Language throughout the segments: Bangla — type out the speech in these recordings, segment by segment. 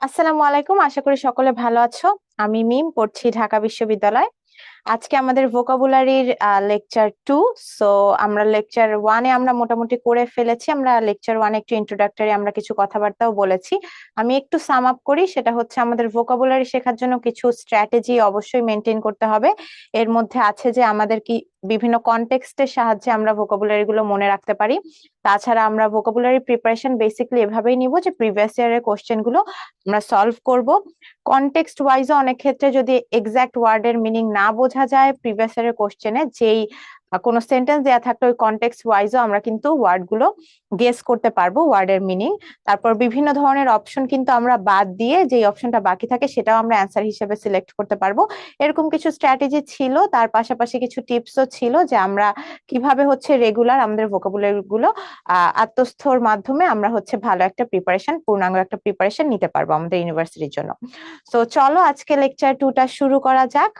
আসসালামু আলাইকুম, আশা করি সকলে ভালো আছো। আমি মিম, পড়ছি ঢাকা বিশ্ববিদ্যালয়। আজকে আমাদের ভোকাবুলারির লেকচার 2। সো আমরা লেকচার 1-এ আমরা মোটামুটি করে ফেলেছি। আমরা লেকচার 1 একটু ইন্ট্রোডাক্টরি আমরা কিছু কথাবার্তাও বলেছি। আমি একটু সাম আপ করি, সেটা হচ্ছে আমাদের ভোকাবুলারি শেখার জন্য কিছু স্ট্র্যাটেজি অবশ্যই মেনটেন করতে হবে। এর মধ্যে আছে যে আমাদের কি বিভিন্ন কনটেক্সটের সাহায্যে আমরা ভোকাবুলারি গুলো মনে রাখতে পারি। তাছাড়া আমরা ভোকাবুলারি প্রিপারেশন বেসিক্যালি এভাবেই নিব যে প্রিভিয়াস ইয়ারের কোশ্চেন গুলো আমরা সলভ করব। কনটেক্সট ওয়াইজও অনেক ক্ষেত্রে যদি এক্সাক্ট ওয়ার্ডের মিনিং না বোঝা যায় প্রিভিয়াস ইয়ারের কোশ্চেনে, যেই কোনো সেন্টেন্স দেয়া থাকলে ওই কনটেক্সট ওয়াইজও আমরা কিন্তু ওয়ার্ড গুলো গেস করতে পারবো ওয়ার্ডের মিনিং। তারপর বিভিন্ন ধরনের অপশন কিন্তু আমরা বাদ দিয়ে যেই অপশনটা বাকি থাকে সেটাও আমরা অ্যান্সার হিসেবে সিলেক্ট করতে পারবো। এরকম কিছু স্ট্র্যাটেজি ছিল, তার পাশাপাশি কিছু টিপসও ছিল যে আমরা কিভাবে হচ্ছে রেগুলার আমাদের ভোকাবুলারি গুলো আত্মস্থর মাধ্যমে আমরা হচ্ছে ভালো একটা প্রিপারেশন, পূর্ণাঙ্গ একটা প্রিপারেশন নিতে পারবো আমাদের ইউনিভার্সিটির জন্য। তো চলো আজকে লেকচার 2টা শুরু করা যাক।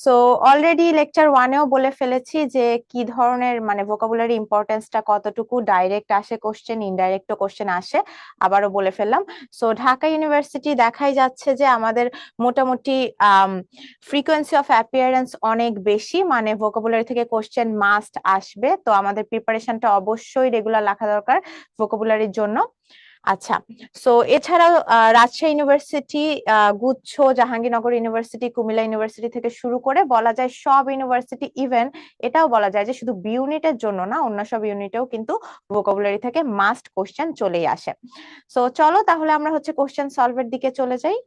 সো অলরেডি লেকচার 1-এও বলে ফেলেছি যে কি ধরনের মানে ভোকাবুলারি ইম্পর্টেন্সটা কতটুকু, ডাইরেক্ট আসে কোশ্চেন, ইনডাইরেক্ট কোশ্চেন আসে, আবারও বলে ফেললাম। সো ঢাকা ইউনিভার্সিটি দেখাই যাচ্ছে যে আমাদের মোটামুটি ফ্রিকোয়েন্সি অফ অ্যাপিয়ারেন্স অনেক বেশি, মানে ভোকাবুলারি থেকে কোশ্চেন মাস্ট আসবে। তো আমাদের প্রিপারেশনটা অবশ্যই রেগুলার রাখা দরকার ভোকাবুলারির জন্য। আচ্ছা, সো এছাড়াও রাজশাহী ইউনিভার্সিটি, গুচ্ছ, জাহাঙ্গীরনগর ইউনিভার্সিটি, কুমিল্লা ইউনিভার্সিটি থেকে শুরু করে বলা যায় সব ইউনিভার্সিটি, ইভেন এটাও বলা যায় যে শুধু বি ইউনিটের জন্য না, অন্য সব ইউনিটেও কিন্তু ভোকাবুলারি থেকে মাস্ট কোশ্চেন চলেই আসে। সো চলো তাহলে আমরা হচ্ছে কোশ্চেন সলভের দিকে চলে যাই।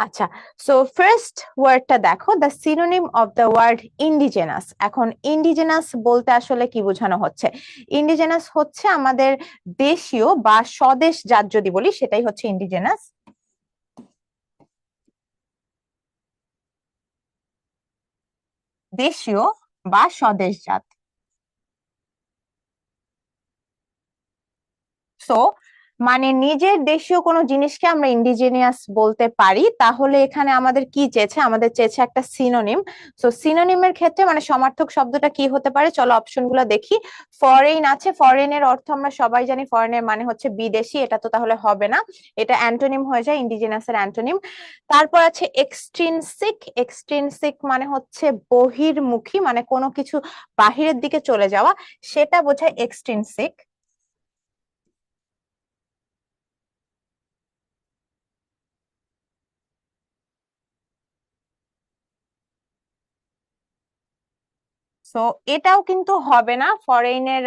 আচ্ছা, সো ফার্স্ট ওয়ার্ডটা দেখো, the synonym of the word indigenous. এখন ইন্ডিজেনাস বলতে আসলে কি বোঝানো হচ্ছে? ইন্ডিজেনাস হচ্ছে আমাদের দেশীয় বা স্বদেশ জাত, যদি বলি সেটাই হচ্ছে ইন্ডিজেনাস। দেশীয় বা স্বদেশ জাত। সো মানে নিজের দেশীয় কোনো জিনিসকে আমরা ইন্ডিজিনিয়াস বলতে পারি। তাহলে এখানে আমাদের কি চেয়েছে? আমাদের চেয়েছে একটা সিনোনিম। সো সিনোনিমের ক্ষেত্রে মানে সমার্থক শব্দটা কি হতে পারে, চলো অপশন গুলো দেখি। ফরেন আছে, ফরেনের অর্থ আমরা সবাই জানি, ফরেনের মানে হচ্ছে বিদেশি, এটা তো তাহলে হবে না, এটা অ্যান্টোনিম হয়ে যায়, ইন্ডিজিনাসের অ্যান্টোনিম। তারপর আছে এক্সট্রিনসিক। এক্সট্রিনসিক মানে হচ্ছে বহির্মুখী, মানে কোনো কিছু বাহিরের দিকে চলে যাওয়া, সেটা বোঝায় এক্সট্রিনসিক। সো এটাও কিন্তু হবে না ফরেনের।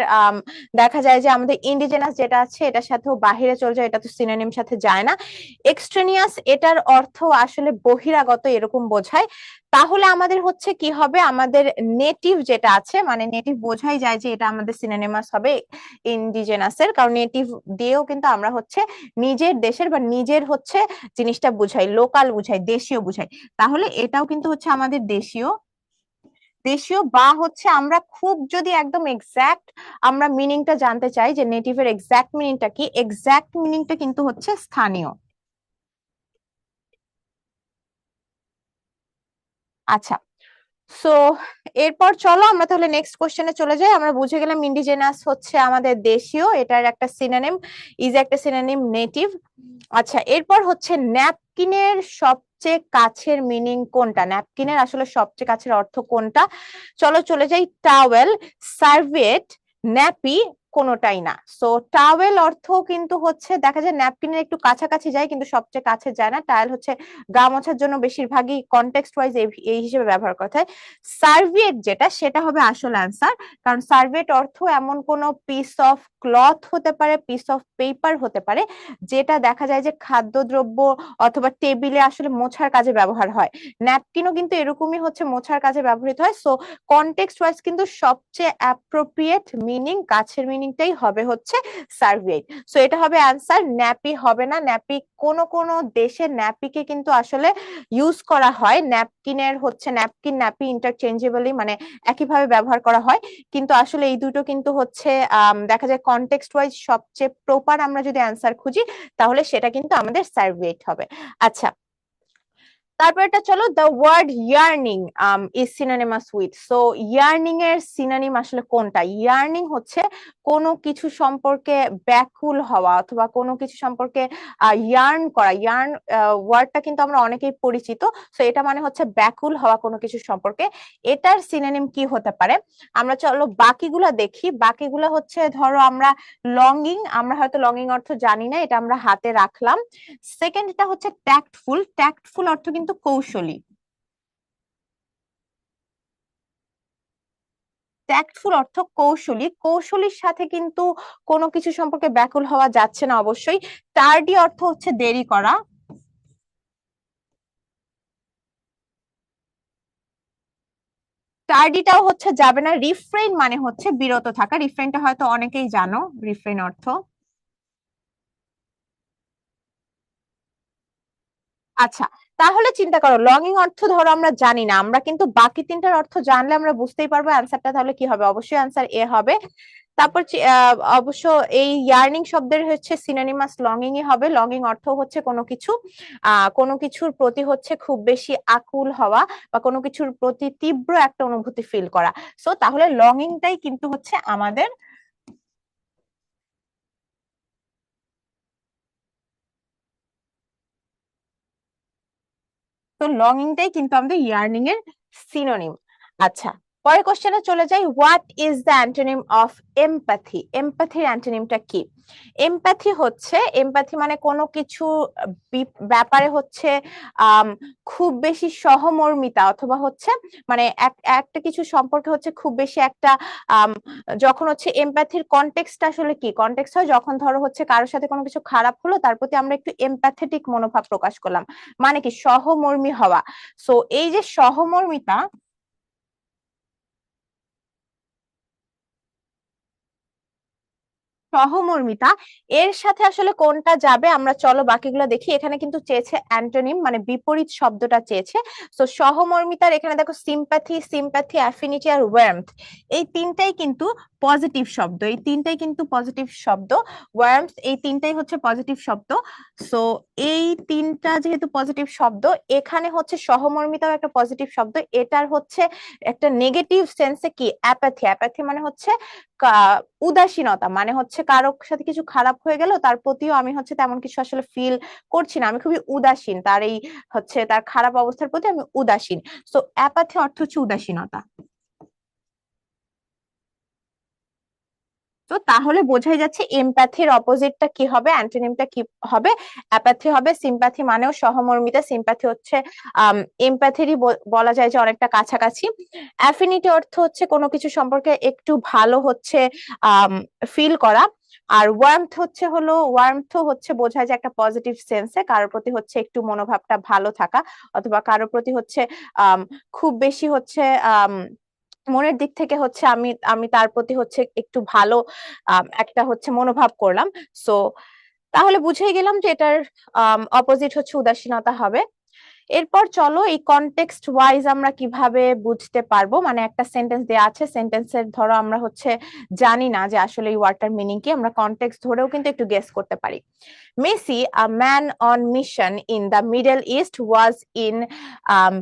দেখা যায় যে আমাদের ইন্ডিজেনাস যেটা আছে এটার সাথেও বাহিরে চলে যায়, এটা তো সিনোনিম সাথে যায় না। এক্সট্রেনিয়াস এটার অর্থ আসলে বহিরাগত এরকম বোঝায়। তাহলে আমাদের হচ্ছে কি হবে, আমাদের নেটিভ যেটা আছে, মানে নেটিভ বোঝাই যায় যে এটা আমাদের সিনোনিমাস হবে ইন্ডিজেনাসের, কারণ নেটিভ দিয়েও কিন্তু আমরা হচ্ছে নিজের দেশের বা নিজের হচ্ছে জিনিসটা বুঝাই, লোকাল বুঝাই, দেশীয় বুঝাই। তাহলে এটাও কিন্তু হচ্ছে আমাদের দেশীয়। দেশীয় বা হচ্ছে আমরা খুব যদি একদম এক্সাক্ট আমরা মিনিংটা জানতে চাই যে নেটিভের এক্সাক্ট মিনিংটা কি, এক্সাক্ট মিনিংটা কিন্তু হচ্ছে স্থানীয়। আচ্ছা, সো এরপর চলো আমরা তাহলে নেক্সট কোশ্চেনে চলে যাই। আমরা বুঝে গেলাম ইন্ডিজেনাস হচ্ছে আমাদের দেশীয়, এটার একটা সিনোনিম, ইজ একটা সিনোনিম নেটিভ। আচ্ছা, এরপর হচ্ছে ন্যাপকিনের সবচেয়ে কাছের মিনিং কোনটা, ন্যাপকিনের আসলে সবচেয়ে কাছের অর্থ কোনটা? চলো চলে যাই। টাওয়েল, সার্ভিয়েট, ন্যাপি কোনোটাই না। সো টাওয়েল অর্থ কিন্তু হচ্ছে দেখা যায় ন্যাপকিনের একটু কাছাকাছি যায় কিন্তু সবচেয়ে কাছে যায় না। টাওয়েল হচ্ছে গা মোছার জন্য বেশিরভাগই কনটেক্সট ওয়াইজ এই হিসেবে ব্যবহার করা হয়। সার্ভিয়েট যেটা, সেটা হবে আসল অ্যান্সার, কারণ সার্ভিয়েট অর্থ এমন কোনো পিস অফ ক্লথ হতে পারে, পিস অফ পেপার হতে পারে, যেটা দেখা যায় যে খাদ্যদ্রব্য অথবা টেবিলে আসলে মোছার কাজে ব্যবহার হয়। ন্যাপকিনও কিন্তু এরকমই হচ্ছে মোছার কাজে ব্যবহৃত হয়। সো কনটেক্সট ওয়াইজ কিন্তু সবচেয়ে অ্যাপ্রোপ্রিয়েট মিনিং, কাছের মিনিংটাই হবে হচ্ছে সার্ভিয়েট। সো এটা হবে অ্যান্সার, ন্যাপি হবে না। ন্যাপি কোন কোন দেশে ন্যাপিকে কিন্তু আসলে ইউজ করা হয়, ন্যাপকিনের হচ্ছে ন্যাপকিন ন্যাপি ইন্টারচেঞ্জেবলি মানে একইভাবে ব্যবহার করা হয়, কিন্তু আসলে এই দুটো কিন্তু হচ্ছে দেখা যায় কনটেক্সট ওয়াইজ সবচেয়ে প্রপার আমরা যদি অ্যান্সার খুঁজি তাহলে সেটা কিন্তু আমাদের সার্ভিয়েট হবে। আচ্ছা, তারপরটা চলো, the word yearning is synonymous with. So yearning এর সিনোনিম আসলে কোনটা? ইয়ার্নিং হচ্ছে কোনো কিছু সম্পর্কে ব্যাকুল হওয়া অথবা কোনো কিছু সম্পর্কে ইয়ার্ন করা। ইয়ার্ন ওয়ার্ডটা কিন্তু আমরা অনেকেই পরিচিত। সো এটা মানে হচ্ছে ব্যাকুল হওয়া কোনো কিছু সম্পর্কে। এটার সিনোনিম কি হতে পারে? আমরা চলো বাকিগুলা দেখি। বাকিগুলা হচ্ছে ধরো আমরা লঙ্গিং, আমরা হয়তো লঙ্গিং অর্থ জানি না, এটা আমরা হাতে রাখলাম। সেকেন্ডটা হচ্ছে ট্যাক্টফুল। ট্যাক্টফুল অর্থ কিন্তু কৌশলী। ট্যাক্টফুল অর্থ কৌশলী, কৌশলীর সাথে কিন্তু কোনো কিছু সম্পর্কে ব্যাকুল হওয়া যাচ্ছে না অবশ্যই। টার্ডি অর্থ হচ্ছে দেরি করা। টার্ডিটাও হচ্ছে যাবে না। রিফ্রেইন মানে হচ্ছে বিরত থাকা। রিফ্রেইনটা হয়তো অনেকেই জানো, রিফ্রেইন অর্থ। আচ্ছা, তাহলে চিন্তা করো, লঙ্গিং অর্থ ধরো আমরা জানি না, আমরা কিন্তু বাকি তিনটার অর্থ জানলে আমরা বুঝতেই পারবো অ্যান্সারটা তাহলে কি হবে। অবশ্যই অ্যান্সার এ হবে। তারপর অবশ্য এই ইয়ার্নিং শব্দের হচ্ছে সিনোনিমাস লঙ্গিং ই হবে। লঙ্গিং অর্থ হচ্ছে কোনো কিছু কোনো কিছুর প্রতি হচ্ছে খুব বেশি আকুল হওয়া বা কোনো কিছুর প্রতি তীব্র একটা অনুভূতি ফিল করা। সো তাহলে লঙ্গিংটাই কিন্তু হচ্ছে আমাদের, তো লঙ্গিংটাই কিন্তু আমাদের ইয়ার্নিং এর সিনোনিম। আচ্ছা, পরের কোশ্চেনে চলে যাই। What is the antonym of empathy? এমপ্যাথির অ্যান্টোনিমটা কি? এমপ্যাথি হচ্ছে, এমপ্যাথি মানে কোনো কিছু ব্যাপারে হচ্ছে আম, খুব বেশি সহমর্মিতা অথবা হচ্ছে মানে একটা কিছু সম্পর্কে হচ্ছে খুব বেশি একটা আম, যখন হচ্ছে এমপ্যাথির কনটেক্সট আসলে কি, কনটেক্সট হয় যখন ধরো হচ্ছে কারোর সাথে কোনো কিছু খারাপ হলো, তার প্রতি আমরা একটু এমপ্যাথেটিক মনোভাব প্রকাশ করলাম, মানে কি সহমর্মী হওয়া। সো এই যে সহমর্মিতা, সহমর্মিতা এর সাথে আসলে কোনটা যাবে আমরা চলো বাকিগুলো দেখি। এখানে কিন্তু চেয়েছে অ্যান্টোনিম মানে বিপরীত শব্দটা চেয়েছে। তো সহমর্মিতার এখানে দেখো সিম্প্যাথি, সিম্প্যাথি, অ্যাফিনিটি আর ওয়ার্মথ, এই তিনটাই কিন্তু পজিটিভ শব্দ। এই তিনটাই কিন্তু পজিটিভ শব্দ। ওয়ার্মথ, এই তিনটাই হচ্ছে পজিটিভ শব্দ। সো এই তিনটা যেহেতু পজিটিভ শব্দ, এখানে হচ্ছে সহমর্মিতাও একটা পজিটিভ শব্দ। এটার হচ্ছে একটা নেগেটিভ সেন্সে কি অ্যাপাথি। অ্যাপাথি মানে হচ্ছে উদাসীনতা, মানে হচ্ছে কারো সাথে কিছু খারাপ হয়ে গেল তার প্রতিও আমি হচ্ছে তেমন কিছু আসলে ফিল করছি না, আমি খুবই উদাসীন, তার এই হচ্ছে তার খারাপ অবস্থার প্রতি আমি উদাসীন। সো অ্যাপাথি অর্থ হচ্ছে উদাসীনতা। তো তাহলে বোঝাই যাচ্ছে এমপ্যাথির অপোজিটটা কি হবে, অ্যান্টোনিমটা কি হবে? অ্যাপাথি হবে। সিম্প্যাথি মানেও সহমর্মিতা, সিম্প্যাথি হচ্ছে এমপ্যাথিরই বলা যায় যে অনেকটা কাছাকাছি। অ্যাফিনিটি অর্থ হচ্ছে কোনো কিছু সম্পর্কে একটু ভালো হচ্ছে ফিল করা। আর ওয়ার্মথ হচ্ছে হলো, ওয়ার্মথ হচ্ছে বোঝায় যে একটা পজিটিভ সেন্সে কারোর প্রতি হচ্ছে একটু মনোভাবটা ভালো থাকা, অথবা কারোর প্রতি হচ্ছে আহ খুব বেশি হচ্ছে আহ মনের দিক থেকে হচ্ছে আমি আমি তার প্রতি হচ্ছে একটু ভালো একটা হচ্ছে মনোভাব করলাম। সো তাহলে বুঝেই গেলাম যে এটার অপোজিট হচ্ছে উদাসীনতা হবে। এরপর চলো এই কনটেক্সট ওয়াইজ আমরা কিভাবে বুঝতে পারবো, মানে একটা সেন্টেন্স দেয়া আছে, সেন্টেন্সের ধরো আমরা হচ্ছে জানি না যে আসলে এই ওয়ার্ডটার মিনিং কি, আমরা কনটেক্সট ধরেও কিন্তু একটু গেস করতে পারি। Messi, a man on mission in the Middle East, was in um,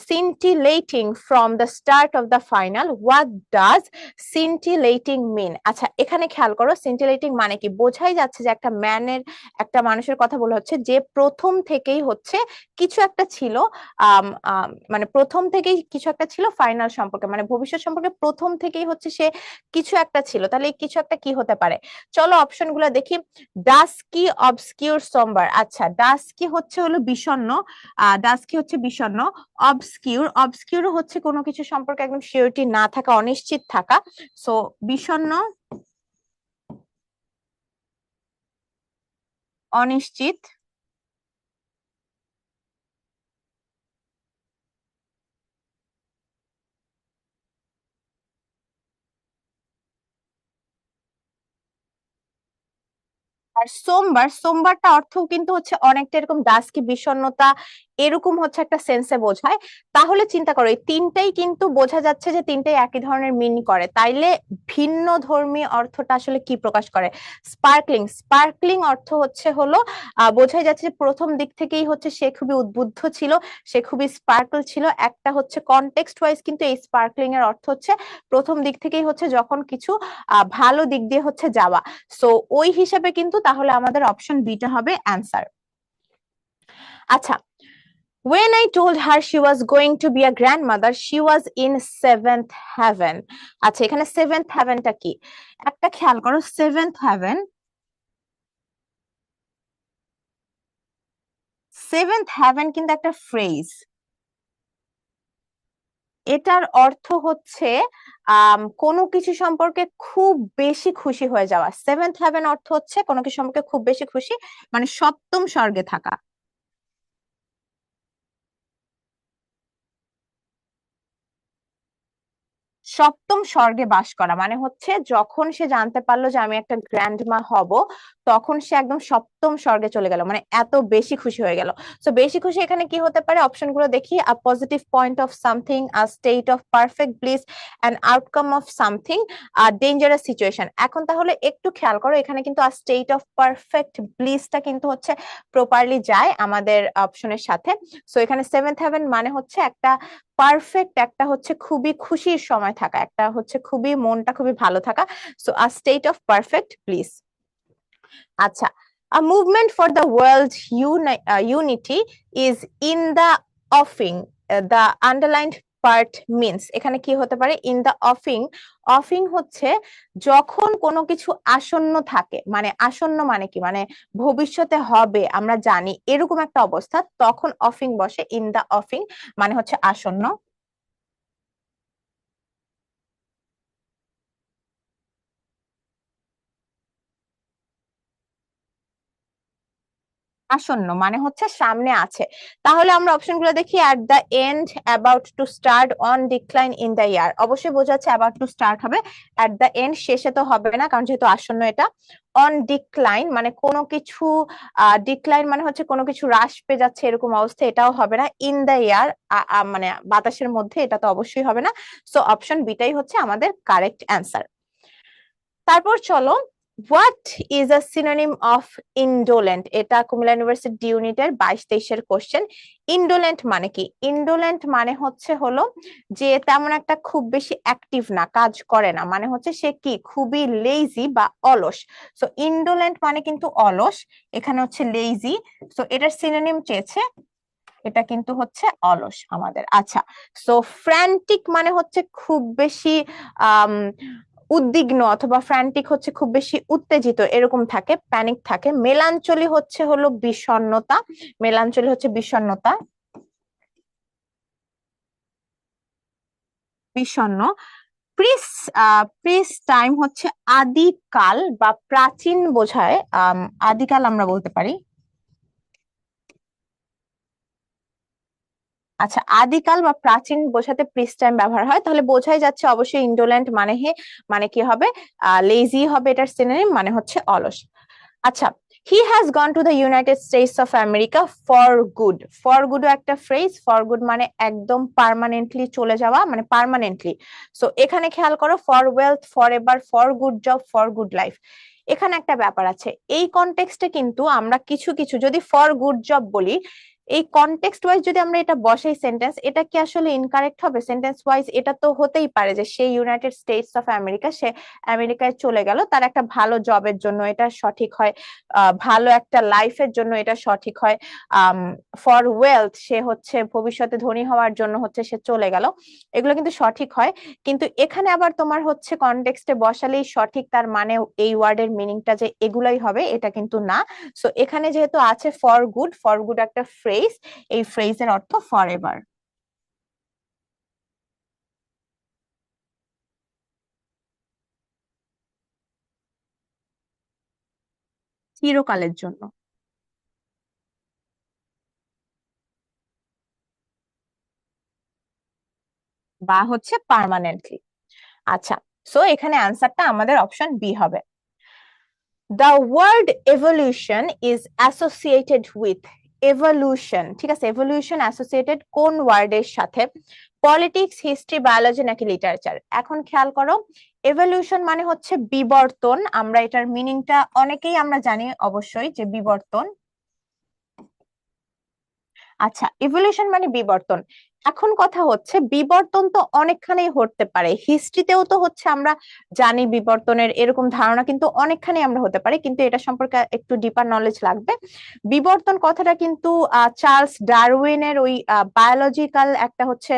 scintillating from the start of the final. What does scintillating mean? আচ্ছা, এখানে খেয়াল করো, scintillating মানে কি? বোঝাই যাচ্ছে যে একটা ম্যানের, একটা মানুষের কথা বলা হচ্ছে যে প্রথম থেকেই হচ্ছে কিছু একটা ছিল, মানে প্রথম থেকেই কিছু একটা ছিল ফাইনাল সম্পর্কে, মানে ভবিষ্যৎ সম্পর্কে প্রথম থেকেই হচ্ছে সে কিছু একটা ছিল। তাহলে এই কিছু একটা কি হতে পারে? চলো অপশন গুলা দেখি। ডাস্কি, অবস্কিউর, সোমবার। আচ্ছা, ডাস্কি হচ্ছে হলো বিষণ্ণ, ডাস্কি হচ্ছে বিষণ্ণ। অবস্কিউর, অবস্কিউর হচ্ছে কোনো কিছু সম্পর্কে একদম সিওরিটি না থাকা, অনিশ্চিত থাকা। সো বিষণ্ণ, অনিশ্চিত। আর সোমবার, সোমবারটা অর্থ কিন্তু হচ্ছে অনেকটা এরকম ডাস্কি, বিষণ্ণতা, এরকম হচ্ছে একটা সেন্সে বোঝায়। তাহলে চিন্তা করো এই তিনটাই কিন্তু বোঝা যাচ্ছে যে তিনটাই একই ধরনের মিন করে, তাইলে ভিন্ন ধর্মী অর্থটা আসলে কি প্রকাশ করে? স্পার্কলিং, স্পার্কলিং অর্থ হচ্ছে হলো বোঝাই যাচ্ছে যে প্রথম দিক থেকেই হচ্ছে সে খুবই উদ্বুদ্ধ ছিল, সে খুবই স্পার্কল ছিল। একটা হচ্ছে কনটেক্সট ওয়াইজ কিন্তু এই স্পার্কলিং এর অর্থ হচ্ছে প্রথম দিক থেকেই হচ্ছে যখন কিছু ভালো দিক দিয়ে হচ্ছে যাওয়া। সো ওই হিসাবে কিন্তু তাহলে আমাদের অপশন বিটা হবে অ্যান্সার। আচ্ছা, when I told her she was going to be a grandmother, she was in seventh heaven. আচ্ছা, এখানে সেভেন্থ হেভেনটা কি? একটা খেয়াল করো, সেভেন্থ হেভেন, সেভেন্থ হেভেন কিন্তু একটা ফ্রেজ। এটার অর্থ হচ্ছে কোনো কিছু সম্পর্কে খুব বেশি খুশি হয়ে যাওয়া। সেভেন্থ হেভেন অর্থ হচ্ছে কোনো কিছু সম্পর্কে খুব বেশি খুশি, মানে সপ্তম স্বর্গে থাকা। সপ্তম স্বর্গে বাস করা মানে হচ্ছে যখন সে জানতে পারলো যে আমি একটা গ্র্যান্ডমা হব, তখন সে একদম সপ্তম স্বর্গে চলে গেল, মানে এত বেশি খুশি হয়ে গেল। তো বেশি খুশি এখানে কি হতে পারে? অপশনগুলো দেখি। A positive point of something, a state of perfect bliss, an outcome of something, a dangerous situation. এখন তাহলে একটু খেয়াল করো, এখানে কিন্তু আ স্টেট অফ পারফেক্ট ব্লিসটা কিন্তু হচ্ছে প্রপারলি যায় আমাদের অপশনের সাথে। সো এখানে সেভেন্থ হেভেন মানে হচ্ছে একটা পারফেক্ট, একটা হচ্ছে খুবই খুশির সময় থাকা, একটা হচ্ছে খুবই মনটা খুবই ভালো থাকা। So a state of perfect bliss. আচ্ছা, a movement for the world unity is in the offing. The underlined part means, এখানে কি হতে পারে? In the অফিং। অফিং হচ্ছে যখন কোনো কিছু আসন্ন থাকে, মানে আসন্ন মানে কি, মানে ভবিষ্যতে হবে আমরা জানি এরকম একটা অবস্থা, তখন অফিং বসে। ইন দা অফিং মানে হচ্ছে আসন্ন। আসন্ন মানে হচ্ছে সামনে আছে। তাহলে আমরা অপশন গুলো দেখি। At the end, about to start, on decline, in the year. অবশ্যই বোঝা যাচ্ছে অ্যাবাউট টু স্টার্ট হবে। অ্যাট দ্য এন্ড শেষে তো হবে না, কারণ যেহেতু আসন্ন এটা। অন ডিক্লাইন মানে কোনো কিছু, ডিক্লাইন মানে হচ্ছে কোনো কিছু হ্রাস পেয়ে যাচ্ছে এরকম অবস্থা, এটাও হবে না। ইন দ্য ইয়ার মানে বাতাসের মধ্যে, এটা তো অবশ্যই হবে না। সো অপশন বিটাই হচ্ছে আমাদের কারেক্ট অ্যান্সার। তারপর চলো, what is a synonym of indolent? এটা কুমিল্লা ইউনিভার্সিটি ইউনিটের 22-23-এর কোশ্চেন। ইন্ডোলেন্ট মানে কি? ইন্ডোলেন্ট মানে হচ্ছে হলো যে তেমন একটা খুব বেশি অ্যাক্টিভ না, কাজ করে না, মানে হচ্ছে সে কি খুবই লেজি বা অলস। সো ইন্ডোলেন্ট মানে কিন্তু অলস, এখানে হচ্ছে লেজি। সো এটার সিনোনিম চেয়েছে, এটা কিন্তু হচ্ছে অলস আমাদের। আচ্ছা, সো ফ্র্যান্টিক মানে হচ্ছে খুব বেশি আহ উদ্বিগ্ন, অথবা ফ্র্যান্টিক হচ্ছে খুব বেশি উত্তেজিত এরকম থাকে, প্যানিক থাকে। মেলাঞ্চলি হচ্ছে হলো বিষণ্ণতা, মেলাঞ্চলি হচ্ছে বিষণ্ণতা, বিষণ্ণ। প্রিস, প্রিস টাইম হচ্ছে আদিকাল বা প্রাচীন বোঝায়। আদিকাল আমরা বলতে পারি। আচ্ছা, আদিকাল বা প্রাচীন বোঝাতে প্রিস টাইম ব্যবহার হয়, তাহলে বোঝাই যাচ্ছে অবশ্যই ইন্ডোলেন্ট মানে মানে কি হবে? লেজি হবে এটার সিনোনিম, মানে হচ্ছে অলস। আচ্ছা, he has gone to the United States of America for good. For গুডও একটা ফ্রেজ। ফর গুড মানে একদম পার্মানেন্টলি চলে যাওয়া, মানে পার্মানেন্টলি। সো এখানে খেয়াল করো, for wealth, for ever, for good job, for good life. এখানে একটা ব্যাপার আছে, এই কনটেক্সটে কিন্তু আমরা কিছু কিছু যদি ফর গুড জব বলি, এই কনটেক্সট ওয়াইজ যদি আমরা এটা বসাই সেন্টেন্স, এটা কি আসলে ইনকারেক্ট হবে? সেন্টেন্স ওয়াইজ এটা তো হতেই পারে যে সে ইউনাইটেড স্টেটস অফ আমেরিকা, সে আমেরিকায় চলে গেল তার একটা ভালো জবের জন্য, এটা সঠিক হয়। ভালো একটা লাইফের জন্য এটা সঠিক হয়। ফর ওয়েলথ, সে হচ্ছে ভবিষ্যতে ধনী হওয়ার জন্য হচ্ছে সে চলে গেল, এগুলো কিন্তু সঠিক হয়। কিন্তু এখানে আবার তোমার হচ্ছে কনটেক্সটে বসালেই সঠিক, তার মানে এই ওয়ার্ডের মিনিংটা যে এগুলাই হবে এটা কিন্তু না। সো এখানে যেহেতু আছে ফর গুড, ফর গুড একটা ফ্রেজ, এই ফ্রেজের অর্থ ফর এভার, চিরকালের জন্য, বা হচ্ছে পার্মানেন্টলি। আচ্ছা, সো এখানে আনসারটা আমাদের অপশন বি হবে। The word evolution is associated with, evolution, ঠিক আছে, এভলিউশন অ্যাসোসিয়েটেড কোন ওয়ার্ডের সাথে? পলিটিক্স, হিস্ট্রি, বায়োলজি নাকি লিটারেচার? এখন খেয়াল করো, এভলিউশন মানে হচ্ছে বিবর্তন। আমরা এটার মিনিংটা অনেকেই আমরা জানি অবশ্যই যে বিবর্তন। আচ্ছা, ইভলিউশন মানে বিবর্তন। এখন কথা হচ্ছে বিবর্তন তো অনেকখানেই হতে পারে, হিস্ট্রিতেও তো হচ্ছে আমরা জানি বিবর্তনের এরকম ধারণা কিন্তু অনেকখানি আমরা হতে পারে, কিন্তু এটা সম্পর্কে একটু ডিপার নলেজ লাগবে। বিবর্তন কথাটা কিন্তু চার্লস ডারউইনের ওই বায়োলজিক্যাল একটা হচ্ছে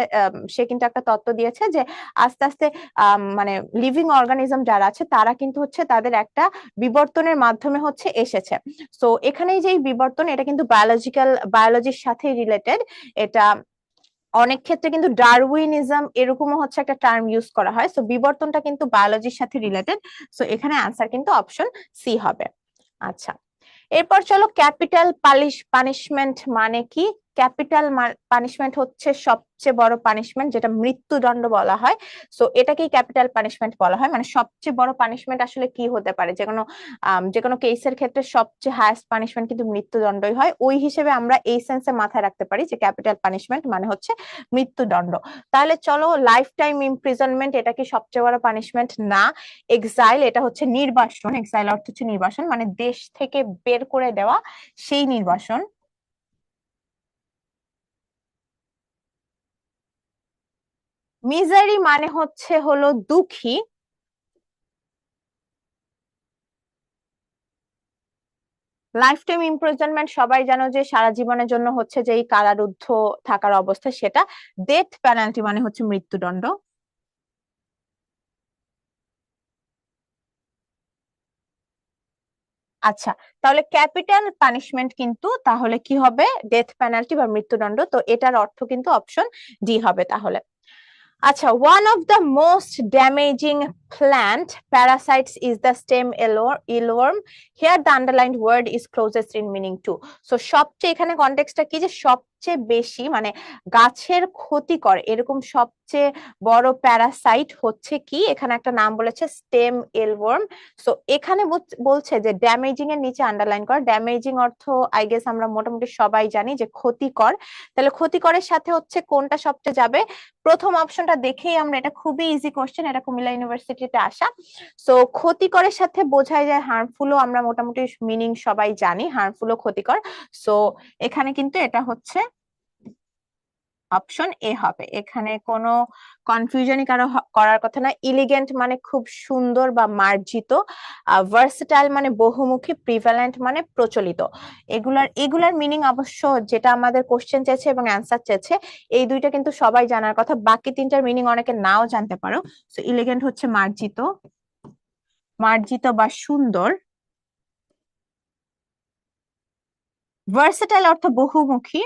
সে কিন্তু একটা তত্ত্ব দিয়েছে যে আস্তে আস্তে মানে লিভিং অর্গানিজম যারা আছে তারা কিন্তু হচ্ছে তাদের একটা বিবর্তনের মাধ্যমে হচ্ছে এসেছে। সো এখানে যে বিবর্তন এটা কিন্তু বায়োলজির সাথে রিলেটেড। এটা অনেক ক্ষেত্রে কিন্তু ডারউইনিজম এরকমও হচ্ছে একটা টার্ম ইউজ করা হয়। সো বিবর্তনটা কিন্তু বায়োলজির সাথে রিলেটেড। সো এখানে আনসার কিন্তু অপশন সি হবে। আচ্ছা, এরপর চলো, ক্যাপিটাল পানিশমেন্ট মানে কি? ক্যাপিটাল পানিশমেন্ট হচ্ছে সবচেয়ে বড় পানিশমেন্ট, যেটা মৃত্যুদণ্ড বলা হয়। সো এটাকেই ক্যাপিটাল পানিশমেন্ট বলা হয়। মানে সবচেয়ে বড় পানিশমেন্ট আসলে কি হতে পারে? যে কোনো কেসের ক্ষেত্রে সবচেয়ে হায়েস্ট পানিশমেন্ট কিন্তু মৃত্যুদণ্ডই হয়। ওই হিসেবে আমরা এই সেন্সে মাথায় রাখতে পারি যে ক্যাপিটাল পানিশমেন্ট মানে হচ্ছে মৃত্যুদণ্ড। তাহলে চলো, লাইফ টাইম ইমপ্রিজনমেন্ট এটা কি সবচেয়ে বড় পানিশমেন্ট? না। এক্সাইল এটা হচ্ছে নির্বাসন, এক্সাইল অর্থ হচ্ছে নির্বাসন, মানে দেশ থেকে বের করে দেওয়া, সেই নির্বাসন। মিজারি মানে হচ্ছে হলো দুঃখী। লাইফ টাইম ইমপ্রিজনমেন্ট সবাই জানো যে সারা জীবনের জন্য হচ্ছে যে এই কারারুদ্ধ থাকার অবস্থা সেটা। ডেথ পেনাল্টি মানে হচ্ছে মৃত্যুদণ্ড। আচ্ছা, তাহলে ক্যাপিটাল পানিশমেন্ট কিন্তু তাহলে কি হবে? ডেথ পেনাল্টি বা মৃত্যুদণ্ড। তো এটার অর্থ কিন্তু অপশন ডি হবে তাহলে। আচ্ছা, one of the most damaging plant parasites is the stem eelworm, here the underlined word is closest in meaning to. So সবচেয়ে এখানে কনটেক্সটটা কি, যে সবচেয়ে বেশি মানে গাছের ক্ষতিকর এরকম সবচেয়ে বড় প্যারাসাইট হচ্ছে কি? এখানে একটা নাম বলেছে স্টেম এলওয়ার্ম। সো এখানে বলছে যে ড্যামেজিং এর নিচে আন্ডারলাইন কর। ড্যামেজিং অর্থ আই গেস আমরা মোটামুটি সবাই জানি যে ক্ষতিকর। তাহলে ক্ষতিকরের সাথে হচ্ছে কোনটা সবচেয়ে যাবে? প্রথম অপশনটা দেখেই আমরা, এটা খুবই ইজি কোশ্চেন, এটা কুমিল্লা ইউনিভার্সিটিতে আসা। সো ক্ষতিকরের সাথে বোঝায় যায় হার্মফুলও, আমরা মোটামুটি মিনিং সবাই জানি, হার্মফুলও ক্ষতিকর। সো এখানে কিন্তু এটা হচ্ছে অপশন এ হবে। এখানে কোনো কনফিউশনই কারো করার কথা না। ইলিগেন্ট মানে খুব সুন্দর বা মার্জিত, ভার্সেটাইল মানে বহুমুখী, প্রিভ্যালেন্ট মানে প্রচলিত। এগুলার মিনিং অবশ্য যেটা আমাদের কোশ্চেন চেয়েছে এবং অ্যান্সার চেয়েছে এই দুইটা কিন্তু সবাই জানার কথা, বাকি তিনটার মিনিং অনেকে নাও জানতে পারো। সো ইলিগেন্ট হচ্ছে মার্জিত, মার্জিত বা সুন্দর। ভার্সেটাইল অর্থ বহুমুখী।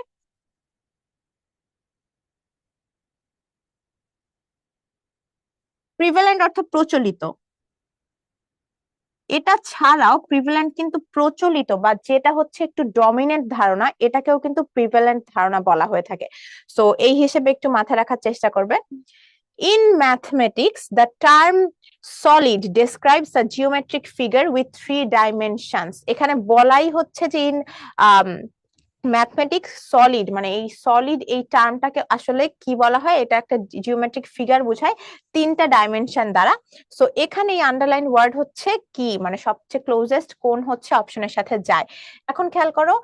প্রিভ্যালেন্ট অর্থ প্রচলিত। এটা ছাড়াও প্রিভ্যালেন্ট কিন্তু প্রচলিত বা যেটা হচ্ছে একটু ডমিনেন্ট ধারণা, এটাকেও কিন্তু প্রিভ্যালেন্ট ধারণা বলা হয়ে থাকে। সো এই হিসেবে একটু মাথায় রাখার চেষ্টা করবে। In mathematics, the term solid describes a geometric figure with 3 dimensions. এখানে বলাই হচ্ছে যে ইন ম্যাথমেটিক্স সলিড মানে এই সলিড এই টার্মটাকে আসলে কি বলা হয়? এটা একটা জিওমেট্রিক ফিগার বোঝায় 3টা ডাইমেনশন দ্বারা। সো এখানে এই আন্ডারলাইন ওয়ার্ড হচ্ছে কি, মানে সবচেয়ে ক্লোজেস্ট কোন হচ্ছে অপশনের সাথে যায়? এখন খেয়াল করো,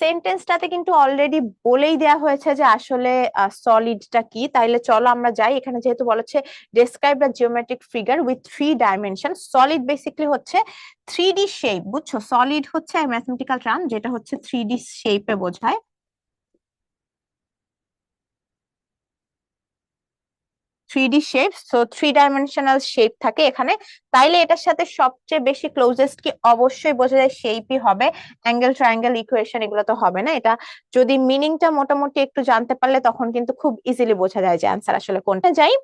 সেন্টেন্সটাতে কিন্তু অলরেডি বলেই দেয়া হয়েছে যে আসলে সলিডটা কি। তাইলে চলো আমরা যাই। এখানে যেহেতু বলেছে describe the geometric figure with 3 dimension, solid basically হচ্ছে 3D শেপ, বুঝছো? সলিড হচ্ছে ম্যাথমেটিক্যাল টার্ম যেটা হচ্ছে 3D শেপে বোঝায়। 3D shape, so 3 dimensional shape থাকে এখানে। তাইলে এটার সাথে সবচেয়ে বেশি ক্লোজেস্ট কি? অবশ্যই বোঝা যায় শেপই হবে। অ্যাঙ্গেল, ট্রায়াঙ্গেল, ইকুয়েশন এগুলো তো হবে না। এটা যদি মিনিংটা মোটামুটি একটু জানতে পারলে তখন কিন্তু খুব ইজিলি বোঝা যায় যে অ্যান্সার আসলে কোনটা। যাই,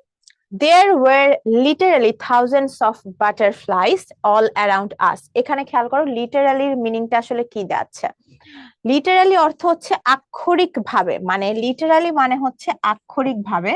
There were literally thousands of butterflies all around us. এখানে খেয়াল করো লিটারালির মিনিংটা আসলে কি যাচ্ছে। লিটারালি অর্থ হচ্ছে আক্ষরিক ভাবে, মানে লিটারালি মানে হচ্ছে আক্ষরিক ভাবে।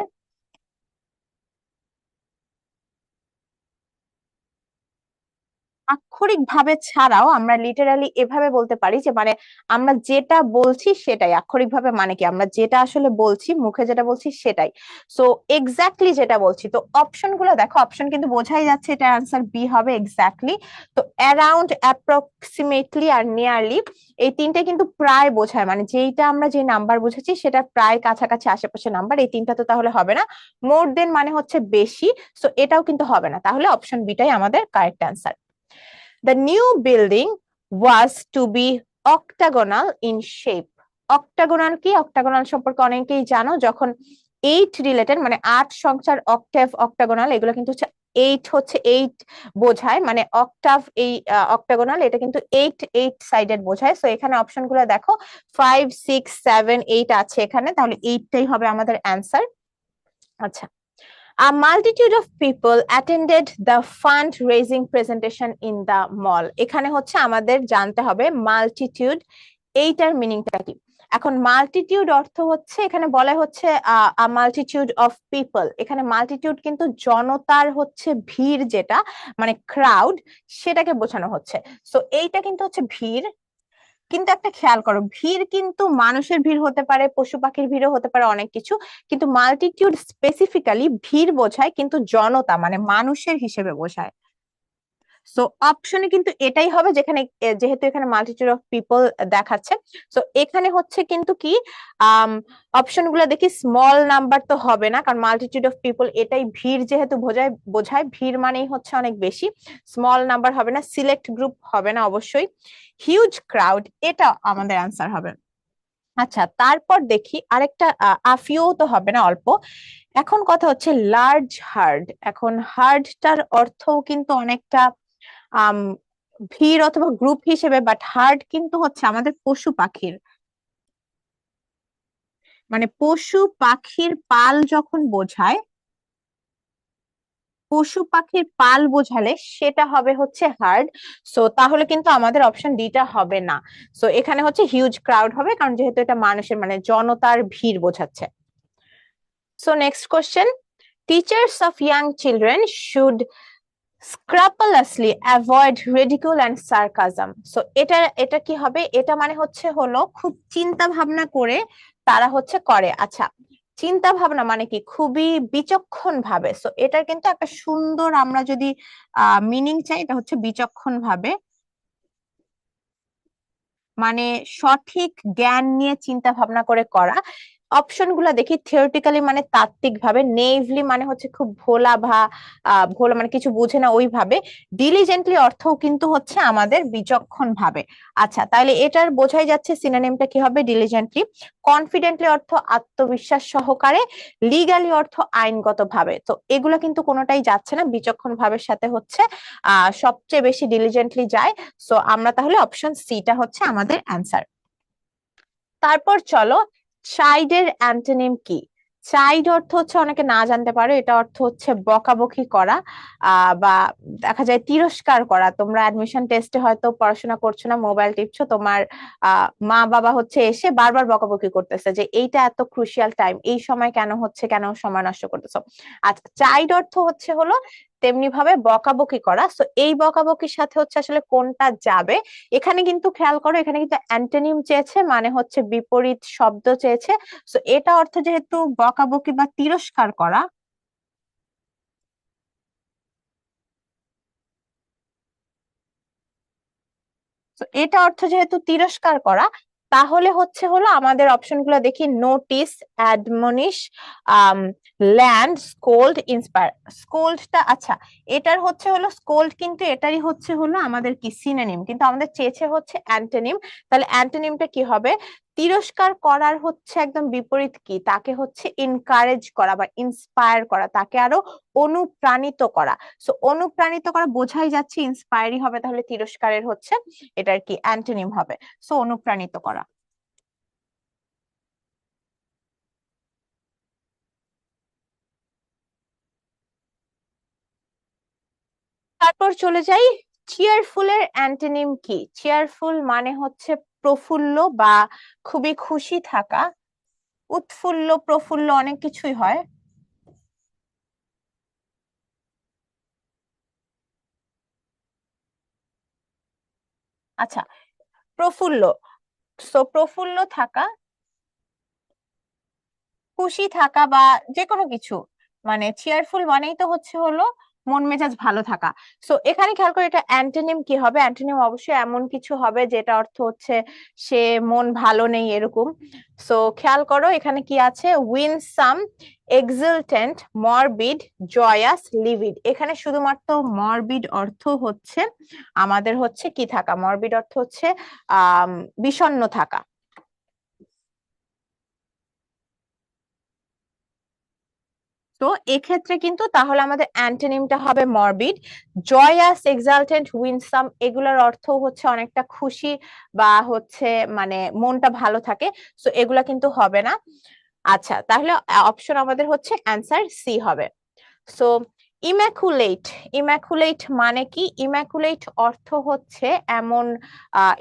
আক্ষরিক ভাবে ছাড়াও আমরা লিটারালি এভাবে বলতে পারি যে মানে আমরা যেটা বলছি সেটাই। আক্ষরিক ভাবে মানে কি, আমরা যেটা আসলে বলছি, মুখে যেটা বলছি সেটাই। সো এক্স্যাক্টলি যেটা বলছি। তো অপশন গুলো দেখো, অপশন কিন্তু বোঝাই যাচ্ছে এটা আনসার বি হবে এক্স্যাক্টলি। তো অ্যারাউন্ড, অ্যাপ্রক্সিমেটলি আর নিয়ারলি, এই তিনটে কিন্তু প্রায় বোঝায়, মানে যেইটা আমরা যে নাম্বার বুঝেছি সেটা প্রায় কাছাকাছি আশেপাশে নাম্বার, এই তিনটা তো তাহলে হবে না। মোর দেন মানে হচ্ছে বেশি, সো এটাও কিন্তু হবে না, তাহলে অপশন বিটাই আমাদের correct answer. The new building was to be octagonal in shape. Octagonal কি? অক্টাগোনাল সম্পর্কে অনেকেই জানো, যখন 8 রিলেটেড মানে 8 সংখ্যার অক্টেভ, অক্টাগোনাল এগুলো কিন্তু হচ্ছে 8 হচ্ছে 8 বোঝায়, মানে অক্টাভ এই অক্টাগোনাল এটা কিন্তু 8 সাইডেড বোঝায়। সো এখানে অপশন গুলো দেখো 5 6 7 8 আছে এখানে, তাহলে 8টাই হবে আমাদের অ্যান্সার। আচ্ছা, a multitude of people attended the fundraising presentation in the mall. এখানে হচ্ছে আমাদের জানতে হবে মাল্টিটিউড এইটার মিনিংটা কি। এখন মাল্টিটিউড অর্থ হচ্ছে, এখানে বলা হচ্ছে a multitude of people, এখানে মাল্টিটিউড কিন্তু জনতার হচ্ছে ভিড়, যেটা মানে ক্রাউড, সেটাকে বোঝানো হচ্ছে। সো এইটা কিন্তু হচ্ছে ভিড়। কিন্তু একটা খেয়াল করো, ভিড় কিন্তু মানুষের ভিড় হতে পারে, পশু পাখির ভিড়ও হতে পারে, অনেক কিছু, কিন্তু মাল্টিটিউড স্পেসিফিক্যালি ভিড় বোঝায় কিন্তু জনতা মানে মানুষের হিসেবে বোঝায়। সো অপশনে কিন্তু এটাই হবে, যেখানে যেহেতু এখানে মাল্টিটিউড অফ পিপল দেখাচ্ছে। সো এখানে হচ্ছে কিন্তু কি অপশন গুলো দেখি, স্মল নাম্বার তো হবে না, কারণ মাল্টিটিউড অফ পিপল এটাই ভিড় যেহেতু বোঝায়, বোঝায় ভিড় মানেই হচ্ছে অনেক বেশি। স্মল নাম্বার হবে না, সিলেক্ট গ্রুপ হবে না অবশ্যই। হিউজ ক্রাউড এটা আমাদের আনসার হবে। আচ্ছা, তারপর দেখি আরেকটা, আফিও তো হবে না, অল্প। এখন কথা হচ্ছে লার্জ হার্ড। এখন হার্ডটার অর্থও কিন্তু অনেকটা আম ভিড় অথবা গ্রুপ হিসেবে, বাট হার্ড কিন্তু হচ্ছে আমাদের পশু পাখির, মানে পশু পাখির পাল যখন বোঝায়, পশু পাখির পাল বোঝালে সেটা হবে হচ্ছে হার্ড। সো তাহলে কিন্তু আমাদের অপশন ডিটা হবে না। সো এখানে হচ্ছে হিউজ ক্রাউড হবে, কারণ যেহেতু এটা মানুষের মানে জনতার ভিড় বোঝাচ্ছে। So next question, teachers of young children should scrupulously avoid ridicule and sarcasm. So এটা এটা কি হবে? এটা মানে হচ্ছে হলো খুব চিন্তা ভাবনা করে তারা হচ্ছে করে। আচ্ছা, চিন্তা ভাবনা মানে কি? খুবই বিচক্ষণ ভাবে। সো এটার কিন্তু একটা সুন্দর, আমরা যদি মিনিং চাই, এটা হচ্ছে বিচক্ষণ ভাবে, মানে সঠিক জ্ঞান নিয়ে চিন্তা ভাবনা করে করা। অপশন গুলা দেখি, থিওরিটিক্যালি মানে তাত্ত্বিক ভাবে, নেইভলি মানে হচ্ছে খুব ভোলা ভোলা মানে কিছু বুঝে না ওইভাবে, ডিলিজেন্টলি অর্থও কিন্তু হচ্ছে আমাদের বিচক্ষণ ভাবে। আচ্ছা, তাহলে এটার বোঝাই যাচ্ছে সিনোনিমটা কি হবে? ডিলিজেন্টলি। কনফিডেন্টলি অর্থ আত্মবিশ্বাস সহকারে, লিগালি অর্থ আইনগত ভাবে। তো এগুলো কিন্তু কোনোটাই যাচ্ছে না, বিচক্ষণ ভাবের সাথে হচ্ছে সবচেয়ে বেশি ডিলিজেন্টলি যায়। সো আমরা তাহলে অপশন সিটা হচ্ছে আমাদের অ্যান্সার। তারপর চলো, চাইল্ডের অ্যান্টোনিম কি? চাইল্ড অর্থ হচ্ছে অনেকে না জানতে পারো, এটা অর্থ হচ্ছে বকাবকি করা, বা দেখা যায় তিরস্কার করা। তোমরা অ্যাডমিশন টেস্টে হয়তো পড়াশোনা করছো না, মোবাইল টিপছো, তোমার মা বাবা হচ্ছে এসে বারবার বকাবকি করতেছে যে এইটা এত ক্রুশিয়াল টাইম, এই সময় কেন হচ্ছে, কেন সময় নষ্ট করতেছো। আচ্ছা, চাইল্ড অর্থ হচ্ছে হলো তেমনি ভাবে বকাবকি করা। সো এই বকাবকির সাথে হচ্ছে আসলে কোনটা যাবে? এখানে কিন্তু খেয়াল করো, এখানে কিন্তু অ্যান্টোনিম চেয়েছে, মানে হচ্ছে বিপরীত শব্দ চেয়েছে। সো এটা অর্থ যেহেতু বকাবকি বা তিরস্কার করা, তো এটা অর্থ যেহেতু তিরস্কার করা, তাহলে হচ্ছে হলো আমাদের অপশন গুলো দেখি, নোটিস, অ্যাডমনিশ, আম ল্যান্ড, স্কোল্ড, ইন্সপায়ার। স্কোল্ডটা, আচ্ছা, এটার হচ্ছে হলো স্কোল্ড, কিন্তু এটারই হচ্ছে হলো আমাদের কি সিনোনিম, কিন্তু আমাদের চেয়েছে হচ্ছে অ্যান্টোনিম। তাহলে অ্যান্টোনিমটা কি হবে? তিরস্কার করার হচ্ছে একদম বিপরীত কি? তাকে হচ্ছে ইনকারেজ করা বা ইন্সপায়ার করা, তাকে আরো অনুপ্রাণিত করা। সো অনুপ্রাণিত করা বোঝাই যাচ্ছে ইন্সপায়ারই হবে, তাহলে তিরস্কারের হচ্ছে এটার কি অ্যান্টোনিম হবে। সো অনুপ্রাণিত করা। তারপর চলে যাই, চিয়ারফুলের অ্যান্টোনিম কি? চিয়ারফুল মানে হচ্ছে প্রফুল্ল বা খুবই খুশি থাকা। উৎফুল্ল, প্রফুল্ল অনেক কিছুই হয়। আচ্ছা, প্রফুল্ল। সো প্রফুল্ল থাকা, খুশি থাকা বা যে কোনো কিছু, মানে চেয়ারফুল মানেই তো হচ্ছে হলো মন মেজাজ ভালো থাকা। সো এখানে খেয়াল করে এটা অ্যান্টোনিম কি হবে? অ্যান্টোনিম অবশ্যই এমন কিছু হবে যেটা অর্থ হচ্ছে সে মন ভালো নেই এরকম। সো খেয়াল করো এখানে কি আছে, উইনসাম, এক্সিলটেন্ট, মরবিড, জয়াস, লিভিড। এখানে শুধুমাত্র মরবিড অর্থ হচ্ছে আমাদের হচ্ছে কি থাকা, মরবিড অর্থ হচ্ছে আহ বিষণ্ণ থাকা। তো এক্ষেত্রে কিন্তু তাহলে আমাদের অ্যান্টোনিমটা হবে মরবিড। জয়াস, এক্সালটেন্ট, উইনসাম এগুলোর অর্থ হচ্ছে অনেকটা খুশি বা হচ্ছে মানে মনটা ভালো থাকে। সো এগুলা কিন্তু হবে না। আচ্ছা, তাহলে অপশন আমাদের হচ্ছে অ্যান্সার সি হবে। সো ইম্যাকুলেট, ইম্যাকুলেট মানে কি? ইম্যাকুলেট অর্থ হচ্ছে এমন,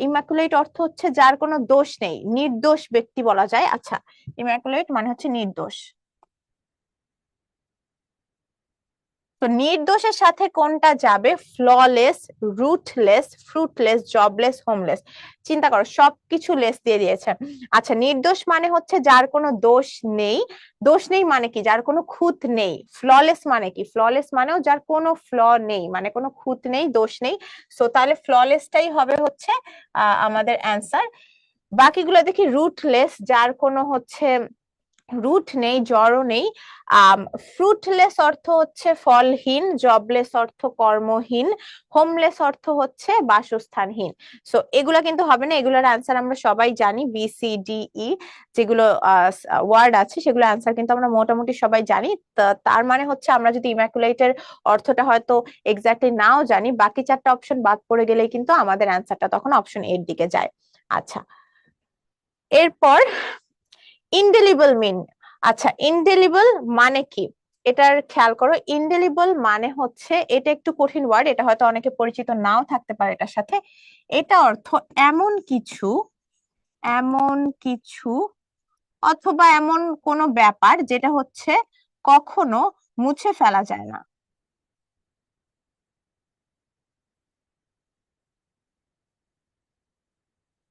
ইম্যাকুলেট অর্থ হচ্ছে যার কোনো দোষ নেই, নির্দোষ ব্যক্তি বলা যায়। আচ্ছা, ইম্যাকুলেট মানে হচ্ছে নির্দোষ। তো নির্দোষের সাথে কোনটা যাবে? Flawless, rootless, fruitless, jobless, homeless. চিন্তা করো, সবকিছু লেস দিয়ে দিয়েছে। আচ্ছা, নির্দোষ মানে হচ্ছে যার কোনো দোষ নেই। দোষ নেই মানে কি? যার কোনো খুঁত নেই। ফ্ললেস মানে কি? ফ্ললেস মানেও যার কোনো ফ্ল নেই, মানে কোনো খুঁত নেই, দোষ নেই। সো তাহলে ফ্ললেসটাই হবে হচ্ছে আমাদের অ্যান্সার। বাকিগুলো দেখি, রুটলেস, যার কোনো হচ্ছে রুট নেই, জড়ও নেই। ফ্রুটলেস অর্থ হচ্ছে ফলহীন, জবলেস অর্থ কর্মহীন, হোমলেস অর্থ হচ্ছে বাসস্থানহীন। সো এগুলা কিন্তু হবে না, এগুলোর আনসার আমরা সবাই জানি, বি সি ডি ই যেগুলো ওয়ার্ড আছে সেগুলো আনসার কিন্তু আমরা মোটামুটি সবাই জানি। তার মানে হচ্ছে আমরা যদি ইমাকুলেটের অর্থটা হয়তো এক্স্যাক্টলি নাও জানি, বাকি চারটা অপশন বাদ পড়ে গেলেই কিন্তু আমাদের আনসারটা তখন অপশন এর দিকে যায়। আচ্ছা, এরপর ইনডেলিবল মিন। আচ্ছা, ইনডেলিবল মানে কি? এটার খেয়াল করো, ইনডেলিবল মানে হচ্ছে, এটা একটু কঠিন ওয়ার্ড, এটা হয়তো অনেকে পরিচিত নাও থাকতে পারে এটার সাথে। এটা অর্থ এমন কিছু, এমন কিছু অথবা এমন কোনো ব্যাপার যেটা হচ্ছে কখনো মুছে ফেলা যায় না।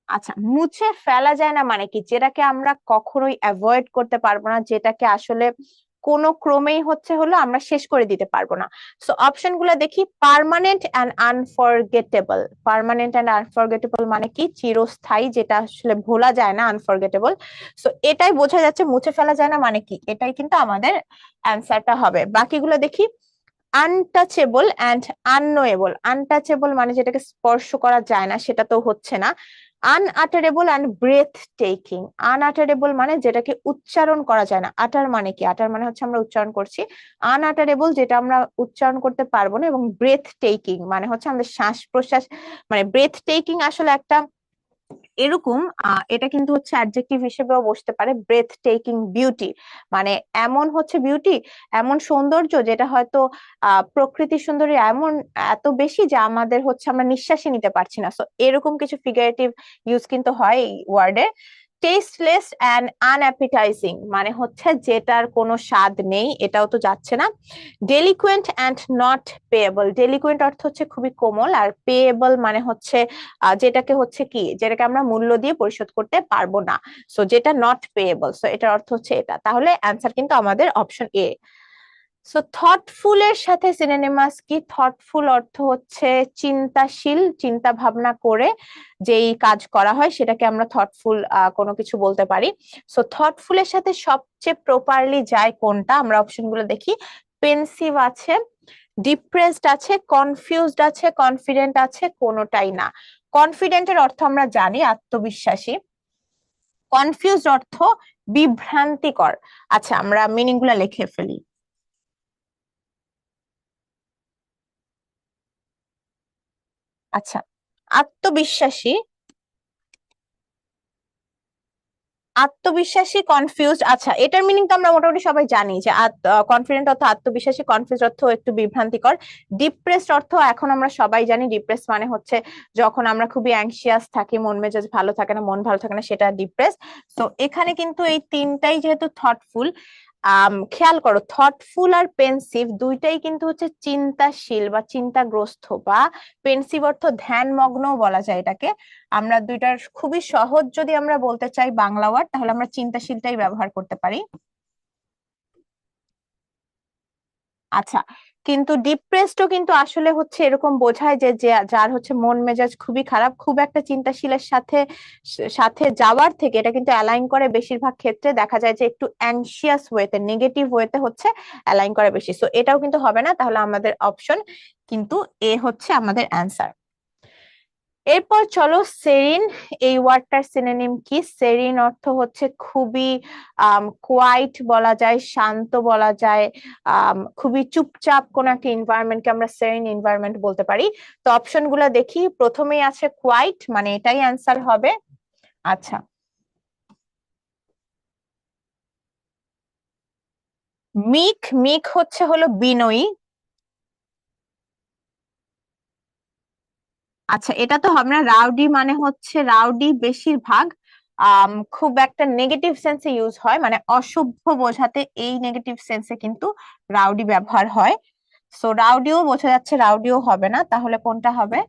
আচ্ছা, মুছে ফেলা যায় না মানে কি? যেটাকে আমরা কখনোই অ্যাভয়েড করতে পারবো না, যেটাকে আসলে কোনো ক্রমেই হচ্ছে হলো আমরা শেষ করে দিতে পারবো না। সো অপশন গুলো দেখি, permanent and unforgettable. Permanent and unforgettable মানে কি? চিরস্থায়ী, যেটা আসলে ভোলা যায় না, আনফরগেটেবল। সো এটাই বোঝা যাচ্ছে, মুছে ফেলা যায় না মানে কি, এটাই কিন্তু আমাদের অ্যান্সারটা হবে। বাকিগুলো দেখি, আনটাচেবল অ্যান্ড আননোয়েবল। আনটাচেবল মানে যেটাকে স্পর্শ করা যায় না, সেটা তো হচ্ছে না। আনআটারেবল অ্যান্ড ব্রেথ টেকিং। আনআটারেবল মানে যেটাকে উচ্চারণ করা যায় না। আটার মানে কি? আটার মানে হচ্ছে আমরা উচ্চারণ করছি। আনআটারেবল যেটা আমরা উচ্চারণ করতে পারবো না, এবং ব্রেথ টেকিং মানে হচ্ছে আমাদের শ্বাস প্রশ্বাস, মানে ব্রেথ টেকিং আসলে একটা এরকম, এটা কিন্তু হচ্ছে অ্যাডজেক্টিভ হিসেবেও বসতে পারে, ব্রেথ টেকিং বিউটি, মানে এমন হচ্ছে বিউটি, এমন সৌন্দর্য যেটা হয়তো প্রকৃতির সৌন্দর্য এমন এত বেশি যে আমাদের হচ্ছে আমরা নিঃশ্বাসই নিতে পারছি না। সো এরকম কিছু ফিগারেটিভ ইউজ কিন্তু হয় এই ওয়ার্ডে। টেস্টলেস অ্যান্ড আনঅ্যাপিটাইজিং মানে হচ্ছে যেটার কোনো স্বাদ নেই, এটাও তো যাচ্ছে না। ডেলিকুয়েন্ট অ্যান্ড নট পেয়েবল। ডেলিকুয়েন্ট অর্থ হচ্ছে খুবই কোমল, আর পেয়েবল মানে হচ্ছে যেটাকে হচ্ছে কি, যেটাকে আমরা মূল্য দিয়ে পরিশোধ করতে পারবো না। সো যেটা নট পেয়েবল, সো এটার অর্থ হচ্ছে এটা। তাহলে অ্যান্সার কিন্তু আমাদের অপশন এ। সো থটফুল এর সাথে সিনোনিমাস কি? থটফুল অর্থ হচ্ছে চিন্তাশীল, চিন্তা ভাবনা করে যেই কাজ করা হয় সেটাকে আমরা থটফুল কোনো কিছু বলতে পারি। সো থটফুল এর সাথে সবচেয়ে প্রপারলি যায় কোনটা? আমরা অপশন গুলো দেখি, পেন্সিভ আছে, ডিপ্রেসড আছে, কনফিউজড আছে, কনফিডেন্ট আছে, কোনোটাই না। কনফিডেন্টের অর্থ আমরা জানি আত্মবিশ্বাসী, কনফিউজড অর্থ বিভ্রান্তিকর। আচ্ছা, আমরা মিনিং গুলা লিখে ফেলি। আচ্ছা, আত্মবিশ্বাসী, আত্মবিশ্বাসী, কনফিউজড। আচ্ছা, এটার মিনিং তো আমরা মোটামুটি সবাই জানি যে কনফিডেন্ট অর্থ আত্মবিশ্বাসী, কনফিউজ অর্থ একটু বিভ্রান্তিকর, ডিপ্রেসড অর্থ এখন আমরা সবাই জানি, ডিপ্রেস মানে হচ্ছে যখন আমরা খুবই অ্যাংশিয়াস থাকি, মন মেজাজ ভালো থাকে না, মন ভালো থাকে না, সেটা ডিপ্রেস। তো এখানে কিন্তু এই তিনটাই যেহেতু থটফুল, খেয়াল করো, থটফুল আর পেন্সিভ দুইটাই কিন্তু হচ্ছে চিন্তাশীল বা চিন্তাগ্রস্ত, বা পেন্সিভ অর্থ ধ্যানমগ্ন বলা যায় এটাকে। আমরা দুইটার খুবই সহজ যদি আমরা বলতে চাই বাংলা ওয়ার্ড, তাহলে আমরা চিন্তাশীলটাই ব্যবহার করতে পারি। আচ্ছা, কিন্তু ডিপ্রেসডও কিন্তু আসলে হচ্ছে এরকম বোঝায় যে যার হচ্ছে মন মেজাজ খুবই খারাপ, খুব একটা চিন্তাশীলের সাথে সাথে যাওয়ার থেকে এটা কিন্তু অ্যালাইন করে বেশিরভাগ ক্ষেত্রে দেখা যায় যে একটু অ্যাংশিয়াস ওয়েতে, নেগেটিভ ওয়েতে হচ্ছে অ্যালাইন করে বেশি। সো এটাও কিন্তু হবে না, তাহলে আমাদের অপশন কিন্তু এ হচ্ছে আমাদের অ্যান্সার। এরপর চলো সেরিন, এই ওয়ার্ডটার সিনোনিম কি? সেরিন অর্থ হচ্ছে খুবই কোয়াইট বলা যায়, শান্ত বলা যায়, খুবই চুপচাপ কোন একটা এনভায়রনমেন্টকে আমরা সেরিন এনভায়রনমেন্ট বলতে পারি। তো অপশন গুলা দেখি, প্রথমেই আছে কোয়াইট, মানে এটাই অ্যান্সার হবে। আচ্ছা, মিক, মিক হচ্ছে হলো বিনয়ী। আচ্ছা, এটা তো হবে না। রাউডি মানে হচ্ছে, রাউডি বেশিরভাগ খুব একটা নেগেটিভ সেন্সে ইউজ হয়, মানে অসভ্য বোঝাতে এই নেগেটিভ সেন্সে কিন্তু রাউডি ব্যবহার হয়। সো রাউডিও বোঝা যাচ্ছে, রাউডিও হবে না, তাহলে কোনটা হবে?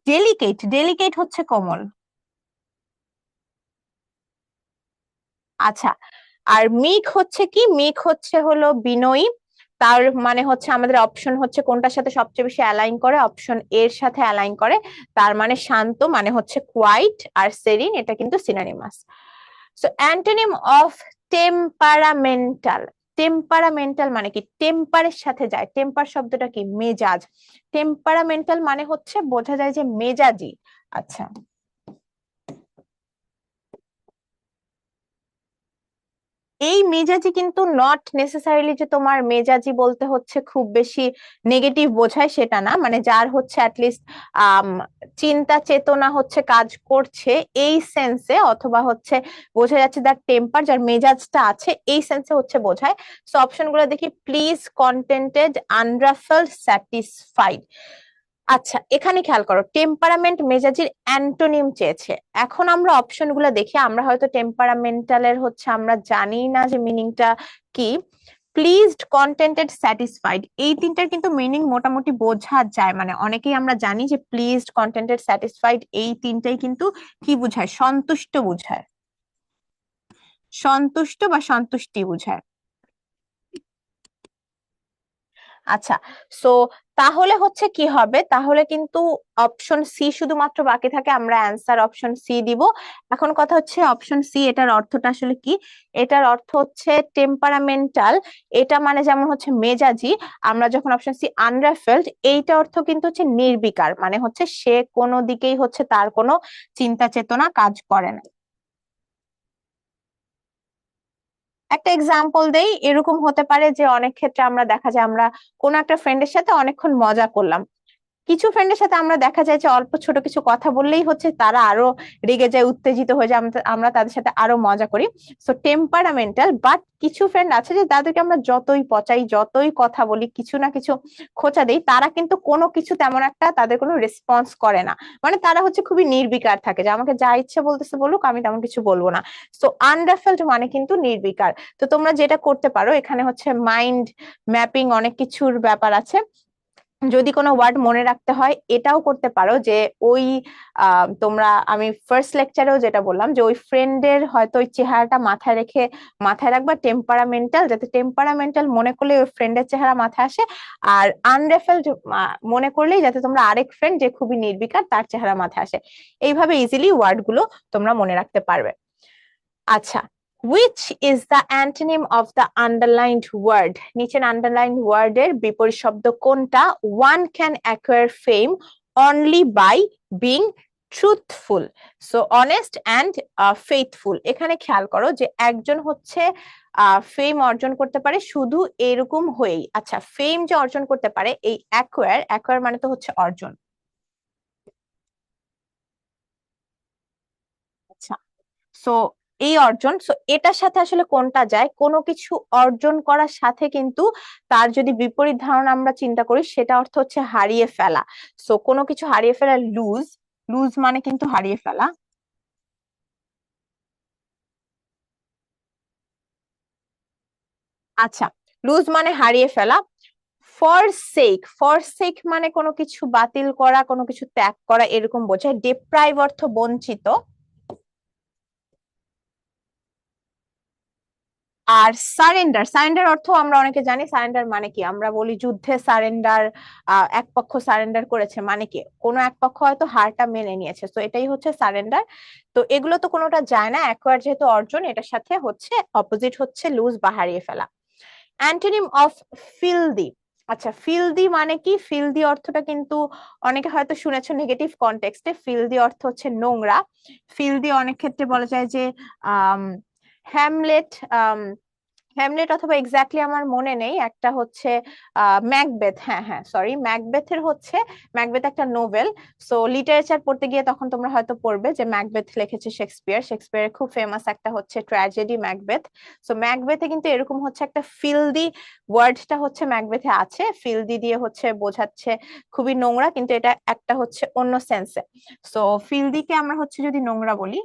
ডেলিকেট, ডেলিকেট হচ্ছে কোমল। আচ্ছা, আর মিক হচ্ছে কি? মিক হচ্ছে হলো বিনয়ী। তার মানে হচ্ছে আমাদের অপশন হচ্ছে কোনটার সাথে সবচেয়ে বেশি অ্যালাইন করে? অপশন এর সাথে অ্যালাইন করে। তার মানে শান্ত মানে হচ্ছে কোয়াইট, আর সেরিন এটা কিন্তু সিনোনিমাস। সো অ্যান্টোনিম অফ টেম্পারামেন্টাল, টেম্পারামেন্টাল মানে কি? টেম্পারের সাথে যায়। টেম্পার শব্দটা কি? মেজাজ। টেম্পারামেন্টাল মানে হচ্ছে বোঝা যায় যে মেজাজি। আচ্ছা, এই মেজাজি কিন্তু নট নেসেসারিলি যে তোমার মেজাজি বলতে হচ্ছে খুব বেশি নেগেটিভ বোঝায়, সেটা না। মানে যার হচ্ছে অ্যাটলিস্ট আম চিন্তা চেতনা হচ্ছে কাজ করছে এই সেন্সে, অথবা হচ্ছে বোঝা যাচ্ছে তার টেম্পার, যার মেজাজটা আছে এই সেন্সে হচ্ছে বোঝায়। সো অপশন গুলো দেখি, প্লিজ, কন্টেন্টেড, আনরাফেলড, স্যাটিসফাইড। আচ্ছা, এখানে খেয়াল করো, টেম্পারামেন্ট মেজাজের অ্যান্টোনিম চেয়েছে। এখন আমরা অপশন গুলো দেখি, আমরা হয়তো টেম্পারামেন্টালের হচ্ছে আমরা জানি না যে মিনিংটা কি। প্লিজড, কন্টেন্টেড, স্যাটিসফাইড, এই তিনটার কিন্তু মিনিং মোটামুটি বোঝা যায়। মানে অনেকেই আমরা জানি যে প্লিজড, কন্টেন্টেড, স্যাটিসফাইড এই তিনটাই কিন্তু কি বোঝায়? সন্তুষ্ট বোঝায়, সন্তুষ্ট বা সন্তুষ্টি বোঝায়। আচ্ছা, সো তাহলে হচ্ছে কি হবে? তাহলে কিন্তু অপশন সি শুধুমাত্র বাকি থাকে, আমরা অ্যান্সার অপশন সি দিব। এখন কথা হচ্ছে অপশন সি এটার অর্থটা আসলে কি? এটার অর্থ হচ্ছে টেম্পারামেন্টাল, এটা মানে যেমন হচ্ছে মেজাজি। আমরা যখন অপশন সি আনরাফেলড, এইটা অর্থ কিন্তু হচ্ছে নির্বিকার, মানে হচ্ছে সে কোনো দিকেই হচ্ছে তার কোনো চিন্তা চেতনা কাজ করে না। একটা এক্সাম্পল দেই, এরকম হতে পারে যে অনেক ক্ষেত্রে আমরা দেখা যায় আমরা কোনো একটা ফ্রেন্ডের সাথে অনেকক্ষণ মজা করলাম, কিছু ফ্রেন্ডের সাথে আমরা দেখা যায় যে অল্প ছোট কিছু কথা বললেই হচ্ছে তারা আরো রেগে যায়, উত্তেজিত হয়ে যায়, আমরা তাদের সাথে আরো মজা করি। সো টেম্পারামেন্টাল, বাট কিছু ফ্রেন্ড আছে যে তাদেরকে আমরা যতই পচাই, যতই কথা বলি, কিছু না কিছু খোঁচা দেই, তারা কিন্তু কোনো কিছু তেমন একটা তাদের কোনো রেসপন্স করে না। মানে তারা হচ্ছে খুবই নির্বিকার থাকে, যে আমাকে যা ইচ্ছে বলতেছে বলুক, আমি তেমন কিছু বলবো না। সো আনরাফেলড মানে কিন্তু নির্বিকার। তো তোমরা যেটা করতে পারো, এখানে হচ্ছে মাইন্ড ম্যাপিং অনেক কিছুর ব্যাপার আছে। যদি কোনো ওয়ার্ড মনে রাখতে হয়, এটাও করতে পারো যে ওই তোমরা, আমি ফার্স্ট লেকচারেও যেটা বললাম যে ওই ফ্রেন্ডের হয়তো ওই চেহারাটা মাথায় রেখে মাথায় রাখবা টেম্পারামেন্টাল, যাতে টেম্পারামেন্টাল মনে করলে ওই ফ্রেন্ডের চেহারা মাথায় আসে। আর আনরেফেলড মনে করলেই যাতে তোমরা আরেক ফ্রেন্ড যে খুবই নির্বিকার তার চেহারা মাথায় আসে। এইভাবে ইজিলি ওয়ার্ড গুলো তোমরা মনে রাখতে পারবে। আচ্ছা, which is the antonym of the underlined word? নিচের আন্ডারলাইন ওয়ার্ডের বিপরীত শব্দ কোনটা? One can acquire fame only by being truthful, so honest and faithful। এখানে খেয়াল করো যে একজন হচ্ছে ফেম অর্জন করতে পারে শুধু এরকম হয়েই। আচ্ছা, ফেম যে অর্জন করতে পারে, এই অ্যাকোয়ার, অ্যাকোয়ার মানে তো হচ্ছে অর্জন। আচ্ছা, সো এই অর্জন, সো এটার সাথে আসলে কোনটা যায়? কোনো কিছু অর্জন করার সাথে কিন্তু তার যদি বিপরীত ধারণা আমরা চিন্তা করি, সেটা অর্থ হচ্ছে হারিয়ে ফেলা। সো কোনো কিছু হারিয়ে ফেলা, লুজ, লুজ মানে কিন্তু হারিয়ে ফেলা। আচ্ছা, লুজ মানে হারিয়ে ফেলা। ফরসেক মানে কোনো কিছু বাতিল করা, কোনো কিছু ত্যাগ করা এরকম বোঝায়। ডিপ্রাইভ অর্থ বঞ্চিত। আর সারেন্ডার অর্থ আমরা অনেকে জানি। সারেন্ডার মানে কি, আমরা বলি যুদ্ধে সারেন্ডার, এক পক্ষ সারেন্ডার করেছে মানে কি কোনো এক পক্ষ হয়তো হারটা মেনে নিয়েছে, তো এটাই হচ্ছে সারেন্ডার। তো এগুলো তো কোনোটা যায় না, অ্যাকোয়ার যেহেতু অর্জন, এটার সাথে হচ্ছে অপোজিট হচ্ছে লুজ বা হারিয়ে ফেলা। Antonym of filthy. আচ্ছা, ফিলদি মানে কি? ফিলদি অর্থটা কিন্তু অনেকে হয়তো শুনেছো নেগেটিভ কনটেক্সটে। ফিলদি অর্থ হচ্ছে নোংরা। ফিলদি অনেক ক্ষেত্রে বলা যায় যে আহ হ্যামলেট, হ্যামলেট অথবা এক্স্যাক্টলি আমার মনে নেই, একটা হচ্ছে ম্যাকবেথ, হ্যাঁ হ্যাঁ সরি, ম্যাকবেথের হচ্ছে, ম্যাকবেথ একটা নোবেল। সো লিটারেচার পড়তে গিয়ে তখন তোমরা হয়তো পড়বে যে ম্যাকবেথ লিখেছে শেক্সপিয়ার। শেক্সপিয়ারের খুব ফেমাস একটা হচ্ছে ট্র্যাজেডি ম্যাকবেথ। সো ম্যাকবেথে কিন্তু এরকম হচ্ছে একটা ফিলদি ওয়ার্ডটা হচ্ছে ম্যাকবেথে আছে, ফিলদি দিয়ে হচ্ছে বোঝাচ্ছে খুবই নোংরা, কিন্তু এটা একটা হচ্ছে অন্য সেন্সে। সো ফিলদিকে আমরা হচ্ছে যদি নোংরা বলি,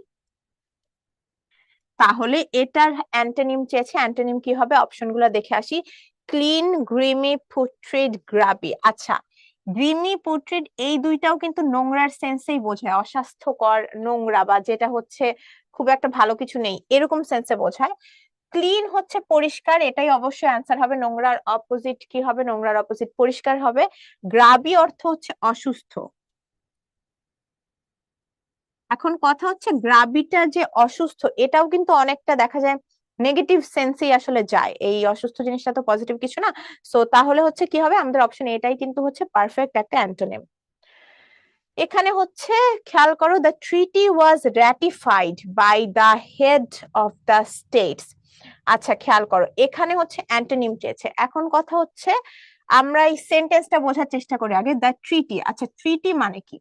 তাহলে এটার অ্যান্টোনিম চেয়েছে। অ্যান্টোনিম কি হবে? অপশনগুলো দেখে আসি। Clean, grimy, putrid, grubby. আচ্ছা, গ্রিমি, পুট্রিড এই দুইটাও কিন্তু নোংরার সেন্সেই বোঝায়, অস্বাস্থ্যকর, নোংরা, বা যেটা হচ্ছে খুব একটা ভালো কিছু নেই এরকম সেন্সে বোঝায়। ক্লিন হচ্ছে পরিষ্কার, এটাই অবশ্যই অ্যান্সার হবে। নোংরার অপোজিট কি হবে? নোংরার অপোজিট পরিষ্কার হবে। গ্রাবি অর্থ হচ্ছে অসুস্থ। এখন কথা হচ্ছে গ্রাভিটা যে অসুস্থ, এটাও কিন্তু অনেকটা দেখা যায় নেগেটিভ সেন্সেই আসলে যায়। এই অসুস্থ জিনিসটা তো পজিটিভ কিছু না। সো তাহলে হচ্ছে কি হবে? আমাদের অপশন এটাই কিন্তু হচ্ছে পারফেক্ট একটা অ্যান্টোনিম। এখানে হচ্ছে খেয়াল করো, the treaty was ratified by the head of the states. আচ্ছা খেয়াল করো, এখানে হচ্ছে অ্যান্টোনিম চেয়েছে। এখন কথা হচ্ছে আমরা এই সেন্টেন্সটা বোঝার চেষ্টা করি আগে। দ্য ট্রিটি, আচ্ছা ট্রিটি মানে কি?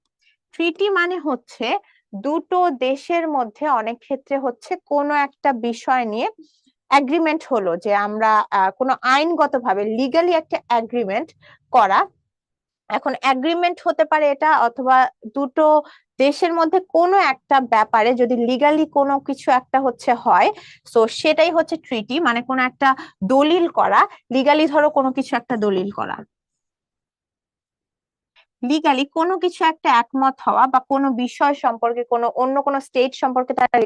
ট্রিটি মানে হচ্ছে দুটো দেশের মধ্যে অনেক ক্ষেত্রে হচ্ছে কোনো একটা বিষয় নিয়ে এগ্রিমেন্ট হলো, যে আমরা কোনো আইনগতভাবে লিগালি একটা এগ্রিমেন্ট করা। এখন এগ্রিমেন্ট হতে পারে এটা, অথবা দুটো দেশের মধ্যে কোনো একটা ব্যাপারে যদি লিগালি কোনো কিছু একটা হচ্ছে হয়, তো সেটাই হচ্ছে ট্রিটি, মানে কোনো একটা দলিল করা। লিগালি ধরো কোনো কিছু একটা দলিল করা, লিগালি কোনো কিছু একটা একমত হওয়া, বা কোনো বিষয় সম্পর্কে, কোনো অন্য কোনো স্টেট সম্পর্কে তারা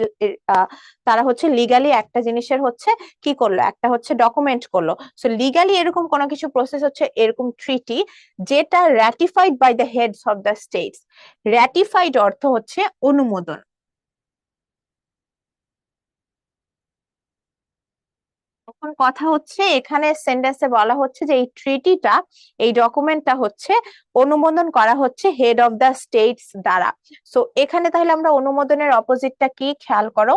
তারা হচ্ছে লিগালি একটা জিনিসের হচ্ছে কি করলো, একটা হচ্ছে ডকুমেন্ট করলো। সো লিগালি এরকম কোনো কিছু প্রসেস হচ্ছে এরকম ট্রিটি, যেটা ratified by the heads of the states. Ratified অর্থ হচ্ছে অনুমোদন। এখন কথা হচ্ছে এখানে সেন্টেন্সে বলা হচ্ছে যে এই ট্রিটিটা, এই ডকুমেন্টটা হচ্ছে অনুমোদন করা হচ্ছে হেড অফ দ্য স্টেটস দ্বারা। সো এখানে তাহলে আমরা অনুমোদনের অপোজিটটা কি খেয়াল করো।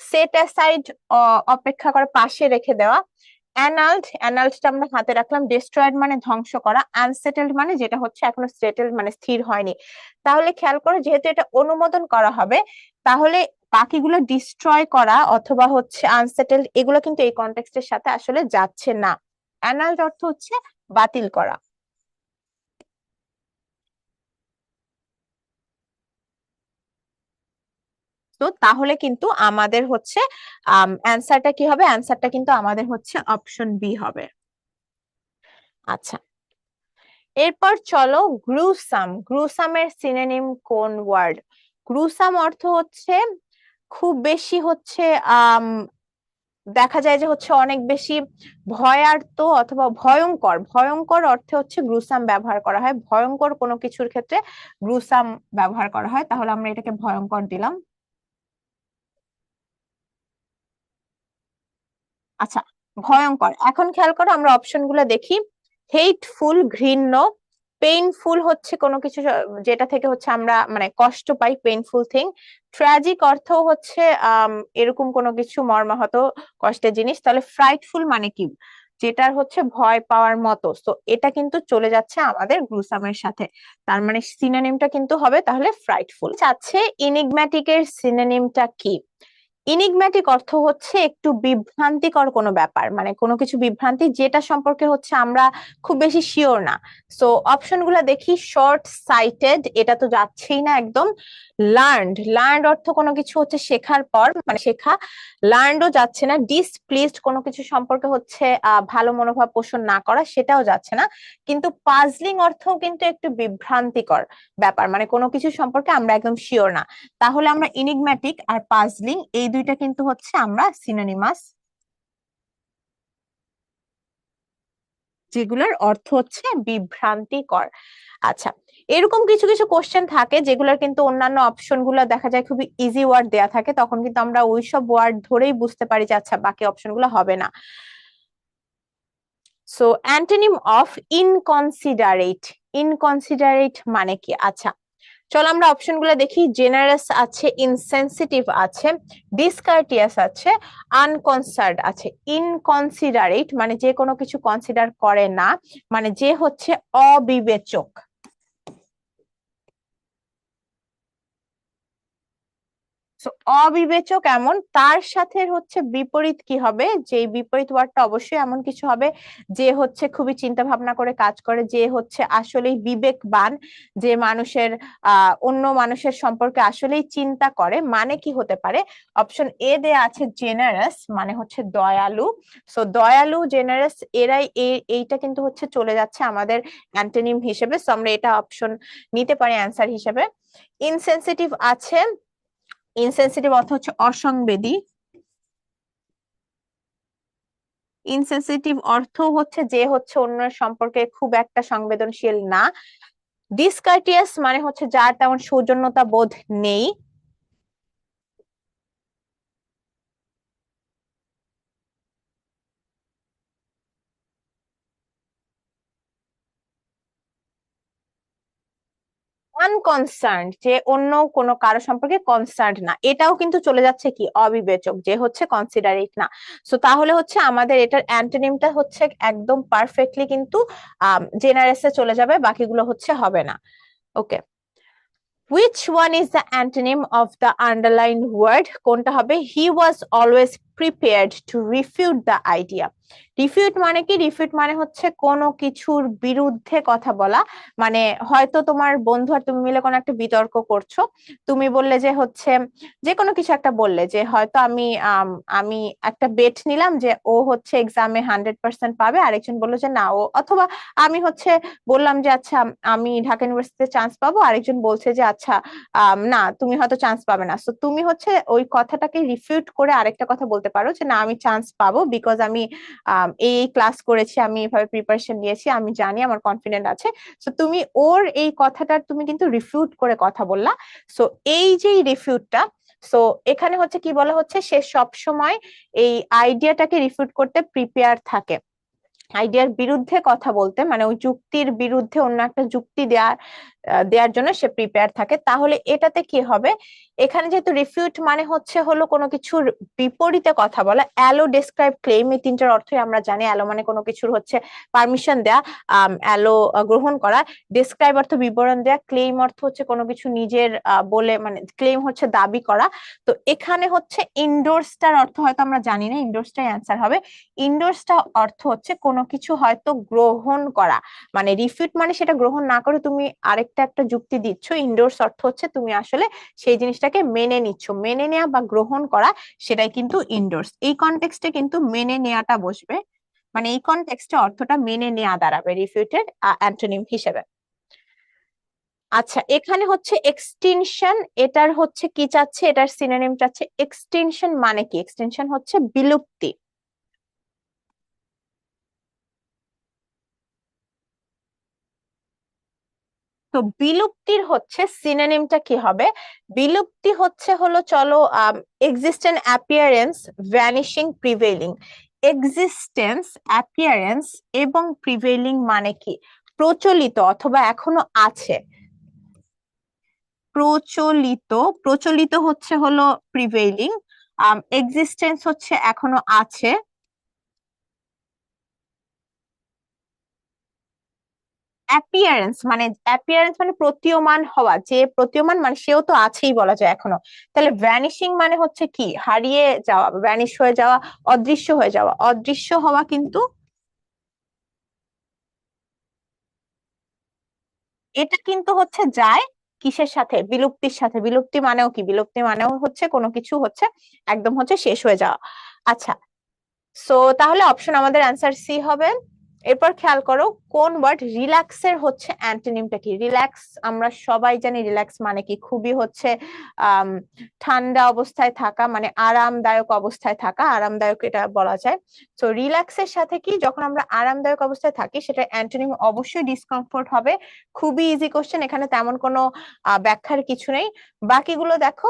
সেট অ্যাসাইড, অপেক্ষা করে, পাশে রেখে দেওয়া। অ্যানাল্ড, অ্যানাল্ডটা আমরা হাতে রাখলাম। ডিস্ট্রয়েড মানে ধ্বংস করা। আনসেটেলড মানে যেটা হচ্ছে এখনো সেটেলড মানে স্থির হয়নি। তাহলে খেয়াল করো, যেহেতু এটা অনুমোদন করা হবে, তাহলে বাকিগুলো ডিস্ট্রয় করা অথবা হচ্ছে আনসেটেলড, এগুলো কিন্তু এই কনটেক্সটের সাথে আসলে যাচ্ছে না। অ্যানাল্ড অর্থ হচ্ছে বাতিল করা। তো তাহলে কিন্তু আমাদের হচ্ছে অ্যান্সারটা কি হবে? অ্যান্সারটা কিন্তু আমাদের হচ্ছে অপশন বি হবে। আচ্ছা, এরপর চলো গ্রুসাম। গ্রুসামের সিনোনিম কোন ওয়ার্ড? গ্রুসাম অর্থ হচ্ছে খুব বেশি হচ্ছে আম দেখা যায় যে হচ্ছে অনেক বেশি ভয়ার্ত অথবা ভয়ঙ্কর। ভয়ঙ্কর অর্থে হচ্ছে গ্রুসাম ব্যবহার করা হয়। ভয়ঙ্কর কোনো কিছুর ক্ষেত্রে গ্রুসাম ব্যবহার করা হয়। তাহলে আমরা এটাকে ভয়ঙ্কর দিলাম। আচ্ছা, ভয়ঙ্কর। এখন খেয়াল করো, আমরা অপশন গুলো দেখি। হেটফুল, ঘৃণ্য। পেইনফুল হচ্ছে কোনো কিছু যেটা থেকে হচ্ছে আমরা মানে কষ্ট পাই, পেইনফুল থিং। ট্র্যাজিক অর্থ হচ্ছে এরকম কোনো কিছু মর্মাহত, কষ্টের জিনিস। তাহলে ফ্রাইটফুল মানে কি? যেটার হচ্ছে ভয় পাওয়ার মতো। তো এটা কিন্তু চলে যাচ্ছে আমাদের গ্রুসামের সাথে। তার মানে সিনোনিমটা কিন্তু হবে তাহলে ফ্রাইটফুল। আচ্ছা, ইনিগম্যাটিক এর সিনোনিমটা কি? ইনিগম্যাটিক অর্থ হচ্ছে একটু বিভ্রান্তিকর কোনো ব্যাপার, মানে কোনো কিছু বিভ্রান্তি যেটা সম্পর্কে হচ্ছে আমরা খুব বেশি শিওর না। সো অপশন গুলা দেখি। শর্ট সাইটেড, এটা তো যাচ্ছেই না একদম। লার্নড, লার্নড অর্থ কোনো কিছু হচ্ছে শেখার পর, মানে শেখা। লার্নডও যাচ্ছে না। ডিসপ্লিজড, কোনো কিছু সম্পর্কে হচ্ছে ভালো মনোভাব পোষণ না করা, সেটাও যাচ্ছে না। কিন্তু পাজলিং অর্থও কিন্তু একটু বিভ্রান্তিকর ব্যাপার, মানে কোনো কিছু সম্পর্কে আমরা একদম শিওর না। তাহলে আমরা ইনিগম্যাটিক আর পাজলিং এই দুইটা কিন্তু হচ্ছে আমরা সিনোনিমাস, যেগুলোর অর্থ হচ্ছে বিভ্রান্তিকর। আচ্ছা, এরকম কিছু কিছু কোশ্চেন থাকে যেগুলোর কিন্তু অন্যান্য অপশন গুলো দেখা যায় খুবই ইজি ওয়ার্ড দেয়া থাকে, তখন কিন্তু আমরা ওইসব ওয়ার্ড ধরেই বুঝতে পারি যে আচ্ছা বাকি অপশন গুলো হবে না। So antonym of inconsiderate, inconsiderate মানে কি? আচ্ছা, চলো আমরা অপশন গুলো দেখি। জেনারাস আছে, ইনসেনসিটিভ আছে, ডিসকার্টিয়াস আছে, আনকনসার্ড আছে। ইনকনসিডারেট মানে যে কোনো কিছু কনসিডার করে না, মানে যে হচ্ছে অবিবেচক। So, অবিবেচক এমন, তার সাথে হচ্ছে বিপরীত কি হবে? যে বিপরীত ওয়ার্ডটা অবশ্যই এমন কিছু হবে যে হচ্ছে খুবই চিন্তা ভাবনা করে কাজ করে, যে হচ্ছে আসলেই বিবেকবান, যে মানুষের অন্য মানুষের সম্পর্কে আসলেই চিন্তা করে। মানে কি হতে পারে? অপশন এ দেয়া আছে জেনারাস, মানে হচ্ছে দয়ালু। সো দয়ালু, জেনারাস, এরাই এইটা কিন্তু হচ্ছে চলে যাচ্ছে আমাদের অ্যান্টোনিম হিসেবে। সো আমরা এটা অপশন নিতে পারি অ্যান্সার হিসেবে। ইনসেনসিটিভ আছে, ইনসেনসিটিভ অর্থ হচ্ছে অসংবেদী। ইনসেনসিটিভ অর্থ হচ্ছে যে হচ্ছে অন্যের সম্পর্কে খুব একটা সংবেদনশীল না। ডিসকার্টিয়াস মানে হচ্ছে যার তেমন সৌজন্যতা বোধ নেই। আনকনসার্নড, যে অন্য কোনো কারো সম্পর্কে কনসার্নড না, এটাও কিন্তু চলে যাচ্ছে কি অবিবেচক, যে হচ্ছে কনসিডারেট না। সো তাহলে হচ্ছে আমাদের এটার অ্যান্টোনিমটা হচ্ছে একদম পারফেক্টলি কিন্তু জেনারেসে চলে যাবে, বাকিগুলো হচ্ছে হবে না। ওকে, which one is the antonym of the underlined word? কোনটা হবে? He was always prepared to refute the idea. Refute মানে কি? রিফিউট মানে হচ্ছে কোনো কিছুর বিরুদ্ধে কথা বলা। মানে হয়তো তোমার বন্ধু আর তুমি মিলে কোনো একটা বিতর্ক করছো, তুমি বললে যে হচ্ছে যে কোনো কিছু একটা বললে, যে হয়তো আমি একটা বেট নিলাম যে ও হচ্ছে এক্সামে 100% পাবে, আরেকজন বললো যে না ও, অথবা আমি হচ্ছে বললাম যে আচ্ছা আমি ঢাকা ইউনিভার্সিটিতে চান্স পাবো, আরেকজন বলছে যে আচ্ছা না তুমি হয়তো চান্স পাবে না। তো তুমি হচ্ছে ওই কথাটাকে রিফিউট করে আরেকটা কথা বলতে পারো যে না আমি চান্স পাবো, বিকজ আমি এই ক্লাস করেছি, আমি এইভাবে প্রিপারেশন নিয়েছি, আমি জানি, আমার কনফিডেন্ট আছে। তো তুমি ওর এই কথাটার তুমি কিন্তু রিফিউট করে কথা বললা। সো এই যে রিফিউটটা, সো এখানে হচ্ছে কি বলা হচ্ছে, সে সব সময় এই আইডিয়াটাকে রিফিউট করতে প্রিপেয়ার থাকে, আইডিয়ার বিরুদ্ধে কথা বলতে, মানে ওই যুক্তির বিরুদ্ধে অন্য একটা যুক্তি দেওয়ার জন্য সে প্রিপেয়ার থাকে। তাহলে এটাতে কি হবে? এখানে যেহেতু রিফিউট মানে হচ্ছে হলো কোনো কিছুর বিপরীতে কথা বলা, অ্যালো, ডেসক্রাইব, ক্লেম, এই তিনটার অর্থই আমরা জানি। অ্যালো মানে কোনো কিছুর হচ্ছে পারমিশন দেয়া, অ্যালো গ্রহণ করা। ডেসক্রাইব অর্থ বিবরণ দেয়া, ক্লেম অর্থ হচ্ছে কোনো কিছু নিজের বলে, মানে ক্লেম হচ্ছে দাবি করা। তো এখানে হচ্ছে ইন্ডোর্সটার অর্থ হয়তো আমরা জানি না, ইন্ডোর্সটাই অ্যান্সার হবে। ইন্ডোর্সটা অর্থ হচ্ছে কোনো কিছু হয়তো গ্রহণ করা, মানে রিফিউট মানে সেটা গ্রহণ না করে তুমি আরেকটা একটা যুক্তি দিচ্ছ। ইন্ডোর্স অর্থ হচ্ছে তুমি আসলে সেই জিনিসটাকে মেনে নিচ্ছ, মেনে নেওয়া বা গ্রহণ করা, সেটাই কিন্তু ইন্ডোর্স। এই কনটেক্সটে কিন্তু মেনে নেওয়াটা বসবে, মানে এই কনটেক্সটে অর্থটা মেনে নেওয়া দাঁড়াবে রিফিউটেড অ্যান্টোনিম হিসেবে। আচ্ছা, এখানে হচ্ছে এক্সটিনশন, এটার হচ্ছে কি চাচ্ছে, এটার সিনোনিম চাচ্ছে। এক্সটিনশন মানে কি? এক্সটেনশন হচ্ছে বিলুপ্তি। তো বিলুপ্তির হচ্ছে সিনোনিমটা কি হবে? বিলুপ্তি হচ্ছে হলো, চলো, existent, appearance, vanishing, prevailing. Existence, appearance এবং প্রিভেইলিং মানে কি? প্রচলিত অথবা এখনো আছে। প্রচলিত, প্রচলিত হচ্ছে হলো প্রিভেইলিং। এক্সিস্টেন্স হচ্ছে এখনো আছে। অ্যাপিয়ারেন্স মানে প্রতীয়মান হওয়া, যে প্রতীয়মান মানে সেও তো আছেই বলা যায় এখনো। তাহলে ভ্যানিশিং মানে হচ্ছে কি, হারিয়ে যাওয়া, ভ্যানিশ হয়ে যাওয়া, অদৃশ্য হয়ে যাওয়া। অদৃশ্য হওয়া কিন্তু এটা কিন্তু হচ্ছে যায় কিসের সাথে, বিলুপ্তির সাথে। বিলুপ্তি মানেও কি, বিলুপ্তি মানেও হচ্ছে কোনো কিছু হচ্ছে একদম হচ্ছে শেষ হয়ে যাওয়া। আচ্ছা, সো তাহলে অপশন আমাদের অ্যান্সার সি হবে। এরপর খেয়াল করো, কোন ওয়ার্ড রিল্যাক্সের হচ্ছে অ্যান্টোনিমটা কি। রিল্যাক্স আমরা সবাই জানি, রিল্যাক্স মানে কি, খুবই হচ্ছে আহ ঠান্ডা অবস্থায় থাকা, মানে আরামদায়ক অবস্থায় থাকা, আরামদায়ক এটা বলা যায়। তো রিল্যাক্সের সাথে কি, যখন আমরা আরামদায়ক অবস্থায় থাকি সেটা অ্যান্টোনিম অবশ্যই ডিসকমফোর্ট হবে। খুবই ইজি কোশ্চেন, এখানে তেমন কোনো ব্যাখ্যার কিছু নেই। বাকিগুলো দেখো,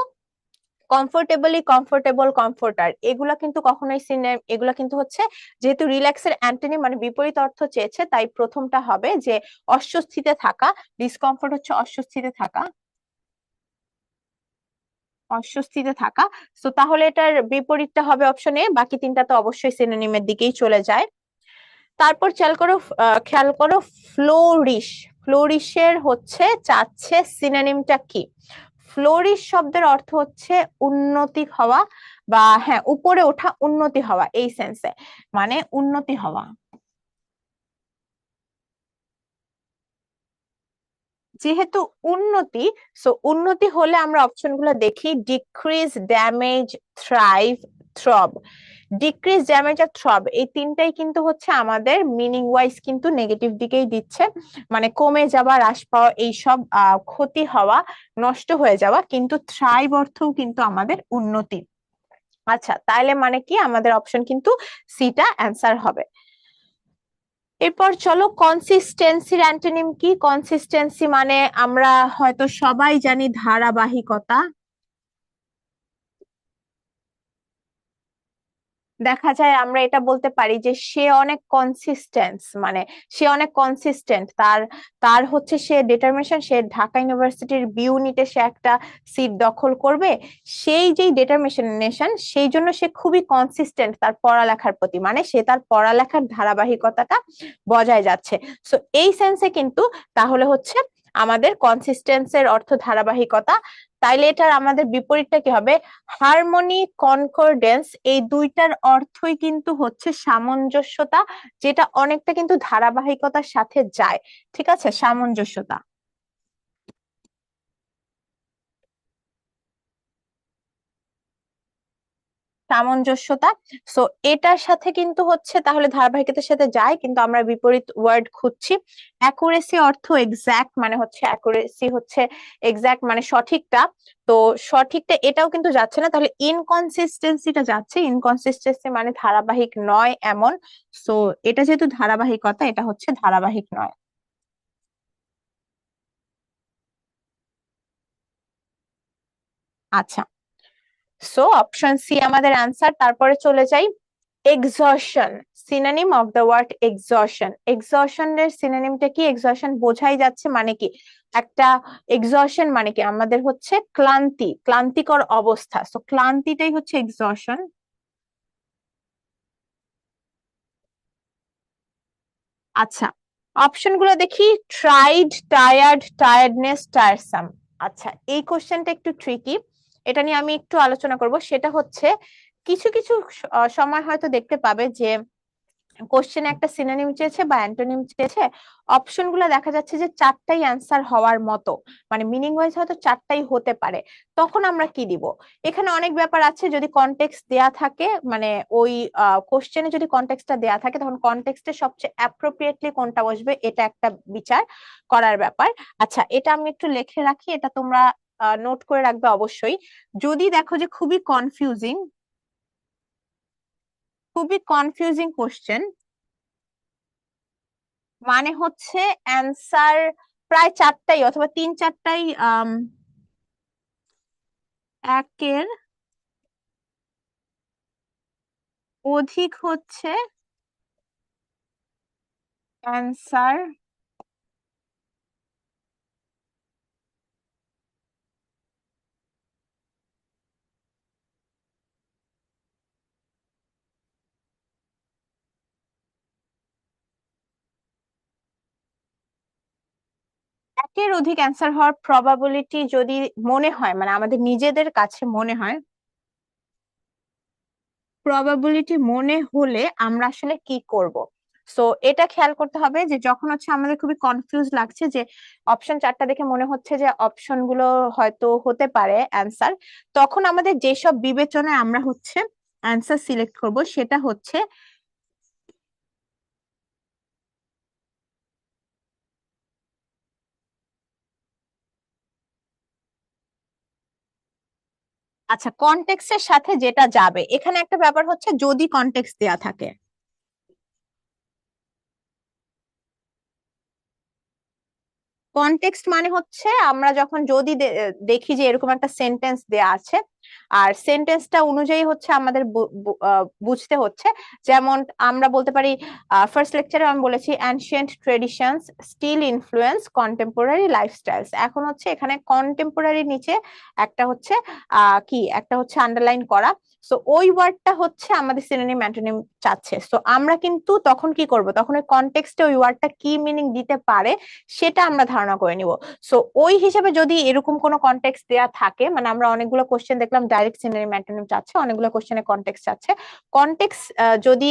কমফোর্টেবলি, কমফোর্টেবল, কমফোর্টার, এগুলা কিন্তু কখনোই এগুলা কিন্তু হচ্ছে, যেহেতু রিল্যাক্সের অ্যান্টোনিম মানে বিপরীত অর্থ চেয়েছে, তাই প্রথমটা হবে যে অস্বস্তিতে থাকা। ডিসকমফোর্ট হচ্ছে অস্বস্তিতে থাকা, অস্বস্তিতে থাকা। তো তাহলে এটার বিপরীতটা হবে অপশন এ। বাকি তিনটা তো অবশ্যই সিনোনিমের দিকেই চলে যায়। তারপর খেয়াল করো ফ্লোরিশ। ফ্লোরিশের হচ্ছে চাচ্ছে সিনোনিমটা কি। ফ্লোরিশ শব্দের অর্থ হচ্ছে উন্নতি হওয়া, বা হ্যাঁ উপরে ওঠা, উন্নতি হওয়া এই সেন্সে, মানে উন্নতি হওয়া। যেহেতু উন্নতি, সো উন্নতি হলে আমরা অপশন গুলো দেখি, decrease, damage, thrive, throb. Decrease, damage আর থ্রব এই তিনটাই কিন্তু হচ্ছে আমাদের মিনিং ওয়াইজ কিন্তু নেগেটিভ দিকেই দিচ্ছে, মানে কমে যাওয়া, হ্রাস পাওয়া, এইসব ক্ষতি হওয়া, নষ্ট হয়ে যাওয়া। কিন্তু থ্রাইভ অর্থও কিন্তু আমাদের উন্নতি। আচ্ছা, তাইলে মানে কি আমাদের অপশন কিন্তু সিটা অ্যান্সার হবে। এরপর চলো, কনসিস্টেন্সির অ্যান্টোনিম কি। কনসিস্টেন্সি মানে আমরা হয়তো সবাই জানি ধারাবাহিকতা। দেখা যায় আমরা এটা বলতে পারি যে সে অনেক কনসিস্টেন্স, মানে সে অনেক কনসিস্টেন্ট, তার তার হচ্ছে সে ডিটারমিনেশন, সে ঢাকা ইউনিভার্সিটির বি ইউনিটে সে একটা সিট দখল করবে। সেই যেই ডিটারমিনেশন, সেই জন্য সে খুবই কনসিস্টেন্ট তার পড়ালেখার প্রতি, মানে সে তার পড়ালেখার ধারাবাহিকতাটা বজায় যাচ্ছে। সো এই সেন্সে কিন্তু তাহলে হচ্ছে আমাদের কনসিস্টেন্সের অর্থ ধারাবাহিকতা। তাইলে এটার আমাদের বিপরীতটা কি হবে, হারমোনি, কনকর্ডেন্স, এই দুইটার অর্থই কিন্তু হচ্ছে সামঞ্জস্যতা, যেটা অনেকটা কিন্তু ধারাবাহিকতার সাথে যায়। ঠিক আছে, সামঞ্জস্যতা, সামঞ্জস্যতা। সো এটার সাথে কিন্তু হচ্ছে তাহলে ধারাবাহিকতার সাথে যায়, কিন্তু আমরা বিপরীত ওয়ার্ড খুঁজছি। অ্যাকুরেসি অর্থ এক্সাক্ট, মানে হচ্ছে অ্যাকুরেসি হচ্ছে এক্সাক্ট মানে সঠিকটা। তো সঠিকটা এটাও কিন্তু যাচ্ছে না, তাহলে ইনকনসিস্টেন্সিটা যাচ্ছে। ইনকনসিস্টেন্সি মানে ধারাবাহিক নয় এমন। সো এটা যেহেতু ধারাবাহিকতা, এটা হচ্ছে ধারাবাহিক নয়। আচ্ছা, সো অপশন সি আমাদের অ্যান্সার। তারপরে চলে যাই, exaction, synonym of the word exaction. এক্সশনের সিনোনিমটা কি। এক্সশন বোঝাই যাচ্ছে, মানে কি একটা, এক্সশন মানে কি আমাদের হচ্ছে ক্লান্তি, ক্লান্তিকর অবস্থা। সো ক্লান্তিটাই হচ্ছে এক্সশন। আচ্ছা, অপশন গুলো দেখি, ট্রাইড, টায়ার্ড, টায়ার্ডনেস, টায়ারসাম। আচ্ছা, এই কোশ্চেনটা একটু ট্রিকি, এটা নিয়ে আমি একটু আলোচনা করব। সেটা হচ্ছে কিছু কিছু সময় হয়তো দেখতে পাবে যে কোশ্চেনে একটা সিনোনিম চেয়েছে বা অ্যান্টোনিম চেয়েছে, অপশন গুলো দেখা যাচ্ছে যে চারটাই অ্যান্সার হওয়ার মতো, মানে মিনিং ওয়াইজ হয়তো চারটাই হতে পারে। তখন আমরা কি দিব, এখানে অনেক ব্যাপার আছে। যদি কনটেক্সট দেয়া থাকে, মানে ওই কোশ্চেনে যদি কনটেক্সটটা দেয়া থাকে, তখন কনটেক্সটে সবচেয়ে অ্যাপ্রোপ্রিয়েটলি কোনটা বসবে এটা একটা বিচার করার ব্যাপার। আচ্ছা, এটা আমি একটু লিখে রাখি, এটা তোমরা নোট করে রাখবে অবশ্যই। যদি দেখো যে খুবই কনফিউজিং, খুবই কনফিউজিং কোশ্চেন, মানে হচ্ছে অ্যান্সার প্রায় চারটাই অথবা তিন চারটাই একের অধিক হচ্ছে অ্যান্সার, একটির অধিক অ্যান্সার হওয়ার প্রবাবিলিটি যদি মনে হয়, মানে আমাদের নিজেদের কাছে মনে হয়, প্রবাবিলিটি মনে হলে আমরা আসলে কি করব? সো এটা খেয়াল করতে হবে যে যখন হচ্ছে আমাদের খুবই কনফিউজ লাগছে, যে অপশন চারটা দেখে মনে হচ্ছে যে অপশন গুলো হয়তো হতে পারে অ্যান্সার, তখন আমাদের যেসব বিবেচনায় আমরা হচ্ছে অ্যান্সার সিলেক্ট করব সেটা হচ্ছে, আচ্ছা, কনটেক্সটের সাথে যেটা যাবে। এখানে একটা ব্যাপার হচ্ছে যদি কনটেক্সট দেয়া থাকে, কনটেক্সট মানে হচ্ছে আমরা যখন যদি দেখি যে এরকম একটা সেন্টেন্স দেয়া আছে, আর সেন্টেন্সটা অনুযায়ী হচ্ছে আমাদের বুঝতে হচ্ছে। যেমন আমরা বলতে পারি, ফার্স্ট লেকচারে আমি বলেছি ancient traditions still influence contemporary lifestyles. এখন হচ্ছে এখানে কন্টেম্পোরারি নিচে একটা হচ্ছে কি একটা হচ্ছে আন্ডারলাইন করা। সো ওই ওয়ার্ডটা হচ্ছে আমাদের সিনোনিম অ্যান্টোনিম চাচ্ছে। সো আমরা কিন্তু তখন কি করব, তখন ওই কনটেক্সটে ওই ওয়ার্ডটা কি মিনিং দিতে পারে সেটা আমরা ধারণা করে নিব। সো ওই হিসেবে যদি এরকম কোনো কনটেক্সট দেয়া থাকে, মানে আমরা অনেকগুলো কোশ্চেন দেখলাম ডাইরেক্ট সিনোনিম অ্যান্টোনিম চাচ্ছে, অনেকগুলো কোশ্চেনে কনটেক্সট চাচ্ছে, কনটেক্সট যদি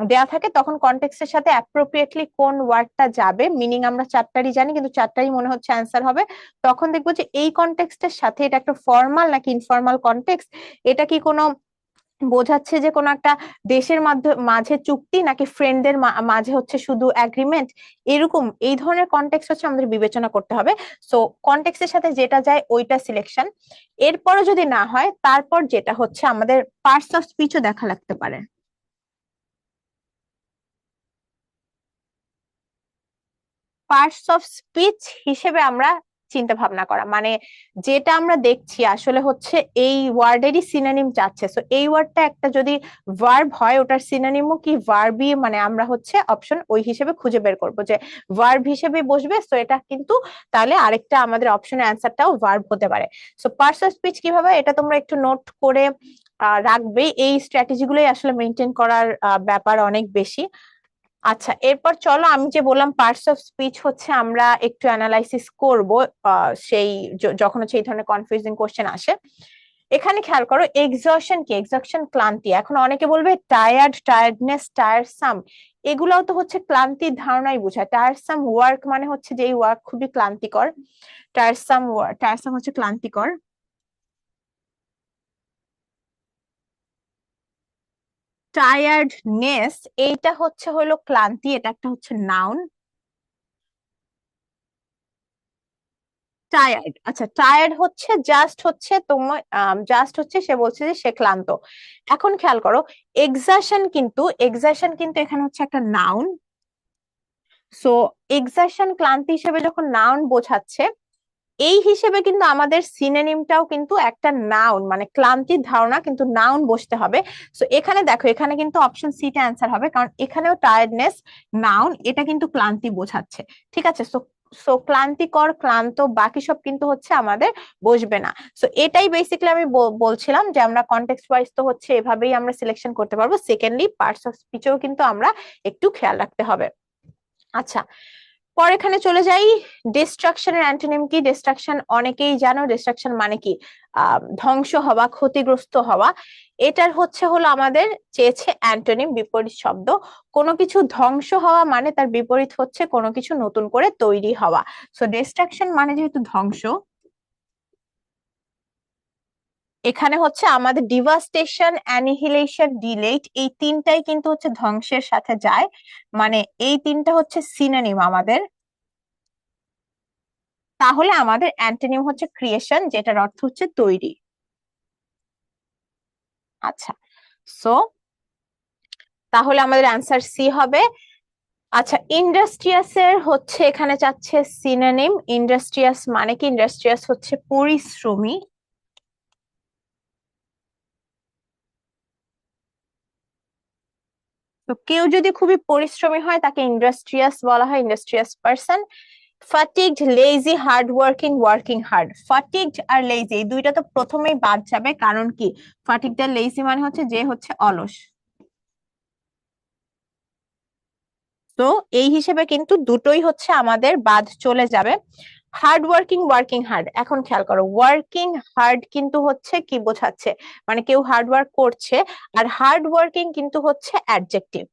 দেয়া থাকে তখন কনটেক্সটের সাথে অ্যাপ্রোপ্রিয়েটলি কোন ওয়ার্ডটা যাবে, মিনিং আমরা চারটারই জানি কিন্তু চারটারই মনে হচ্ছে অ্যান্সার হবে, তখন দেখবো যে এই কনটেক্সটের সাথে এটা একটা ফর্মাল নাকি ইনফর্মাল কনটেক্সট, এটা কি কোনো বোঝাচ্ছে যে কোনো একটা দেশের মাঝে চুক্তি, নাকি ফ্রেন্ডদের মাঝে হচ্ছে শুধু এগ্রিমেন্ট, এরকম এই ধরনের কনটেক্সট হচ্ছে আমাদের বিবেচনা করতে হবে। সো কনটেক্সটের সাথে যেটা যায় ওইটা সিলেকশন। এরপরে যদি না হয়, তারপর যেটা হচ্ছে আমাদের পার্টস অফ স্পিচও দেখা লাগতে পারে। পার্টস অফ স্পিচ হিসেবে আমরা চিন্তা ভাবনা করা, মানে যেটা আমরা দেখছি আসলে হচ্ছে এই ওয়ার্ডেরই সিনোনিম চাচ্ছে। সো এই ওয়ার্ডটা একটা যদি ভার্ব হয়, ওটার সিনোনিমও কি ভার্বই, মানে আমরা হচ্ছে অপশন ওই হিসেবে খুঁজে বের করব যে ভার্ব হিসেবে বসবে। সো এটা কিন্তু তাহলে আরেকটা আমাদের অপশনের অ্যান্সারটাও ভার্ব হতে পারে। সো পার্টস অফ স্পিচ কিভাবে, এটা তোমরা একটু নোট করে রাখবে। এই স্ট্র্যাটেজি গুলোই আসলে মেনটেন করার ব্যাপার অনেক বেশি। আচ্ছা, এরপর চলো আমি যে বললাম পার্টস অফ স্পিচ হচ্ছে আমরা একটু অ্যানালাইসিস করব সেই যখন হচ্ছে এই ধরনের কনফিউজিং কোশ্চেন আসে। এখানে খেয়াল করো, এক্সশন কি, এক্সশন ক্লান্তি। এখন অনেকে বলবে টায়ার্ড, টায়ার্ডনেস, টায়ারসাম, এগুলাও তো হচ্ছে ক্লান্তির ধারণাই বোঝায়। টায়ারসাম ওয়ার্ক মানে হচ্ছে যে এই ওয়ার্ক খুবই ক্লান্তিকর, টায়ারসাম টায়ারসাম হচ্ছে ক্লান্তিকর। টায়ার্ডনেস এইটা হচ্ছে হলো ক্লান্তি, এটা একটা হচ্ছে নাউন। টায়ার্ড, আচ্ছা টায়ার্ড হচ্ছে জাস্ট হচ্ছে তোমার, জাস্ট হচ্ছে সে বলছে যে সে ক্লান্ত। এখন খেয়াল করো, এক্সাশন কিন্তু, এক্সাশন কিন্তু এখানে হচ্ছে একটা নাউন। সো এক্সাশন ক্লান্তি হিসেবে যখন নাউন বোঝাচ্ছে, এই হিসেবে কিন্তু আমাদের সিনোনিমটাও কিন্তু একটা নাউন, মানে ক্লান্তির ধারণা কিন্তু নাউন বসতে হবে। সো এখানে দেখো, এখানে কিন্তু অপশন সি টা অ্যান্সার হবে, কারণ এখানেও টায়ার্ডনেস নাউন, এটা কিন্তু ক্লান্তি বোঝাচ্ছে। ঠিক আছে, সো সো ক্লান্তিকর, ক্লান্ত, বাকি সব কিন্তু হচ্ছে আমাদের বসবে না। সো এটাই বেসিক্যালি আমি বলছিলাম যে আমরা কনটেক্সট ওয়াইজ তো হচ্ছে এভাবেই আমরা সিলেকশন করতে পারবো। সেকেন্ডলি পার্টস অফ স্পিচেও কিন্তু আমরা একটু খেয়াল রাখতে হবে। আচ্ছা, পর এখানে চলে যাই, ডিস্ট্রাকশনের অ্যান্টোনিম কি। ডিস্ট্রাকশন অনেকেই জানো, ডিস্ট্রাকশন মানে কি, ধ্বংস হওয়া, ক্ষতিগ্রস্ত হওয়া। এটার হচ্ছে হলো আমাদের চেয়েছে অ্যান্টোনিম, বিপরীত শব্দ। কোনো কিছু ধ্বংস হওয়া মানে তার বিপরীত হচ্ছে কোনো কিছু নতুন করে তৈরি হওয়া। সো ডিস্ট্রাকশন মানে যেহেতু ধ্বংস, এখানে হচ্ছে আমাদের ডিভাস্টেশন, অ্যানিহিলেশন, ডিলেট, এই তিনটাই কিন্তু হচ্ছে ধ্বংসের সাথে যায়, মানে এই তিনটা হচ্ছে সিনোনিম আমাদের। তাহলে আমাদের অ্যান্টোনিম হচ্ছে ক্রিয়েশন, যেটার অর্থ হচ্ছে তৈরি। আচ্ছা, সো তাহলে আমাদের অ্যান্সার সি হবে। আচ্ছা, ইন্ডাস্ট্রিয়াস এর হচ্ছে এখানে চাচ্ছে সিনোনিম। ইন্ডাস্ট্রিয়াস মানে কি, ইন্ডাস্ট্রিয়াস হচ্ছে পরিশ্রমী। তো কেউ যদি খুবই পরিশ্রমী হয় তাকে ইন্ডাস্ট্রিয়াস বলা হয়, industrious person. Fatigued, lazy, hard working, working hard. Fatigued আর লেজি এই দুইটা তো প্রথমেই বাদ যাবে, কারণ কি, ফাটিগড আর লেজি মানে হচ্ছে যে হচ্ছে অলস। তো এই হিসেবে কিন্তু দুটোই হচ্ছে আমাদের বাদ চলে যাবে। Hard working, working hard. এখন খেয়াল করো, ওয়ার্কিং হার্ড কিন্তু হচ্ছে কি বোঝাচ্ছে, মানে কেউ হার্ড ওয়ার্ক করছে, আর হার্ড ওয়ার্কিং কিন্তু হচ্ছে adjective.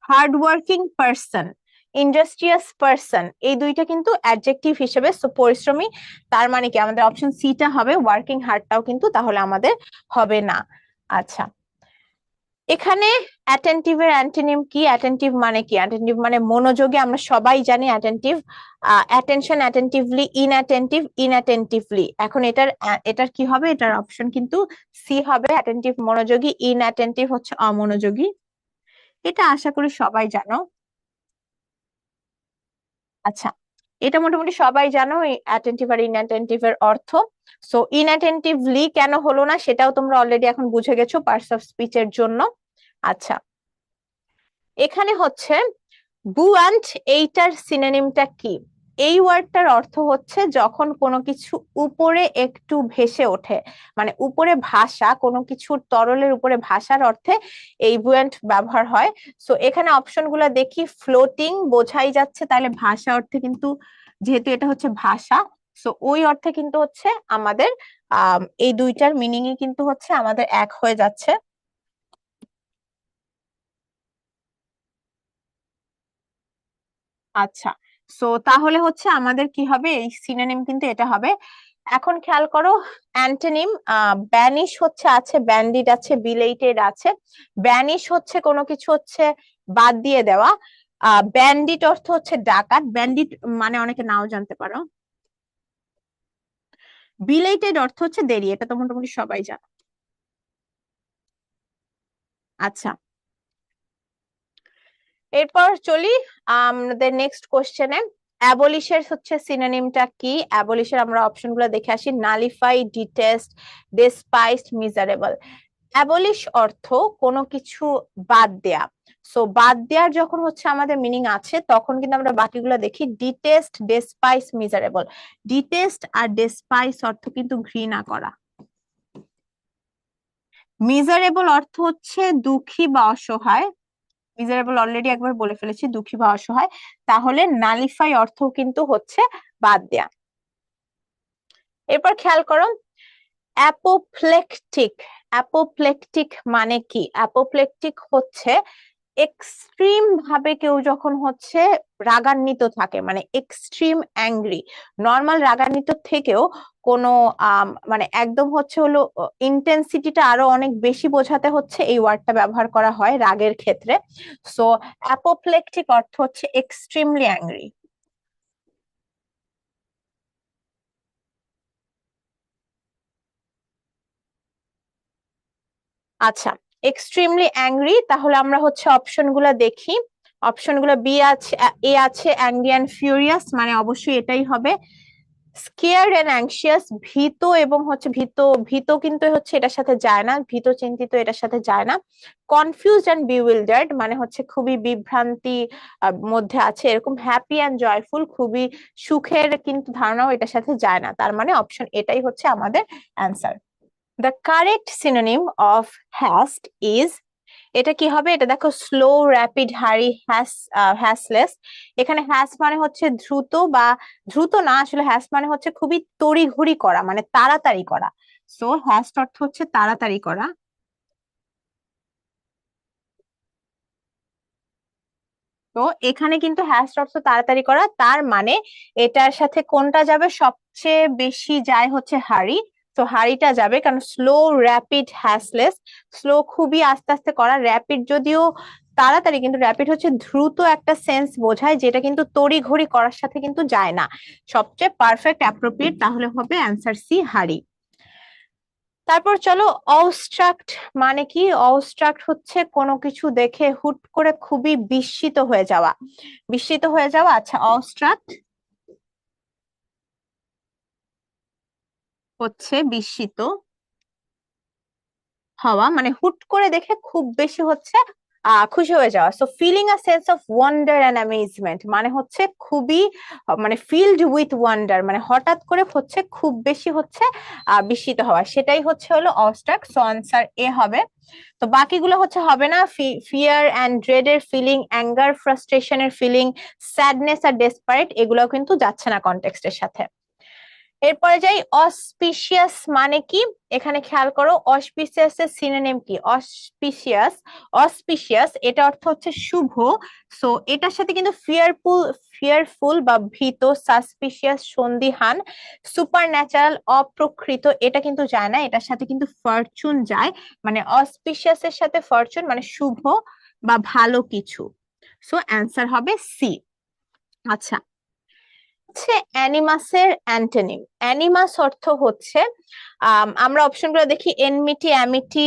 Hard working person, industrious person, এই দুইটা কিন্তু অ্যাডজেক্টিভ হিসেবে, সো পরিশ্রমী, তার মানে কি আমাদের অপশন সিটা হবে, ওয়ার্কিং হার্ডটাও কিন্তু তাহলে আমাদের হবে না। আচ্ছা, এখানে অ্যাটেন্টিভ এর অ্যান্টোনিম কি? অ্যাটেন্টিভ মানে কি? অ্যাটেন্টিভ মানে মনোযোগী, আমরা সবাই জানি attentive. Attention, attentively, inattentive, inattentively. এখন এটার কি হবে? এটার অপশন কিন্তু সি হবে, অ্যাটেন্টিভ মনোযোগী, ইনঅ্যাটেন্টিভ হচ্ছে অমনোযোগী। এটা আশা করি সবাই জানো। আচ্ছা, এটা মোটামুটি সবাই জানো অ্যাটেন্টিভ আর ইনঅ্যাটেন্টিভ এর অর্থ। সো ইনঅ্যাটেন্টিভলি কেন হলো না সেটাও তোমরা অলরেডি এখন বুঝে গেছো পার্টস অফ স্পিচের জন্য। আচ্ছা, এখানে হচ্ছে বুয়ান্ট, এইটার সিনোনিমটা কি? এই ওয়ার্ডটার অর্থ হচ্ছে যখন কোনো কিছু উপরে একটু ভেসে ওঠে, মানে উপরে ভাসা, কোনো কিছুর তরলের উপরে ভাসার অর্থে এই বুয়ান্ট ব্যবহার হয়। সো এখানে অপশন গুলা দেখি, ফ্লোটিং বোঝাই যাচ্ছে, তাহলে ভাষা অর্থে কিন্তু, যেহেতু এটা হচ্ছে ভাষা, সো ওই অর্থে কিন্তু হচ্ছে আমাদের এই দুইটার মিনিংই কিন্তু হচ্ছে আমাদের এক হয়ে যাচ্ছে। আচ্ছা, সো তাহলে হচ্ছে আমাদের কি হবে, এই সিনোনিম কিন্তু এটা হবে। এখন খেয়াল করো, অ্যান্টোনিম, ব্যানিশ হচ্ছে আছে, ব্যান্ডিড আছে, বিলেটেড আছে। ব্যানিশ হচ্ছে কোনো কিছু হচ্ছে বাদ দিয়ে দেওয়া। ব্যান্ডিট অর্থ হচ্ছে ডাকাত, ব্যান্ডিট মানে অনেকে নাও জানতে পারো। বিলেটেড অর্থ হচ্ছে দেরি, এটা তো মোটামুটি সবাই জানো। আচ্ছা, এরপর চলি আমাদের নেক্সট কোশ্চেনে। অ্যাবলিশের হচ্ছে সিনোনিমটা কি? অ্যাবলিশের আমরা অপশন গুলো দেখে আসি, নালিফাই, ডিটেস্ট, ডেসপাইসড, মিজারেবল। অ্যাবলিশ অর্থ কোনো কিছু বাদ দেয়া। সো বাদ দেওয়ার যখন হচ্ছে আমাদের মিনিং আছে, তখন কিন্তু আমরা বাকিগুলো দেখি, ডিটেস্ট, ডেসপাইস, মিজারেবল। ডিটেস্ট আর ডেসপাইস অর্থ কিন্তু ঘৃণা করা। মিজারেবল অর্থ হচ্ছে দুঃখী বা অসহায়। মিজারেবল অলরেডি একবার বলে ফেলেছি, দুঃখী বা অসহায়। তাহলে নালিফাই অর্থ কিন্তু হচ্ছে বাদ দেয়া। এরপর খেয়াল করো, অ্যাপোপ্লেকটিক। অ্যাপোপ্লেকটিক মানে কি? অ্যাপোপ্লেকটিক হচ্ছে এক্সট্রিম ভাবে কেউ যখন হচ্ছে রাগান্বিত থাকে, মানে এক্সট্রিম অ্যাংরি। নর্মাল রাগান্বিত থেকেও কোনো মানে একদম হচ্ছে হলো ইন্টেন্সিটিটা আরো অনেক বেশি বোঝাতে হচ্ছে এই ওয়ার্ডটা ব্যবহার করা হয় রাগের ক্ষেত্রে। সো অ্যাপোপ্লেকটিক অর্থ হচ্ছে এক্সট্রিমলি অ্যাংরি। আচ্ছা, এক্সট্রিমলি অ্যাংরি, তাহলে আমরা হচ্ছে অপশন গুলা দেখি। অপশন গুলো বি আছে, এ আছে অ্যাংরি অ্যান্ড ফিউরিয়াস, মানে অবশ্যই এটাই হবে। স্কেয়ার্ড এন্ড অ্যাংশিয়াস, ভীত এবং হচ্ছে ভীত, ভীত কিন্তু হচ্ছে এটার সাথে যায় না, ভীত চিন্তিত এটার সাথে যায় না। কনফিউজড এন্ড বিউইল্ডার্ড মানে হচ্ছে খুবই বিভ্রান্তি মধ্যে আছে এরকম। হ্যাপি এন্ড জয়ফুল, খুবই সুখের কিন্তু ধারণাও এটার সাথে যায় না, তার মানে অপশন এটাই হচ্ছে আমাদের answer. The correct synonym of haste is, এটা কি হবে? এটা দেখো, স্লো, র্যাপিড, হারি, হ্যাসলেস। এখানে হ্যাস মানে হচ্ছে দ্রুত, বা দ্রুত না, আসলে হ্যাস মানে হচ্ছে খুবই তড়িঘড়ি করা, মানে তাড়াতাড়ি করা। সো হ্যাস্ট অর্থ হচ্ছে তাড়াতাড়ি করা। তো এখানে কিন্তু হ্যাস্ট অর্থ তাড়াতাড়ি করা, তার মানে এটার সাথে কোনটা যাবে? সবচেয়ে বেশি যায় হচ্ছে হারি। তো হারিটা যাবে, কারণ স্লো, র্যাপিড, হ্যাসলেস। স্লো খুবই আস্তে আস্তে করা, র্যাপিড যদিও তাড়াতাড়ি, কিন্তু র্যাপিড হচ্ছে দ্রুত একটা সেন্স বোঝায়, যেটা কিন্তু তড়িঘড়ি করার সাথে কিন্তু যায় না। সবচেয়ে পারফেক্ট অ্যাপ্রোপ্রিয়েট তাহলে হবে অ্যান্সার সি, হারি। তারপর চলো, অবস্ট্রাক্ট মানে কি? অবস্ট্রাক্ট হচ্ছে কোনো কিছু দেখে হুট করে খুবই বিস্মিত হয়ে যাওয়া, বিস্মিত হয়ে যাওয়া। আচ্ছা, অবস্ট্রাক্ট হচ্ছে বিস্মিত হওয়া, মানে হুট করে দেখে খুব বেশি হচ্ছে খুশি হয়ে যাওয়া। So feeling a sense of wonder and amazement মানে হচ্ছে খুবই মানে ফিল্ড উইথ ওয়ান্ডার মানে হঠাৎ করে হচ্ছে খুব বেশি হচ্ছে বিস্মিত হওয়া, সেটাই হচ্ছে হলো অস্ট্রাক। সো আনসার এ হবে। তো বাকিগুলো হচ্ছে হবে না। ফিয়ার অ্যান্ড ড্রেড এর ফিলিং, অ্যাঙ্গার ফ্রাস্ট্রেশনের ফিলিং, স্যাডনেস আর ডেসপারেট এগুলো কিন্তু যাচ্ছে না কনটেক্সটের সাথে। এরপরে যাই, অসপিশিয়াস মানে কি? এখানে খেয়াল করো অসপিশিয়াস এর সিনোনিম কি? অসপিশিয়াস, অসপিশিয়াস এটা অর্থ হচ্ছে শুভ। সো এটার সাথে কিন্তু ফিয়ারফুল, ফিয়ারফুল বা ভীত, সাসপিশিয়াস সন্দিহান, সুপার ন্যাচারাল অপ্রকৃত এটা কিন্তু যায় না, এটার সাথে কিন্তু ফরচুন যায়। মানে অসপিশিয়াস এর সাথে ফরচুন মানে শুভ বা ভালো কিছু। সো অ্যান্সার হবে সি। আচ্ছা, হচ্ছে অ্যানিমাসের অ্যান্টোনিম। অ্যানিমাস অর্থ হচ্ছে আমরা অপশনগুলো দেখি, এনমিটি, অ্যামিটি,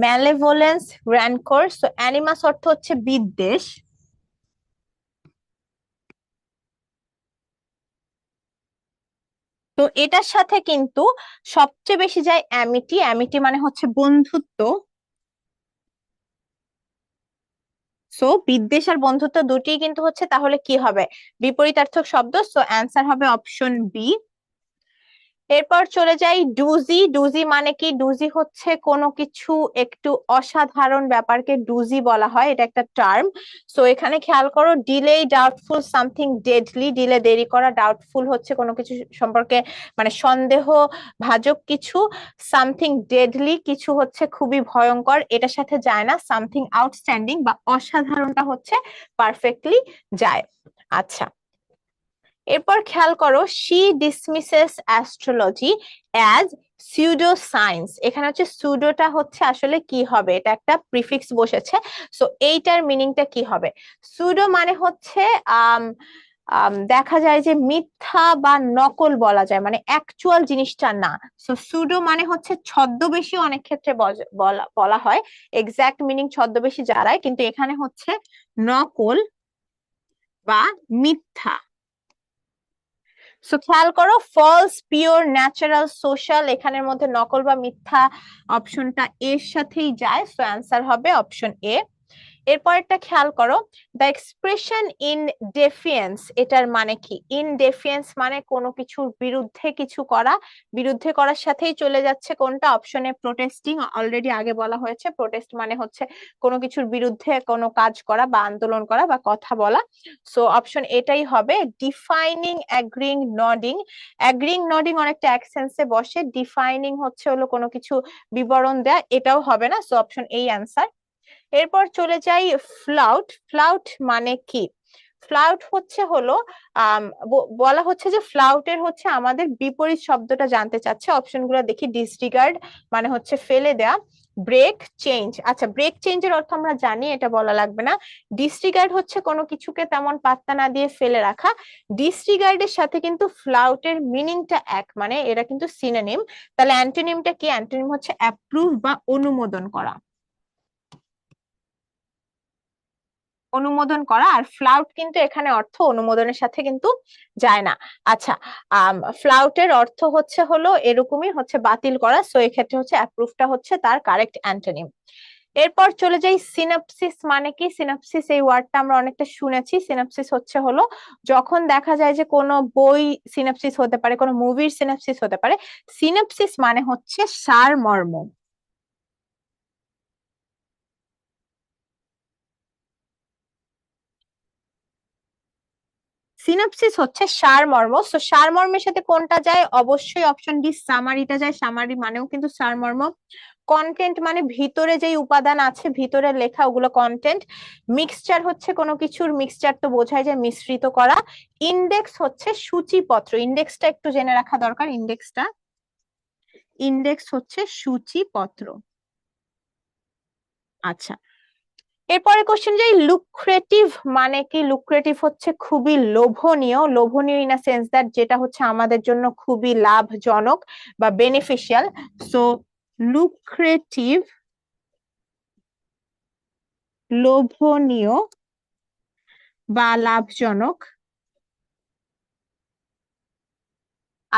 ম্যালেভোলেন্স, র্যানকোর। সো অ্যানিমাস অর্থ হচ্ছে বিদ্বেষ। তো এটার সাথে কিন্তু সবচেয়ে বেশি যায় অ্যামিটি। অ্যামিটি মানে হচ্ছে বন্ধুত্ব। সো বিদ্বেষ আর বন্ধুত্ব দুটিই কিন্তু হচ্ছে তাহলে কি হবে? বিপরীতার্থক শব্দ। সো অ্যান্সার হবে অপশন বি। এরপর চলে যাই ডুজি। ডুজি মানে কি? ডুজি হচ্ছে কোনো কিছু একটু অসাধারণ ব্যাপারকে ডুজি বলা হয়, এটা একটা টার্ম। সো এখানে খেয়াল করো, delay, doubtful, something deadly. Delay দেরি করা, ডাউটফুল হচ্ছে কোনো কিছু সম্পর্কে মানে সন্দেহ ভাজক কিছু, সামথিং ডেডলি কিছু হচ্ছে খুবই ভয়ঙ্কর, এটার সাথে যায় না। সামথিং আউটস্ট্যান্ডিং বা অসাধারণটা হচ্ছে পারফেক্টলি যায়। আচ্ছা, এরপর খেয়াল করো, she dismisses astrology as pseudo science. এখানে হচ্ছে সুডোটা হচ্ছে আসলে কি হবে? এটা একটা প্রিফিক্স বসেছে। সো এইটার মিনিংটা কি হবে? সুডো মানে হচ্ছে আম দেখা যায় যে মিথ্যা বা নকল বলা যায়, মানে অ্যাকচুয়াল জিনিসটা না। সো সুডো মানে হচ্ছে ছদ্মবেশী, অনেক ক্ষেত্রে বলা বলা হয়। এক্সাক্ট মিনিং ছদ্মবেশী যারাই, কিন্তু এখানে হচ্ছে নকল বা মিথ্যা। সো খেয়াল করো, ফলস, পিওর, ন্যাচারাল, সোশ্যাল এখানের মধ্যে নকল বা মিথ্যা অপশনটা এর সাথেই যায়। সো অ্যান্সার হবে অপশন এ। এরপর একটা খেয়াল করো, দ্য এক্সপ্রেশন ইন ডেফিয়েন্স এটার মানে কি? ইন ডেফিয়েন্স মানে কোনো কিছুর বিরুদ্ধে কিছু করা, বিরুদ্ধে করার সাথেই চলে যাচ্ছে কোনটা? অপশনে প্রোটেস্টিং। অলরেডি আগে বলা হয়েছে প্রোটেস্ট মানে হচ্ছে কোনো কিছুর বিরুদ্ধে কোনো কাজ করা বা আন্দোলন করা বা কথা বলা। সো অপশন এটাই হবে। Defining, agreeing, nodding. Agreeing, nodding অনেকটা এক সেন্সে বসে, ডিফাইনিং হচ্ছে হলো কোনো কিছু বিবরণ দেয়া, এটাও হবে না। সো অপশন এই অ্যান্সার। এরপর চলে যাই ফ্লাউট। ফ্লাউট মানে কি? ফ্লাউট হচ্ছে হলো বলা হচ্ছে যে ফ্লাউটের হচ্ছে আমাদের বিপরীত শব্দটা জানতে চাচ্ছে। অপশনগুলো দেখি, ডিসরিগার্ড মানে হচ্ছে ফেলে দেয়া, ব্রেক, চেঞ্জ। আচ্ছা, ব্রেক চেঞ্জের অর্থ আমরা জানি, এটা বলা লাগবে না। ডিসরিগার্ড হচ্ছে কোনো কিছুকে তেমন পাত্তা না দিয়ে ফেলে রাখা। ডিসরিগার্ডের সাথে কিন্তু ফ্লাউটের মিনিংটা এক, মানে এরা কিন্তু সিনোনিম। তাহলে অ্যান্টোনিমটা কি? অ্যান্টোনিম হচ্ছে অ্যাপ্রুভ বা অনুমোদন করা, অনুমোদন করা। আর ফ্লাউট কিন্তু এখানে অর্থ অনুমোদনের সাথে কিন্তু যায় না। আচ্ছা, ফ্লাউটের অর্থ হচ্ছে হলো এরকমই হচ্ছে বাতিল করা। সো এক্ষেত্রে হচ্ছে অ্যাপ্রুভটা হচ্ছে তার কারেক্ট অ্যান্টোনিম। এরপর চলে যাই সিনাপসিস মানে কি? সিনাপসিস এই ওয়ার্ডটা আমরা অনেকটা শুনেছি। সিনাপসিস হচ্ছে হলো যখন দেখা যায় যে কোনো বই সিনাপসিস হতে পারে, কোনো মুভির সিনাপসিস হতে পারে। সিনাপসিস মানে হচ্ছে সারমর্ম। সিনপসিস হচ্ছে সারমর্ম। সো সারমর্মের সাথে কোনটা যায়? অবশ্যই অপশন ডি, সামারিটা যায়। সামারি মানেও কিন্তু সারমর্ম। কন্টেন্ট মানে ভিতরে যেই উপাদান আছে, ভিতরে লেখা, ওগুলো কন্টেন্ট। মিক্সচার হচ্ছে কোনো কিছুর মিক্সচার, তো বোঝায় যায় মিশ্রিত করা। ইন্ডেক্স হচ্ছে সূচিপত্র। ইন্ডেক্সটা একটু জেনে রাখা দরকার। ইন্ডেক্সটা, ইন্ডেক্স হচ্ছে সূচিপত্র। আচ্ছা, এরপরে কোশ্চেন যাই, লুক্রেটিভ মানে কি? লুক্রেটিভ হচ্ছে খুবই লোভনীয়। লোভনীয় ইন আ সেন্স দ্যাট যেটা হচ্ছে আমাদের জন্য খুবই লাভজনক বা বেনিফিশিয়াল। সো লুক্রেটিভ, লোভনীয় বা লাভজনক।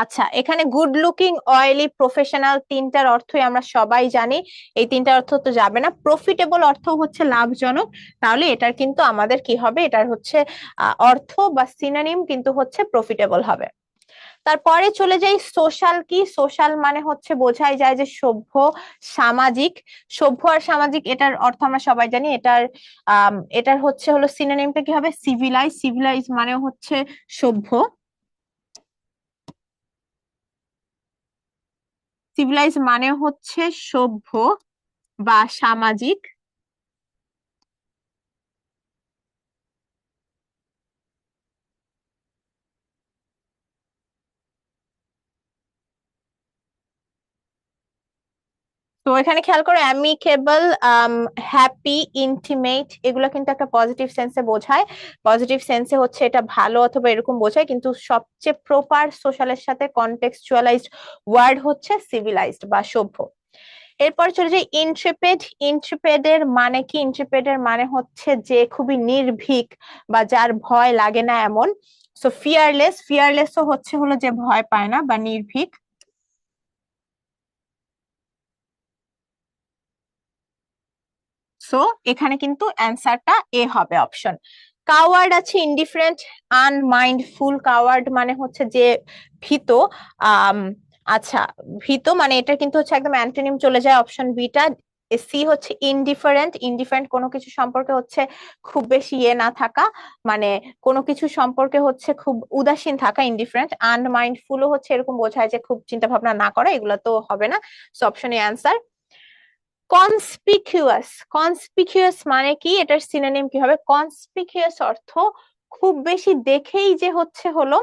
আচ্ছা, এখানে গুড লুকিং, অয়েলি, প্রফেশনাল তিনটার অর্থই আমরা সবাই জানি। এই তিনটার অর্থ তো যাবে না। প্রফিটেবল অর্থ হচ্ছে লাভজনক, তাহলে এটার কিন্তু আমাদের কি হবে, এটার হচ্ছে অর্থ বা সিনোনিম কিন্তু হচ্ছে প্রফিটেবল হবে। তারপরে চলে যাই সোশ্যাল। কি সোশ্যাল মানে হচ্ছে বোঝাই যায় যে সভ্য, সামাজিক। সভ্য আর সামাজিক এটার অর্থ আমরা সবাই জানি। এটার হলো সিনোনিমটা কি হবে, সিভিলাইজ। সিভিলাইজ মানে হচ্ছে সভ্য। সিভিলাইজ মানে হচ্ছে সভ্য বা সামাজিক। তো এখানে খেয়াল করো, অ্যামিকেবল, হ্যাপি, ইন্টিমেট, এগুলো কিন্তু একটা পজিটিভ সেন্সে বোঝায়। পজিটিভ সেন্সে হচ্ছে এটা ভালো অথবা এরকম বোঝায়, কিন্তু সবচেয়ে প্রপার সোশ্যালের সাথে কন্টেক্সচুয়ালাইজড ওয়ার্ড হচ্ছে সিভিলাইজড বা সভ্য। এরপর চলে যাই ইন্ট্রেপেড। ইন্ট্রেপেডের মানে কি? ইন্ট্রেপেডের মানে হচ্ছে যে খুবই নির্ভীক বা যার ভয় লাগে না এমন। So fearless. ফিয়ারলেসও হলো যে ভয় পায় না বা নির্ভীক। সো এখানে কিন্তু অ্যান্সারটা এ হবে, অপশন। কাওয়ার্ড আছে ইনডিফারেন্ট, আনমাইন্ডফুল। কাওয়ার্ড মানে হচ্ছে যে ভীত। আম আচ্ছা, ভীত মানে এটা কিন্তু হচ্ছে একদম অ্যান্টোনিম চলে যায় অপশন বিটা। সি হচ্ছে ইনডিফারেন্ট। ইনডিফারেন্ট কোনো কিছু সম্পর্কে হচ্ছে খুব বেশি ইয়ে না থাকা, মানে কোনো কিছু সম্পর্কে হচ্ছে খুব উদাসীন থাকা, ইনডিফারেন্ট। আনমাইন্ডফুলও হচ্ছে এরকম বোঝায় যে খুব চিন্তা ভাবনা না করা, এগুলো তো হবে না। So option A answer. Conspicuous. Conspicuous মানে কি? এটার সিনোনিম কি হবে? কনস্পিকিউয়াস অর্থ খুব বেশি দেখেই যে হলো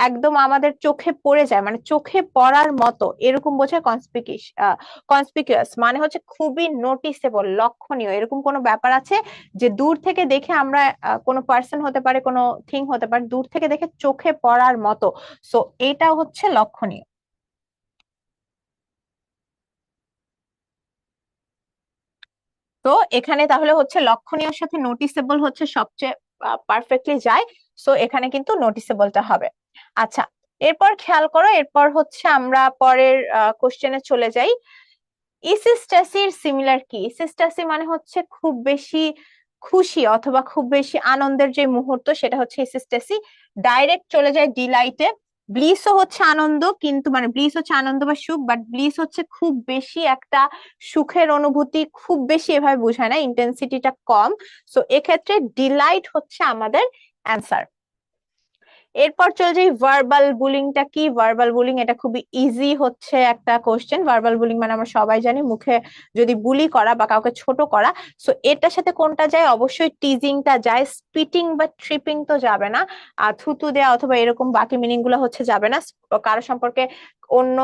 একদম আমাদের চোখে পড়ে যায়, মানে চোখে পড়ার মতো এরকম বোঝায় কনস্পিকিউস। কনস্পিকিউয়াস মানে হচ্ছে খুবই নোটিসেবল, লক্ষণীয়, এরকম কোনো ব্যাপার আছে যে দূর থেকে দেখে আমরা, কোনো পার্সন হতে পারে, কোনো থিং হতে পারে, দূর থেকে দেখে চোখে পড়ার মতো। সো এটা হচ্ছে লক্ষণীয়। তো এখানে তাহলে হচ্ছে লক্ষণীয়র সাথে নোটিসেবল হচ্ছে সবচেয়ে পারফেক্টলি যায়। সো এখানে কিন্তু নোটিসেবলটা হবে। আচ্ছা, এরপর খেয়াল করো, এরপর হচ্ছে আমরা পরের কোশ্চেনে চলে যাই। ইসিস্টাসির সিমিলার কি? ইসিস্টাসি মানে হচ্ছে খুব বেশি খুশি অথবা খুব বেশি আনন্দের যে মুহূর্ত, সেটা হচ্ছে ইসিস্টাসি। ডাইরেক্ট চলে যায় ডিলাইটে। ব্লিসও হচ্ছে আনন্দ, কিন্তু মানে ব্লিস হচ্ছে আনন্দ বা সুখ, বাট ব্লিস হচ্ছে খুব বেশি একটা সুখের অনুভূতি, খুব বেশি এভাবে বোঝায় না, ইন্টেন্সিটিটা কম। সো এক্ষেত্রে ডিলাইট হচ্ছে আমাদের অ্যান্সার। এরপর চলে যাই ভার্বাল বুলিংটা কি? ভার্বাল বুলিং এটা খুবই ইজি হচ্ছে একটা কোশ্চেন। ভার্বাল বুলিং মানে আমরা সবাই জানি মুখে যদি বুলি করা বা কাউকে ছোট করা। সো এটার সাথে কোনটা যায়? অবশ্যই টিজিংটা যায়। স্পিটিং বা ট্রিপিং তো যাবে না। আর থুতু দেয়া অথবা এরকম বাকি মিনিং গুলো হচ্ছে যাবে না। কারো সম্পর্কে অন্য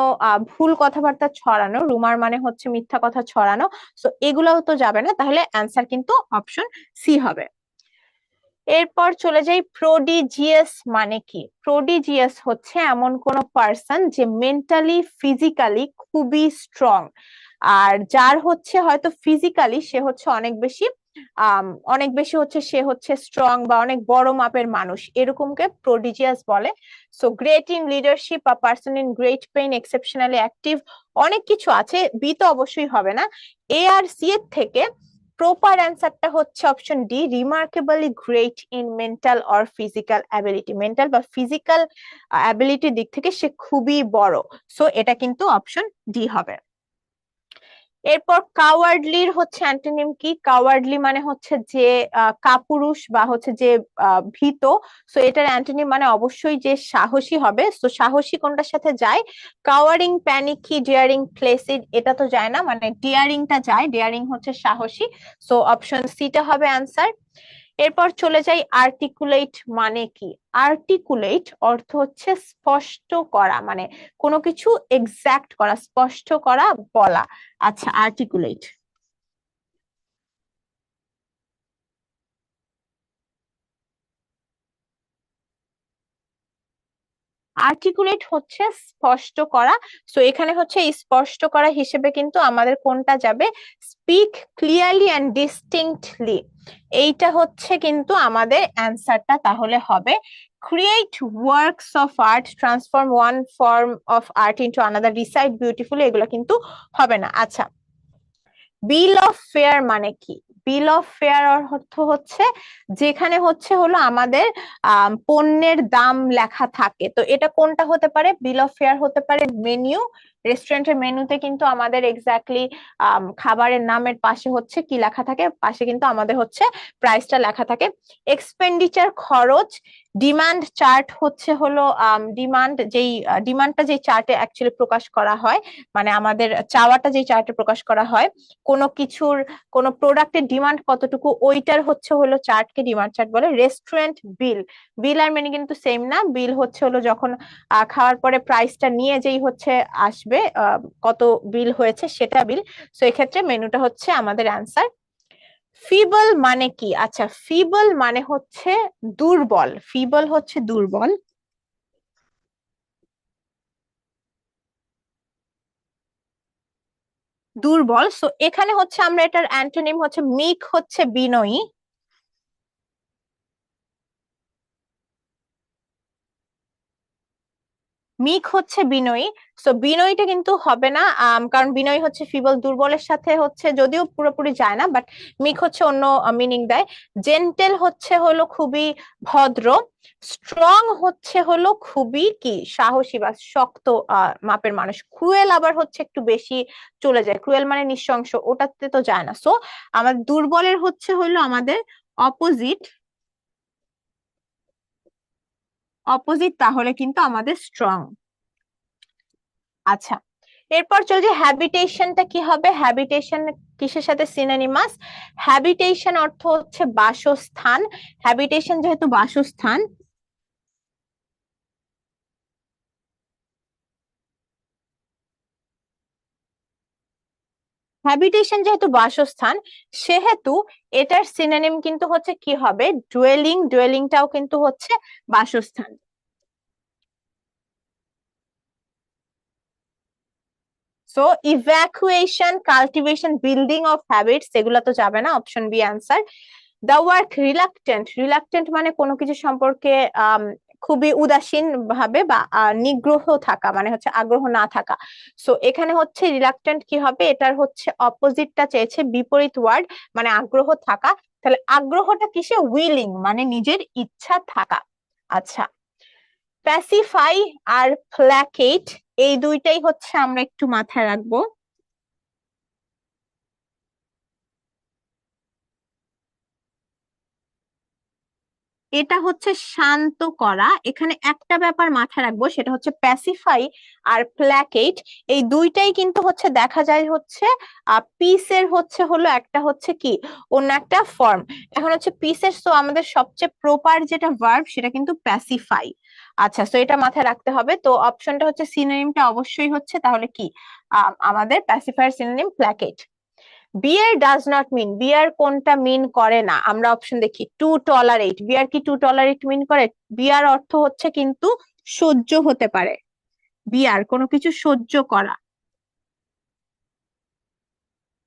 ভুল কথাবার্তা ছড়ানো, রুমার মানে হচ্ছে মিথ্যা কথা ছড়ানো। সো এগুলোও তো যাবে না, তাহলে অ্যান্সার কিন্তু অপশন সি হবে। এরপর চলে যাই প্রোডিজিয়াস মানে কি? প্রোডিজিয়াস হচ্ছে এমন কোন পার্সন যে মেন্টালি ফিজিক্যালি খুবই স্ট্রং, আর যার হচ্ছে হয়তো ফিজিক্যালি সে হচ্ছে অনেক বেশি হচ্ছে সে হচ্ছে স্ট্রং বা অনেক বড় মাপের মানুষ, এরকমকে প্রোডিজিয়াস বলে। So great in leadership, a person in great pain, exceptionally active, অনেক কিছু আছে। বি তো অবশ্যই হবে না। এ আর সি এর থেকে প্রপার অ্যান্সারটা হচ্ছে option D, remarkably great in mental or physical ability. Mental বা ফিজিক্যাল অ্যাবিলিটির দিক থেকে সে খুবই বড়। সো এটা কিন্তু অপশন ডি হবে। এরপর কাওয়ার্ডলির হচ্ছে অ্যান্টোনিম কি? কাওয়ার্ডলি মানে হচ্ছে যে কাপুরুষ বা হচ্ছে যে ভীত। সো এটার অ্যান্টোনিম মানে অবশ্যই যে সাহসী হবে। সো সাহসী কোনটার সাথে যায়? কাওয়ারিং, প্যানিকি, ডিয়ারিং, প্লেসিড, এটা তো যায় না, মানে ডিয়ারিংটা যায়। ডিয়ারিং হচ্ছে সাহসী। সো অপশন সিটা হবে অ্যান্সার। এরপর চলে যাই আর্টিকুলেট মানে কি? আর্টিকুলেট অর্থ হচ্ছে স্পষ্ট করা, মানে কোনো কিছু এক্সাক্ট করা, স্পষ্ট করা, বলা। আচ্ছা, আর্টিকুলেট। আর্টিকুলেট হচ্ছে স্পষ্ট করা, সো এখানে হচ্ছে স্পষ্ট করা হিসেবে কিন্তু আমাদের কোনটা যাবে, স্পিক ক্লিয়ারলি অ্যান্ড ডিস্টিংক্টলি, এইটা হচ্ছে কিন্তু আমাদের অ্যান্সারটা তাহলে হবে। Create works of art, transform one form of art into another, recite beautifully, এগুলো কিন্তু হবে না। আচ্ছা, বিল অফ ফেয়ার মানে কি? বিল অফ ফেয়ার অর্থ হচ্ছে যেখানে হচ্ছে হলো আমাদের পণ্যের দাম লেখা থাকে, তো এটা কোনটা হতে পারে? বিল অফ ফেয়ার হতে পারে মেনু, রেস্টুরেন্টের মেনুতে কিন্তু আমাদের এক্স্যাক্টলি খাবারের নামের পাশে হচ্ছে কি লেখা থাকে, পাশে কিন্তু আমাদের হচ্ছে প্রাইসটা লেখা থাকে। এক্সপেন্ডিচার খরচ, ডিমান্ড চার্ট হচ্ছে হলো ডিমান্ডটা যেই চার্টে অ্যাকচুয়ালি প্রকাশ করা হয়, মানে আমাদের চাওয়াটা যেই চার্টে প্রকাশ করা হয়, কোনো কিছুর কোনো প্রোডাক্টের ডিমান্ড কতটুকু, ওইটার হচ্ছে হলো চার্টকে ডিমান্ড চার্ট বলে। রেস্টুরেন্ট বিল, বিল আর মেনু কিন্তু সেম না, বিল হচ্ছে হলো যখন খাওয়ার পরে প্রাইসটা নিয়ে যেই হচ্ছে আসবে কত বিল হয়েছে সেটা বিল, সো এক্ষেত্রে মেনুটা হচ্ছে আমাদের অ্যান্সার। ফিবল মানে কি? আচ্ছা, ফিবল মানে হচ্ছে দুর্বল, ফিবল হচ্ছে দুর্বল। দুর্বল, সো এখানে হচ্ছে আমরা এটার অ্যান্টোনিম হচ্ছে মিক হচ্ছে বিনয়ী, মিক হচ্ছে বিনয়ী। সো বিনয়ীটা কিন্তু হবে না, কারণ বিনয়ী হচ্ছে ফিবল, দুর্বলের সাথে হচ্ছে যদিও পুরোপুরি যায় না, বাট মিক হচ্ছে অন্য মিনিং দেয়। জেন্টেল হচ্ছে হলো খুবই ভদ্র, স্ট্রং হচ্ছে হলো খুবই কি সাহসী বা শক্ত মাপের মানুষ। ক্রুয়েল আবার হচ্ছে একটু বেশি চলে যায়, ক্রুয়েল মানে নৃশংস, ওটাতে তো যায় না। সো আমাদের দুর্বলের হচ্ছে হলো আমাদের অপোজিট, অপোজিট তাহলে কিন্তু আমাদের স্ট্রং। আচ্ছা, এরপর চল যে হ্যাবিটেশনটা কি হবে? হ্যাবিটেশন কিসের সাথে সিনোনিমাস? হ্যাবিটেশন অর্থ হচ্ছে বাসস্থান, হ্যাবিটেশন যেহেতু বাসস্থান, হ্যাবিটেশন যেহেতু বাসস্থান, সেহেতু এটার সিনোনিম কিন্তু হচ্ছে কি হবে? ডুয়েলিং, ডুয়েলিংটাও কিন্তু হচ্ছে বাসস্থান। So evacuation, cultivation, building of habits, এগুলো তো যাবে না, option B answer. The word reluctant, reluctant মানে কোনো কিছু সম্পর্কে খুবই উদাসীন ভাবে বা নিগ্রহ থাকা, মানে হচ্ছে আগ্রহ না থাকা। সো এখানে হচ্ছে রিলাক্টেন্ট কি হবে? এটার হচ্ছে অপোজিটটা চেয়েছে, বিপরীত ওয়ার্ড, মানে আগ্রহ থাকা। তাহলে আগ্রহটা কিসে? উইলিং, মানে নিজের ইচ্ছা থাকা। আচ্ছা, প্যাসিফাই আর প্ল্যাকেট, এই দুইটাই হচ্ছে আমরা একটু মাথায় রাখবো। এটা হচ্ছে শান্ত করা, এখানে একটা ব্যাপার মাথায় রাখবো, সেটা হচ্ছে প্যাসিফাই আর প্ল্যাকেট, এই দুইটাই কিন্তু হচ্ছে দেখা যায় হচ্ছে পিসের হচ্ছে হলো একটা হচ্ছে কি অন্য একটা ফর্ম। এখন হচ্ছে পিসের, সো আমাদের সবচেয়ে প্রপার যেটা ভার্ব সেটা কিন্তু প্যাসিফাই। আচ্ছা, সো এটা মাথায় রাখতে হবে। তো অপশনটা হচ্ছে সিনোনিমটা অবশ্যই হচ্ছে তাহলে কি আমাদের pacifier synonym placate. Bear does not mean, bear কোনটা মিন করে না? আমরা অপশন দেখি। টু টলারেট, বিয়ার কি টু টলারেট মিন করে? বিয়ার অর্থ হচ্ছে কিন্তু সহ্য হতে পারে, বিয়ার কোনো কিছু সহ্য করা,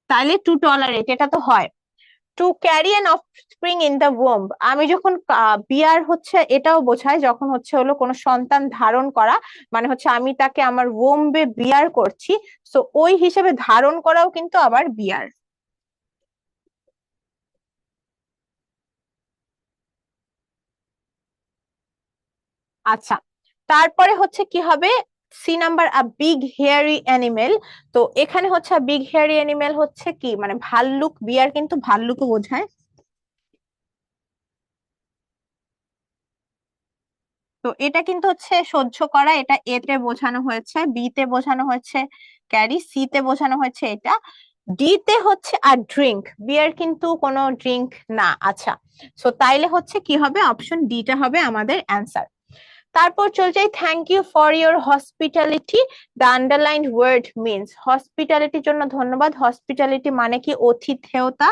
তাইলে টু টলারেট এটা তো হয়। To carry an offspring in the womb, আমি যখন বিয়ার হচ্ছে এটাও বোঝায় যখন হচ্ছে হলো কোনো সন্তান ধারণ করা, মানে হচ্ছে আমি তাকে আমার ওম্বে বিয়ার করছি, সো ওই হিসেবে ধারণ করাও কিন্তু আবার বিয়ার। আচ্ছা, তারপরে হচ্ছে কি হবে? C number, a big hairy animal. তো এখানে হচ্ছে বিগ হেয়ারি অ্যানিমেল হচ্ছে কি মানে ভাল্লুক, বিয়ার কিন্তু ভাল্লুকও বোঝায়। তো এটা কিন্তু হচ্ছে সহ্য করা, এটা এ তে বোঝানো হয়েছে, বি তে বোঝানো হয়েছে ক্যারি, সি তে বোঝানো হয়েছে এটা, ডি তে হচ্ছে আর ড্রিঙ্ক, বিয়ার কিন্তু কোনো ড্রিঙ্ক না। আচ্ছা, সো তাইলে হচ্ছে কি হবে? অপশন ডি টা হবে আমাদের অ্যান্সার। তারপর চলে যাই, thank you for your hospitality, the underlined word means, হসপিটালিটির জন্য ধন্যবাদ, হসপিটালিটি মানে কি আতিথেয়তা।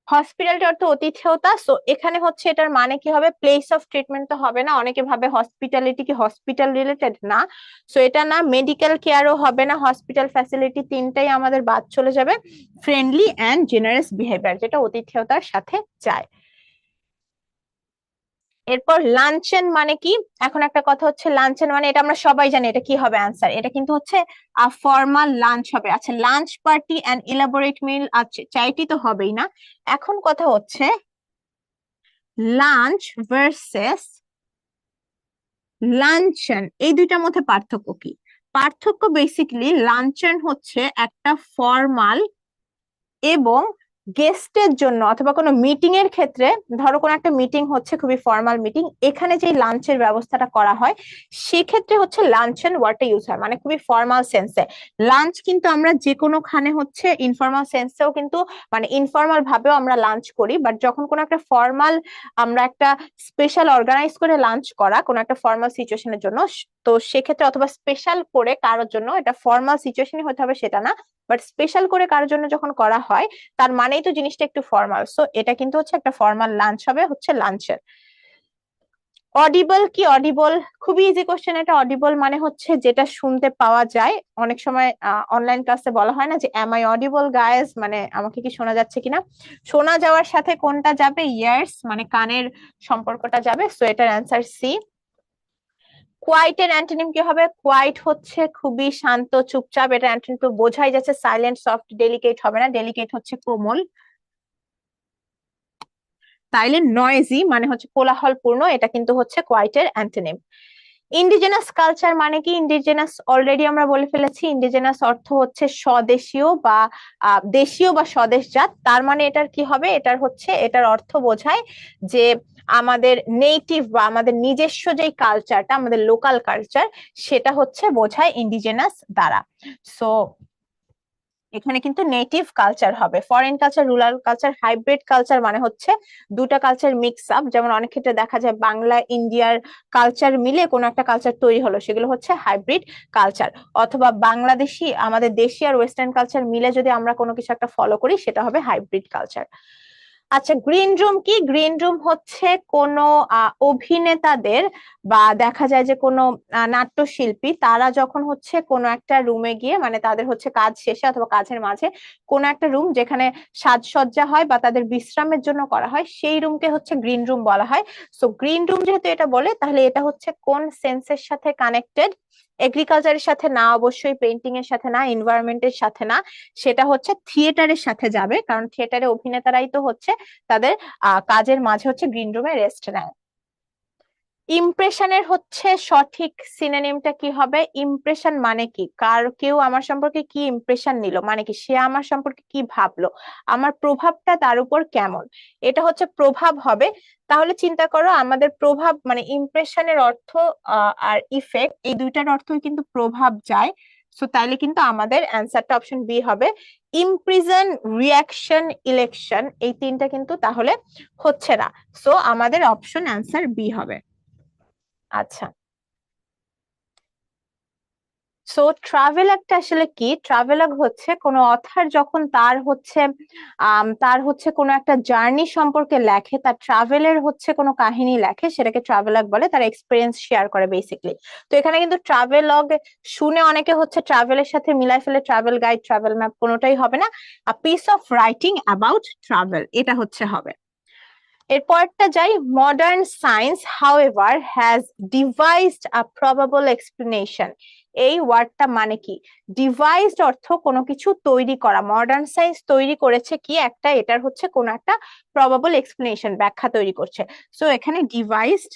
হসপিটালিটি অর্থ অতিথেয়তা, সো এখানে হচ্ছে এটার মানে কি হবে, প্লেস অফ ট্রিটমেন্ট তো হবে না, অনেকে ভাবে হসপিটালিটি কি হসপিটাল রিলেটেড, না। সো এটা না, মেডিকেল কেয়ারও হবে না, হসপিটাল ফ্যাসিলিটি, তিনটাই আমাদের বাদ চলে যাবে। ফ্রেন্ডলি অ্যান্ড জেনারেস বিহেভিয়ার, যেটা অতিথেয়তার সাথে যায়। এরপর লাঞ্চেন মানে কি, এখন একটা কথা হচ্ছে লাঞ্চেন মানে, এটা আমরা সবাই জানি এটা কি হবে অ্যান্সার, এটা কিন্তু হচ্ছে ফর্মাল লাঞ্চ হবে। আচ্ছা, লাঞ্চ পার্টি অ্যান্ড ইলাবোরেট মিল, আচ্ছা চাইটি তো হবেই না। এখন কথা হচ্ছে লাঞ্চ ভার্সেস লাঞ্চন, এই দুইটার মধ্যে পার্থক্য কি? পার্থক্য বেসিক্যালি, লাঞ্চন হচ্ছে একটা ফর্মাল এবং গেস্টের জন্য অথবা কোনো মিটিং এর ক্ষেত্রে, ধরো কোনো একটা মিটিং হচ্ছে খুবই ফর্মাল মিটিং, এখানে যে লাঞ্চের ব্যবস্থাটা করা হয় সেক্ষেত্রে হচ্ছে লাঞ্চন ওয়ার্ডটা ইউজ হয়, মানে খুবই ফর্মাল সেন্সে। লাঞ্চ কিন্তু আমরা যে কোনোখানে হচ্ছে ইনফর্মাল সেন্সেও কিন্তু, মানে ইনফর্মাল ভাবেও আমরা লাঞ্চ করি, বাট যখন কোনো একটা ফর্মাল, আমরা একটা স্পেশাল অর্গানাইজ করে লাঞ্চ করা কোনো একটা ফর্মাল সিচুয়েশনের জন্য, তো সেক্ষেত্রে অথবা স্পেশাল করে কারোর জন্য, এটা ফর্মাল সিচুয়েশনই হতে হবে সেটা না, বাট স্পেশাল করে কারোর জন্য যখন করা হয় তার মানেই তো জিনিসটা একটু ফর্মাল, সো এটা কিন্তু হচ্ছে একটা ফর্মাল লাঞ্চ হবে, হচ্ছে লাঞ্চের। অডিবল কি, অডিবল খুবই ইজি কোশ্চেন এটা। অডিবল মানে হচ্ছে যেটা শুনতে পাওয়া যায়, অনেক সময় অনলাইন ক্লাসে বলা হয় না যে এম আই অডিবল গাইস, মানে আমাকে কি শোনা যাচ্ছে কিনা। শোনা যাওয়ার সাথে কোনটা যাবে, ইয়ার্স মানে কানের সম্পর্কটা যাবে, সো এটার অ্যান্সার সি। কোয়াইটের অ্যান্টোনিম কি হবে? কোয়াইট হচ্ছে খুবই শান্ত চুপচাপ, এটা অ্যান্টোনিম তো বোঝাই যাচ্ছে, সাইলেন্ট সফট ডেলিকেট হবে না, ডেলিকেট হচ্ছে কোমল। তাইলে নয়েজি মানে হচ্ছে কোলাহলপূর্ণ, এটা কিন্তু হচ্ছে কোয়াইটের অ্যান্টোনিম। ইন্ডিজেনাস কালচার মানে কি? ইন্ডিজেনাস অলরেডি আমরা বলে ফেলেছি, ইন্ডিজেনাস অর্থ হচ্ছে স্বদেশীয় বা দেশীয় বা স্বদেশজাত, তার মানে এটার কি হবে, এটার হচ্ছে এটার অর্থ বোঝায় যে আমাদের নেটিভ বা আমাদের নিজস্ব যেই কালচারটা, আমাদের লোকাল কালচার, সেটা হচ্ছে বোঝায় ইন্ডিজেনাস দ্বারা। সো এখানে কিন্তু নেটিভ কালচার হবে। Foreign culture, rural culture, hybrid culture মানে হচ্ছে দুটা কালচার মিক্স আপ, যেমন অনেক ক্ষেত্রে দেখা যায় বাংলা ইন্ডিয়ার কালচার মিলে কোনো একটা কালচার তৈরি হলো, সেগুলো হচ্ছে হাইব্রিড কালচার। অথবা বাংলাদেশি, আমাদের দেশি আর ওয়েস্টার্ন কালচার মিলে যদি আমরা কোনো কিছু একটা ফলো করি, সেটা হবে হাইব্রিড কালচার। আচ্ছা, গ্রিন রুম কি? গ্রিন রুম হচ্ছে কোনো অভিনেতাদের বা দেখা যায় যে কোনো নাট্যশিল্পী, তারা যখন হচ্ছে কোনো একটা রুমে গিয়ে, মানে তাদের হচ্ছে কাজ শেষে অথবা কাজের মাঝে কোনো একটা রুম যেখানে সাজসজ্জা হয় বা তাদের বিশ্রামের জন্য করা হয়, সেই রুমকে হচ্ছে গ্রিন রুম বলা হয়। সো গ্রিন রুম যেহেতু এটা বলে, তাহলে এটা হচ্ছে কোন সেন্সের সাথে কানেক্টেড? এগ্রিকালচারের সাথে না, অবশ্যই পেইন্টিং এর সাথে না, এনভায়রনমেন্টের সাথে না, সেটা হচ্ছে থিয়েটারের সাথে যাবে, কারণ থিয়েটারে অভিনেতারাই তো হচ্ছে তাদের কাজের মাঝে হচ্ছে গ্রিন রুমে রেস্ট নেয়। ইমপ্রেশনের হচ্ছে সঠিক সিনোনিমটা কি হবে? ইমপ্রেশন মানে কি, কেউ আমার সম্পর্কে কি ইমপ্রেশন নিল, মানে কি সে আমার সম্পর্কে কি ভাবলো, আমার প্রভাবটা তার উপর কেমন, এটা হচ্ছে প্রভাব হবে। তাহলে চিন্তা করো, আমাদের প্রভাব মানে ইমপ্রেশনের অর্থ আর ইফেক্ট, এই দুইটার অর্থই কিন্তু প্রভাব যায়। সো তাইলে কিন্তু আমাদের অ্যান্সারটা অপশন বি হবে। ইমপ্রিজন, রিয়াকশন, ইলেকশন, এই তিনটা কিন্তু তাহলে হচ্ছে না, সো আমাদের অপশন অ্যান্সার বি হবে। আচ্ছা, সো ট্রাভেলগটা আসলে কি? ট্রাভেলগ হচ্ছে কোনো অথার যখন তার হচ্ছে কোনো একটা জার্নি সম্পর্কে লেখে, তার ট্রাভেলের হচ্ছে কোনো কাহিনী লেখে, সেটাকে ট্রাভেলগ বলে, তার এক্সপিরিয়েন্স শেয়ার করে বেসিকলি। তো এখানে কিন্তু ট্রাভেলগ শুনে অনেকে হচ্ছে ট্রাভেলের সাথে মিলাই ফেলে, ট্রাভেল গাইড, ট্রাভেল ম্যাপ, কোনোটাই হবে না। A piece of writing about travel, এটা হচ্ছে হবে। এরপরটা যাই, modern science however has devised a probable explanation, এই ওয়ার্ডটা মানে কি? ডিভাইসড অর্থ কোনো কিছু তৈরি করা, মডার্ন সায়েন্স তৈরি করেছে কি একটা, এটার হচ্ছে কোনো একটা প্রবাবল এক্সপ্লেনেশন, ব্যাখ্যা তৈরি করছে। সো এখানে ডিভাইসড,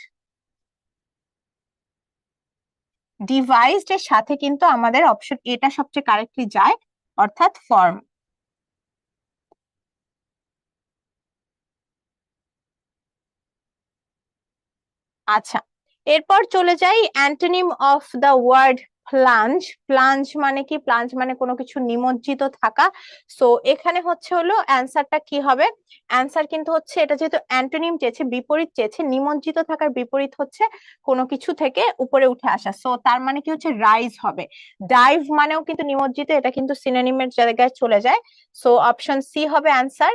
ডিভাইসড এর সাথে কিন্তু আমাদের অপশন এটা সবচেয়ে কারেক্টলি যায়, অর্থাৎ ফর্ম। আচ্ছা, এরপর চলে যাই antonym of the word plunge. Plunge মানে কি? প্লাঞ্জ মানে কোনো কিছু নিমজ্জিত থাকা। সো এখানে হচ্ছে হলো অ্যান্সারটা কি হবে? অ্যান্সার কিন্তু হচ্ছে, এটা যেহেতু অ্যান্টোনিম চেয়েছে, বিপরীত চেয়েছে, নিমজ্জিত থাকার বিপরীত হচ্ছে কোনো কিছু থেকে উপরে উঠে আসা, সো তার মানে কি হচ্ছে রাইজ হবে। ডাইভ মানেও কিন্তু নিমজ্জিত, এটা কিন্তু সিনোনিমের জায়গায় চলে যায়, সো অপশন সি হবে অ্যান্সার।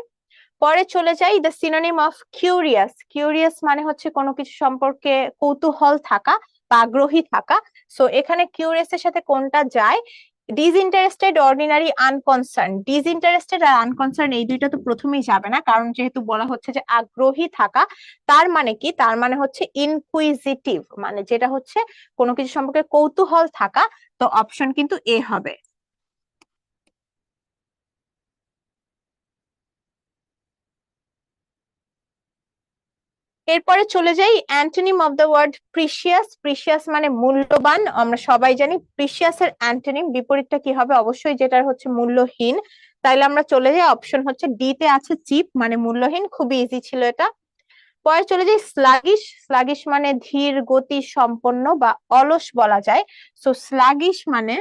পরে চলে যাই, the synonym of curious. Curious মানে হচ্ছে কোনো কিছু সম্পর্কে কৌতূহল থাকা বা আগ্রহী থাকা। সো এখানে কিউরিয়াস এর সাথে কোনটা যায়? Disinterested, ordinary, unconcern. ডিসইন্টারেস্টেড আর আনকনসার্ন এই দুইটা তো প্রথমেই যাবে না, কারণ যেহেতু বলা হচ্ছে যে আগ্রহী থাকা, তার মানে কি? তার মানে হচ্ছে ইনকুইজিটিভ, মানে যেটা হচ্ছে কোনো কিছু সম্পর্কে কৌতূহল থাকা। তো অপশন কিন্তু এ হবে। এরপরে চলে যাই, antonym of the word precious. Precious মানে মূল্যবান, আমরা সবাই জানি। প্রিসিয়াস এর অ্যান্টোনিম বিপরীতটা কি হবে? অবশ্যই যেটা হচ্ছে মূল্যহীন। তাইলে আমরা চলে যাই, অপশন হচ্ছে ডি তে আছে চিপ, মানে মূল্যহীন। খুবই ইজি ছিল এটা। পরে চলে যাই স্লাগিশ। স্লাগিশ মানে ধীর গতি সম্পন্ন বা অলস বলা যায়। সো স্লাগিশ মানে,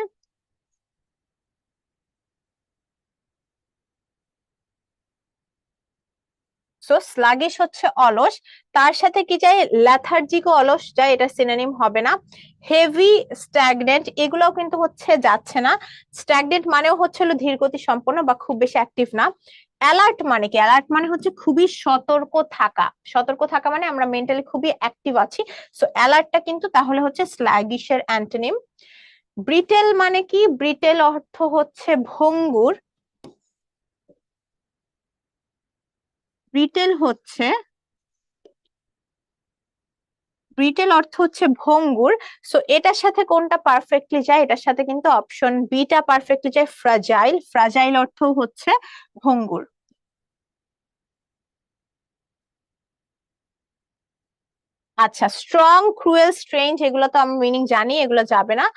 সো স্লাগিশ হচ্ছে অলস। তার সাথে কি যায়? ল্যাথার্জিক ও অলস যায়, এটা সিনোনিম হবে না। হেভি, স্ট্যাগনেন্ট এগুলোও কিন্তু হচ্ছে যাচ্ছে না। স্ট্যাগনেন্ট মানেও হচ্ছে হলো ধীরগতি সম্পন্ন বা খুব বেশি অ্যাক্টিভ না। অ্যালার্ট মানে কি? অ্যালার্ট মানে হচ্ছে খুবই সতর্ক থাকা। সতর্ক থাকা মানে আমরা মেন্টালি খুবই অ্যাক্টিভ আছি। সো অ্যালার্টটা কিন্তু তাহলে হচ্ছে স্ল্যাগিশের অ্যান্টোনিম। ব্রিটেল মানে কি? ব্রিটেল অর্থ হচ্ছে ভঙ্গুর। ব্রিটেল হচ্ছে, ব্রিটেল অর্থ হচ্ছে ভঙ্গুর। সো এটার সাথে কোনটা পারফেক্টলি যায়? এটার সাথে কিন্তু অপশন বিটা পারফেক্টলি যায়, ফ্রাজাইল। ফ্রাজাইল অর্থ হচ্ছে ভঙ্গুর। আচ্ছা, স্ট্রং, ক্রুয়েল, স্ট্রেঞ্জ এগুলো তো আমরা মিনিং জানি, এগুলো যাবে না।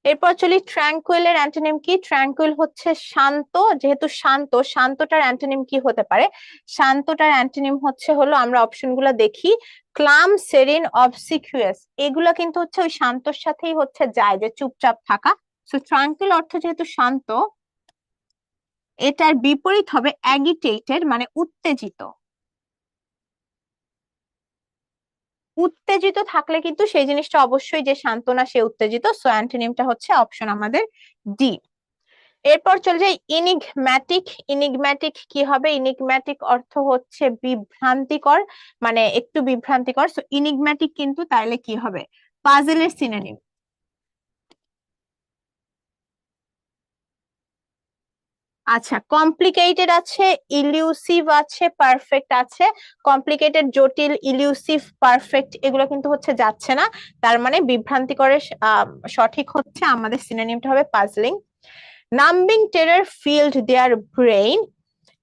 এরপর চলি, ট্র্যাঙ্কুইল এর অ্যান্টোনিম কি? ট্র্যাঙ্কুইল হচ্ছে শান্ত। যেহেতু শান্ত, শান্তটার অ্যান্টোনিম কি হতে পারে? শান্তটার অ্যান্টোনিম হচ্ছে হলো, আমরা অপশন গুলো দেখি, ক্লাম, সেরিন, অবসিকিউয়াস। এগুলো কিন্তু হচ্ছে ওই শান্তর সাথেই হচ্ছে যায়, যে চুপচাপ থাকা। সো ট্র্যাঙ্কুইল অর্থ যেহেতু শান্ত, এটার বিপরীত হবে অ্যাগিটেটেড, মানে উত্তেজিত। উত্তেজিত থাকলে কিন্তু সেই জিনিসটা অবশ্যই যে শান্ত না, সে উত্তেজিত। সো অ্যান্টোনিমটা হচ্ছে অপশন আমাদের ডি। এরপর চলে যাই ইনিগম্যাটিক। ইনিগম্যাটিক কি হবে? ইনিগম্যাটিক অর্থ হচ্ছে বিভ্রান্তিকর, মানে একটু বিভ্রান্তিকর। সো ইনিগম্যাটিক কিন্তু তাইলে কি হবে? পাজেলের সিনোনিম। আচ্ছা, কমপ্লিকেটেড আছে, ইলিউসিভ আছে, পারফেক্ট আছে। কমপ্লিকেটেড, জটিল, ইলিউসিভ, পারফেক্ট এগুলো কিন্তু হচ্ছে যাচ্ছে না। তার মানে বিভ্রান্তিকরের সঠিক হচ্ছে আমাদের সিনোনিমটা হবে puzzling. Numbing terror filled their brain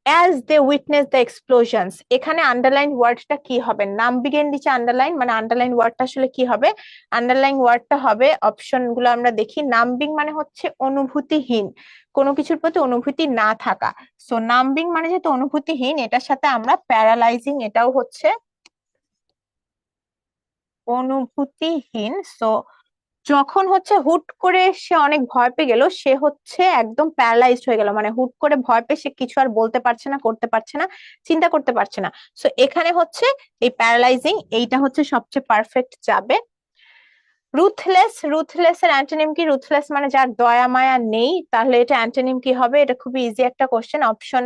as they witness the explosions. এখানে আন্ডারলাইন ওয়ার্ডটা কি হবে? নাম্বিং এর নিচে আন্ডারলাইন, মানে আন্ডারলাইন ওয়ার্ডটা আসলে কি হবে? আন্ডারলাইন ওয়ার্ডটা হবে, অপশন গুলো আমরা দেখি, নাম্বিং মানে হচ্ছে অনুভূতিহীন, কোনো কিছুর প্রতি অনুভূতি না থাকা। সো নাম্বিং মানে যেহেতু অনুভূতিহীন, এটার সাথে আমরা প্যারালাইজিং এটাও হচ্ছে অনুভূতিহীন। সো যখন হচ্ছে হুট করে সে অনেক ভয় পেয়ে গেল, সে হচ্ছে একদম প্যারালাইজড হয়ে গেল, মানে হুট করে ভয় পেয়ে সে কিছু আর বলতে পারছে না, করতে পারছে না, চিন্তা করতে পারছে না। সো এখানে হচ্ছে এই প্যারালাইজিং, এইটা হচ্ছে সবচেয়ে পারফেক্ট যাবে। রুথলেস। রুথলেস এর অ্যান্টোনিম কি? রুথলেস মানে যার দয়া মায়া নেই। তাহলে এটা অ্যান্টোনিম কি হবে? এটা খুবই ইজি একটা কোশ্চেন। অপশন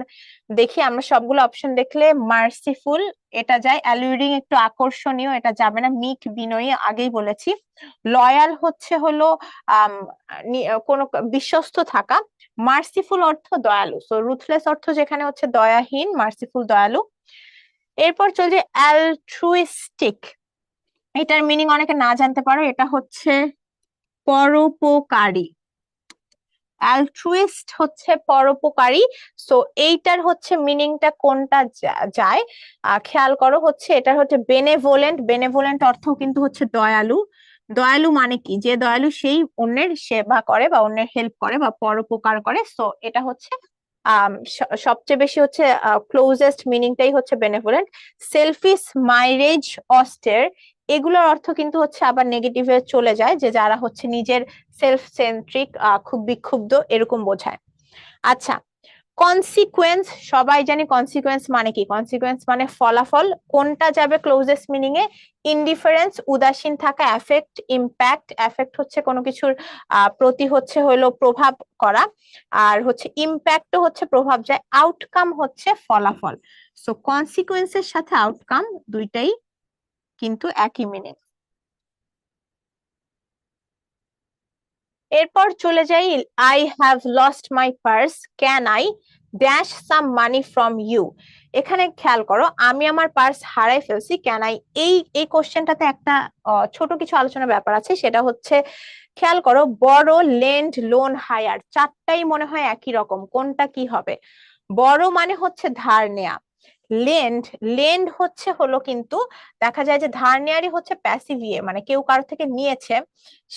দেখি, আমরা সবগুলো অপশন দেখলে মার্সিফুল এটা যায়, অ্যালুরিং একটু আকর্ষণীয় এটা যাবে না, মিক, বিনয়ী আগেই বলেছি। লয়াল হচ্ছে হলো আম, কোনো বিশ্বস্ত থাকা। মার্সিফুল অর্থ দয়ালু। সো রুথলেস অর্থ যেখানে হচ্ছে দয়াহীন, মার্সিফুল দয়ালু। এরপর চলছে অ্যালট্রুইস্টিক। এটার মিনিং অনেকে না জানতে পারো, এটা হচ্ছে পরোপকারী। অ্যালট্রুইস্ট হচ্ছে পরোপকারী। সো এইটার হচ্ছে মিনিংটা কোনটা যায়? খেয়াল করো, হচ্ছে এটা হচ্ছে বেনেভোলেন্ট। বেনেভোলেন্ট অর্থ কিন্তু হচ্ছে দয়ালু। দয়ালু মানে কি? যে দয়ালু সেই অন্যের সেবা করে বা অন্যের হেল্প করে বা পরোপকার করে। সো এটা হচ্ছে সবচেয়ে বেশি হচ্ছে ক্লোজেস্ট মিনিংটাই হচ্ছে বেনেভোলেন্ট। সেলফিশ, মাইরেজ, অস্টের এগুলোর অর্থ কিন্তু হচ্ছে আবার নেগেটিভে চলে যায়, যে যারা হচ্ছে নিজের সেলফ সেন্ট্রিক, খুব বিক্ষুব্ধ এরকম বোঝায়। আচ্ছা, কনসিকুয়েন্স, সবাই জানি কনসিকুয়েন্স মানে কি, কনসিকুয়েন্স মানে ফলাফল। কোনটা যাবে ক্লোজেস্ট মিনিং এ? ইনডিফারেন্স, উদাসীন থাকা, এফেক্ট, ইম্প্যাক্ট। এফেক্ট হচ্ছে কোনো কিছুর প্রতি হচ্ছে হলো প্রভাব করা, আর হচ্ছে ইম্প্যাক্ট হচ্ছে প্রভাব যায়, আউটকাম হচ্ছে ফলাফল। সো কনসিকুয়েন্সের সাথে আউটকাম দুইটাই কিন্তু একই মিনিং। এরপর চলে যাই, I have lost my purse, can I dash some money from you. এখানে খেয়াল করো, আমি আমার পার্স হারাই ফেলছি, ক্যান আই, এই এই কোশ্চেনটাতে একটা ছোট কিছু আলোচনার ব্যাপার আছে, সেটা হচ্ছে খেয়াল করো, বড়, লেন্ড, লোন, হায়ার, চারটাই মনে হয় একই রকম, কোনটা কি হবে? বড় মানে হচ্ছে ধার নেয়া, লেন্ড, লেন্ড হচ্ছে হলো কিন্তু দেখা যায় যে ধার নেয়ারই হচ্ছে প্যাসিভ ইয়ে, মানে কেউ কারো থেকে নিয়েছে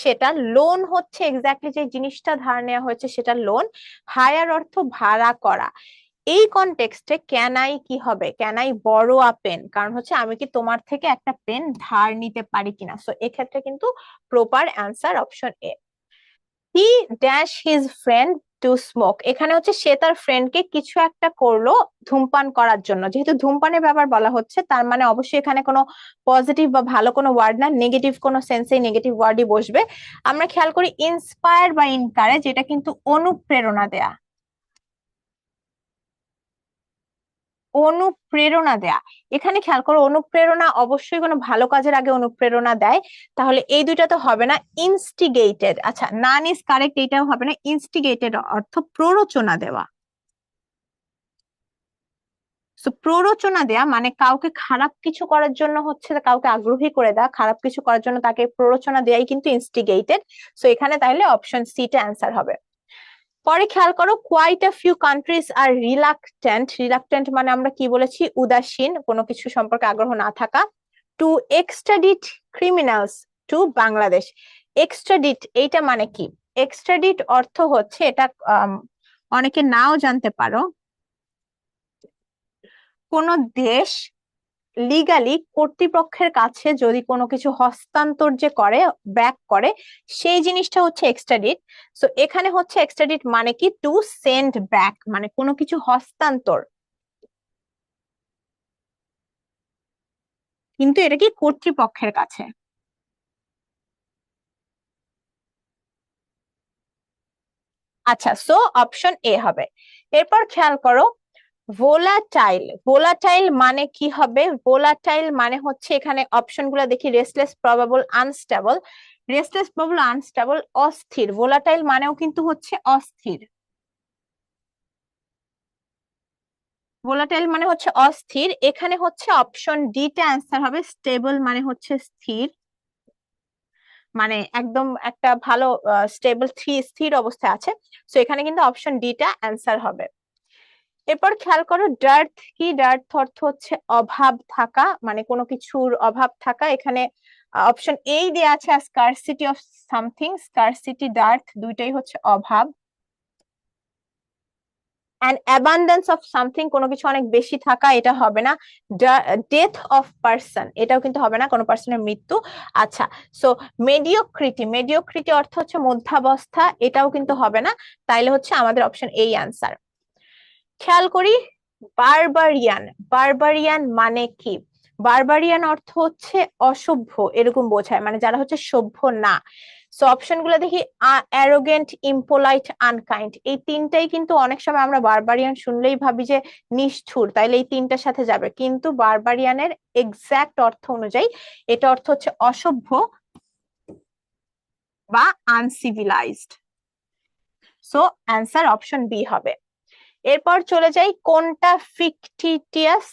সেটা। লোন হচ্ছে এক্স্যাক্টলি যে জিনিসটা ধার নেওয়া হয়েছে সেটা লোন। হায়ার অর্থ ভাড়া করা। এই কনটেক্সটে ক্যান আই কি হবে? ক্যান আই বড় আ পেন, কারণ হচ্ছে আমি কি তোমার থেকে একটা পেন ধার নিতে পারি কিনা। সো এক্ষেত্রে কিন্তু proper answer option A. He dash his friend to smoke, এখানে হচ্ছে সে তার ফ্রেন্ডকে কিছু একটা করলো ধূমপান করার জন্য। যেহেতু ধূমপানের ব্যাপার বলা হচ্ছে, তার মানে অবশ্যই এখানে কোনো পজিটিভ বা ভালো কোনো ওয়ার্ড না, নেগেটিভ কোনো সেন্সেই নেগেটিভ ওয়ার্ডই বসবে। আমরা খেয়াল করি ইন্সপায়ার বা ইনকারেজ, এটা কিন্তু অনুপ্রেরণা দেয়া, অনুপ্রেরণা দেয়া। এখানে খেয়াল করো, অনুপ্রেরণা অবশ্যই কোনো ভালো কাজের আগে অনুপ্রেরণা দেয়, তাহলে এই দুইটা তো হবে না। ইনস্টিগেটেড, আচ্ছা নান ইজ কারেক্ট, এটাও হবে না। ইনস্টিগেটেড অর্থ প্ররোচনা দেওয়া। সো প্ররোচনা দেয়া মানে কাউকে খারাপ কিছু করার জন্য হচ্ছে কাউকে আগ্রহী করে দেওয়া, খারাপ কিছু করার জন্য তাকে প্ররোচনা দেয়াই কিন্তু ইনস্টিগেটেড। সো এখানে তাহলে অপশন সি টা অ্যান্সার হবে। পরে খেয়াল করো, quite a few countries are reluctant, reluctant মানে আমরা কি বলেছি? উদাসীন, কোনো কিছু সম্পর্কে আগ্রহ না থাকা। To extradite criminals to Bangladesh. Extradite এইটা মানে কি? এক্সট্রাডিট অর্থ হচ্ছে এটা, অনেকে নাও জানতে পারো, কোন দেশ লিগালি কর্তৃপক্ষের কাছে যদি কোনো কিছু হস্তান্তর যে করে, ব্যাক করে, সেই জিনিসটা হচ্ছে এক্সট্রাডিট। সো এখানে হচ্ছে এক্সট্রাডিট মানে কি? টু সেন্ড ব্যাক, মানে কোনো কিছু হস্তান্তর, কিন্তু এটা কি কর্তৃপক্ষের কাছে। আচ্ছা, সো অপশন এ হবে। এরপর খেয়াল করো, ভোলাটাইল, ভোলাটাইল মানে কি হবে? ভোলাটাইল মানে হচ্ছে, এখানে অপশন গুলা দেখি, restless, probable, unstable. Restless, probable, unstable, অস্থির। ভোলাটাইল মানেও কিন্তু হচ্ছে অস্থির, ভোলাটাইল মানে হচ্ছে অস্থির। এখানে হচ্ছে অপশন ডি টা অ্যান্সার হবে। স্টেবল মানে হচ্ছে স্থির, মানে একদম একটা ভালো স্টেবল, স্থির অবস্থায় আছে। সো এখানে কিন্তু অপশন ডি টা অ্যান্সার হবে। এরপর খেয়াল করো, ডার্থ কি? ডার্থ অর্থ হচ্ছে অভাব থাকা, মানে কোনো কিছুর অভাব থাকা। এখানে অপশন এই দেয়া আছে, scarcity of something, scarcity, dearth দুইটাই হচ্ছে অভাব। অ্যান্ড অ্যাবান্ডেন্স অফ সামথিং, কোনো কিছু অনেক বেশি থাকা, এটা হবে না। ডেথ অফ পার্সন, এটাও কিন্তু হবে না, কোনো পার্সনের মৃত্যু। আচ্ছা, সো মেডিওক্রিটি, মেডিওক্রিটি অর্থ হচ্ছে মধ্যাবস্থা, এটাও কিন্তু হবে না। তাইলে হচ্ছে আমাদের অপশন এই আনসার। খেয়াল করি, বারবারিয়ান, বারবারিয়ান মানে কি? বারবারিয়ান অর্থ হচ্ছে অসভ্য, এরকম বোঝায়, মানে যারা হচ্ছে সভ্য না। সো অপশন গুলো দেখি, অ্যারোগেন্ট, ইম্পোলাইট, আনকাইন্ড, এই তিনটাই কিন্তু অনেক সময় আমরা বারবারিয়ান শুনলেই ভাবি যে নিষ্ঠুর, তাইলে এই তিনটার সাথে যাবে, কিন্তু বারবারিয়ানের এক্সাক্ট অর্থ অনুযায়ী এটা অর্থ হচ্ছে অসভ্য বা uncivilised. So answer option B হবে। এরপর চলে যাই, কোনটা ফিকটিটিয়াস?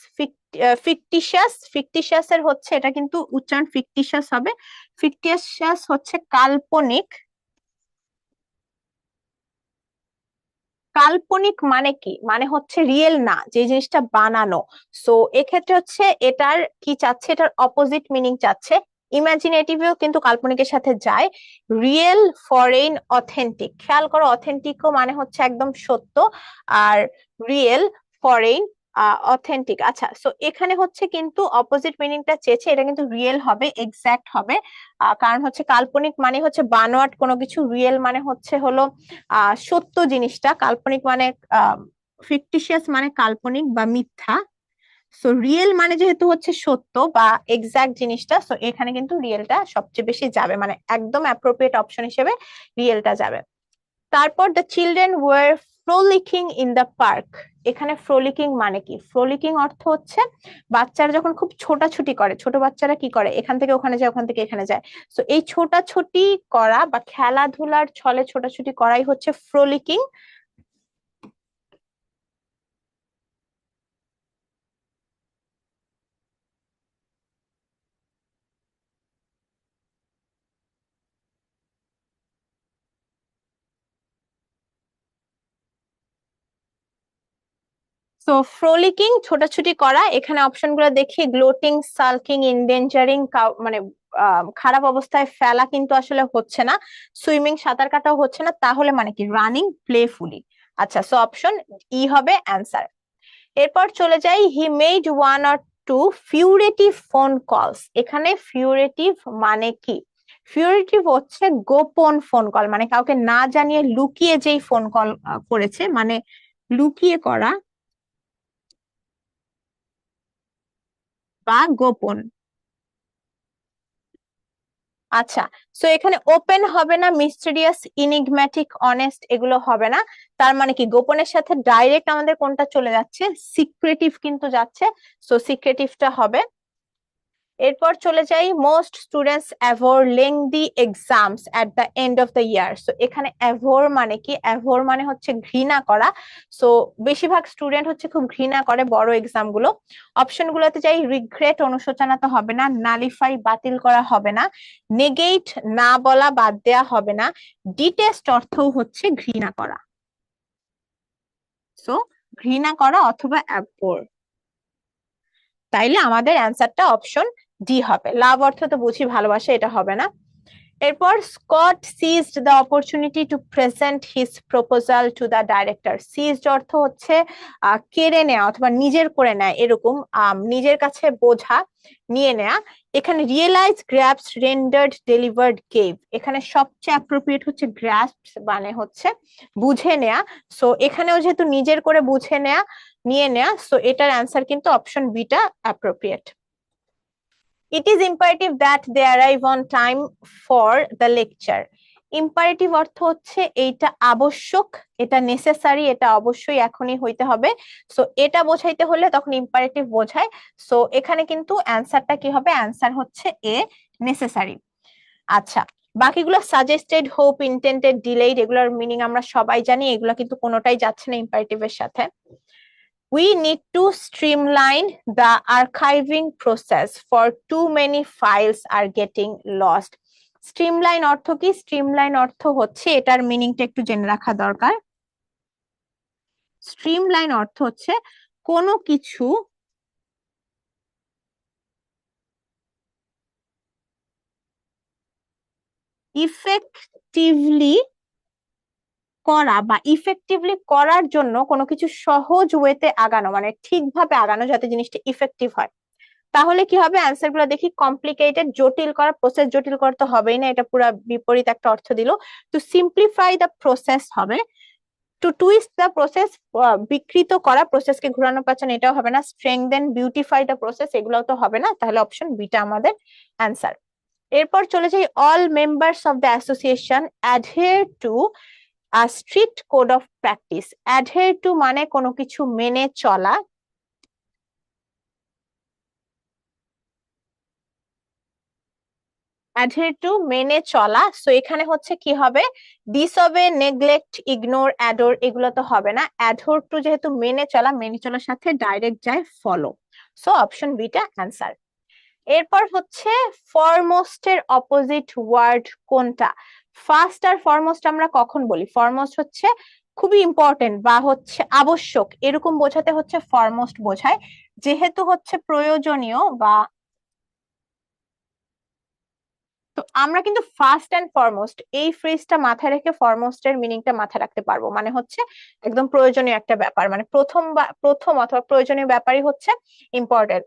ফিকটিশিয়াস, ফিকটিশিয়াস এর হচ্ছে এটা কিন্তু উচ্চারণ ফিকটিশিয়াস হবে। ফিকটিশিয়াস হচ্ছে কাল্পনিক। কাল্পনিক মানে কি? মানে হচ্ছে রিয়েল না, যে জিনিসটা বানানো। সো এক্ষেত্রে হচ্ছে এটার কি চাচ্ছে, এটার অপোজিট মিনিং চাচ্ছে। ইমাজিনেটিভও কিন্তু কাল্পনিকের সাথে যায়। Real, foreign, authentic. খেয়াল করো, অথেন্টিকও মানে হচ্ছে একদম সত্য, আর রিয়েল, ফরেন, অথেন্টিক। আচ্ছা, সো এখানে হচ্ছে কিন্তু অপোজিট মিনিংটা চেয়েছে, এটা কিন্তু রিয়েল হবে, এক্সাক্ট হবে। কারণ হচ্ছে কাল্পনিক মানে হচ্ছে বানোয়াট কোনো কিছু, রিয়েল মানে হচ্ছে হলো সত্য জিনিসটা, কাল্পনিক মানে ফিকটিশিয়াস মানে কাল্পনিক বা মিথ্যা। সো রিয়েল মানে যেহেতু হচ্ছে সত্য বা এক্সাক্ট জিনিসটা, সো এখানে কিন্তু রিয়েলটা সবচেয়ে বেশি যাবে, মানে একদম অ্যাপ্রোপ্রিয়েট অপশন হিসেবে রিয়েলটা যাবে। তারপর the children were frolicking in the park. এখানে ফ্রোলিকিং মানে কি? ফ্রোলিকিং অর্থ হচ্ছে বাচ্চারা যখন খুব ছোটাছুটি করে, ছোট বাচ্চারা কি করে, এখান থেকে ওখানে যায়, ওখান থেকে এখানে যায়। তো এই ছোটাছুটি করা বা খেলাধুলার ছলে ছোটাছুটি করাই হচ্ছে ফ্রোলিকিং। তো ফ্রোলিকিং ছোটাছুটি করা, এখানে অপশন গুলো দেখি, গ্লোটিং, সালকিং, ইন্ডেঞ্জারিং, মানে খারাপ অবস্থায় ফেলা কিন্তু আসলে হচ্ছে না, সুইমিং সাঁতার কাটাও হচ্ছে না, তাহলে মানে কি রানিং প্লেফুলি। আচ্ছা, সো অপশন ই হবে অ্যান্সার। এরপর চলে যাই, he made one or two furtive phone calls. এখানে ফিউরেটিভ মানে কি? ফিউরেটিভ হচ্ছে গোপন ফোন কল, মানে কাউকে না জানিয়ে লুকিয়ে যেই ফোন কল করেছে, মানে লুকিয়ে করা বা গোপন। আচ্ছা, সো এখানে ওপেন হবে না, মিস্টেরিয়াস, ইনিগম্যাটিক, অনেস্ট এগুলো হবে না। তার মানে কি গোপনের সাথে ডাইরেক্ট আমাদের কোনটা চলে যাচ্ছে? সিক্রেটিভ কিন্তু যাচ্ছে, সো সিক্রেটিভটা হবে। এরপর চলে যাই, most students abhor lengthy exams at the end of the year. So এখানে অ্যাভোর মানে কি? অ্যাভোর মানে হচ্ছে ঘৃণা করা। সো বেশিরভাগ স্টুডেন্ট হচ্ছে খুব ঘৃণা করে বড় এক্সাম গুলো। অপশন গুলোতে যাই, রিগ্রেট অনুশোচনা তো হবে না, নালিফাই বাতিল করা হবে না, নেগেট না বলা বাদ দেয়া হবে না, ডিটেস্ট অর্থও হচ্ছে ঘৃণা করা। সো ঘৃণা করা অথবা অ্যাভোর, তাইলে আমাদের অ্যান্সারটা অপশন ডি হবে। লাভ অর্থ তো বুঝি ভালোবাসা, এটা হবে না। এরপর Scott ceased the opportunity to present his proposal to the director. Ceased অর্থ হচ্ছে কেড়ে নেওয়া অথবা নিজের করে নেয়, এরকম নিজের কাছে বোঝা, নিয়ে নেয়া। এখানে রিয়েলাইজ, গ্র্যাপস, রেন্ডার্ড, ডেলিভার্ড, গেভ, এখানে সবচেয়ে অ্যাপ্রোপ্রিয়েট হচ্ছে গ্র্যাপস, মানে হচ্ছে বুঝে নেয়া। সো এখানেও যেহেতু নিজের করে বুঝে নেয়া, নিয়ে নেয়া, সো এটার অ্যান্সার কিন্তু অপশন বিটা appropriate. It is imperative that they arrive on time for the lecture. Imperative অর্থ হচ্ছে এইটা আবশ্যক, এটা নেসেসারি, এটা অবশ্যই এখনই হইতে হবে। সো এটা বোঝাইতে হলে তখন ইম্পারেটিভ বোঝায়। সো এখানে কিন্তু অ্যান্সারটা কি হবে? অ্যান্সার হচ্ছে এ, নেসেসারি। আচ্ছা, বাকিগুলো সাজেস্টেড, হোপ, ইন্টেন্টেড, ডিলেইড, এগুলোর মিনিং আমরা সবাই জানি, এগুলো কিন্তু কোনোটাই যাচ্ছে না ইম্পারেটিভের সাথে। We need to streamline the archiving process for too many files are getting lost. Streamline অর্থ কি? স্ট্রিমলাইন অর্থ হচ্ছে, এটার মিনিংটা একটু জেনে রাখা দরকার। স্ট্রিমলাইন অর্থ হচ্ছে কোনো কিছু ইফেক্টিভলি করা বা ইফেক্টিভলি করার জন্য কোনো কিছু সহজ ওয়েতে আগানো, মানে ঠিকভাবে আগানো যাতে জিনিসটা ইফেক্টিভ হয়। তাহলে কি হবে? অ্যান্সার গুলো দেখি, কমপ্লিকেটেড, জটিল করা, প্রসেস জটিল করা তো হবেই না, এটা পুরো বিপরীত একটা অর্থ দিল। টু সিম্পলিফাই দ্য প্রসেস হবে, টু টুইস্ট দ্য প্রসেস, বিকৃত করা, প্রসেসকে ঘুরানো পেঁচানো, এটাও হবে না। স্ট্রেংথেন, বিউটিফাই দ্য প্রসেস, এগুলোও তো হবে না, তাহলে অপশন বিটা আমাদের অ্যান্সার। এরপর চলে যাই, all members of the association adhere to a strict code of practice. Adhere to মানে কোনো কিছু মেনে চলা, অ্যাডহের টু মেনে চলা। সো এখানে হচ্ছে কি হবে? ডিসঅবে, নেগলেক্ট, ইগনোর, অ্যাডোর, এগুলো তো হবে না। অ্যাডহোর টু যেহেতু মেনে চলা, মেনে চলার সাথে ডাইরেক্ট যায় follow, so option beta answer. এরপর হচ্ছে ফরমোস্টের অপোজিট ওয়ার্ড কোনটা? ফার্স্ট আর ফরমোস্ট আমরা কখন বলি? ফরমোস্ট হচ্ছে খুবই ইম্পর্টেন্ট বা হচ্ছে আবশ্যক, এরকম বোঝাতে হচ্ছে ফরমোস্ট বোঝায়। যেহেতু হচ্ছে প্রয়োজনীয় বা, তো আমরা কিন্তু ফার্স্ট এন্ড ফরমোস্ট এই ফ্রেজটা মাথায় রেখে ফরমোস্ট এর মিনিংটা মাথায় রাখতে পারবো, মানে হচ্ছে একদম প্রয়োজনীয় একটা ব্যাপার, মানে প্রথম বা প্রথম অথবা প্রয়োজনীয় ব্যাপারই হচ্ছে important.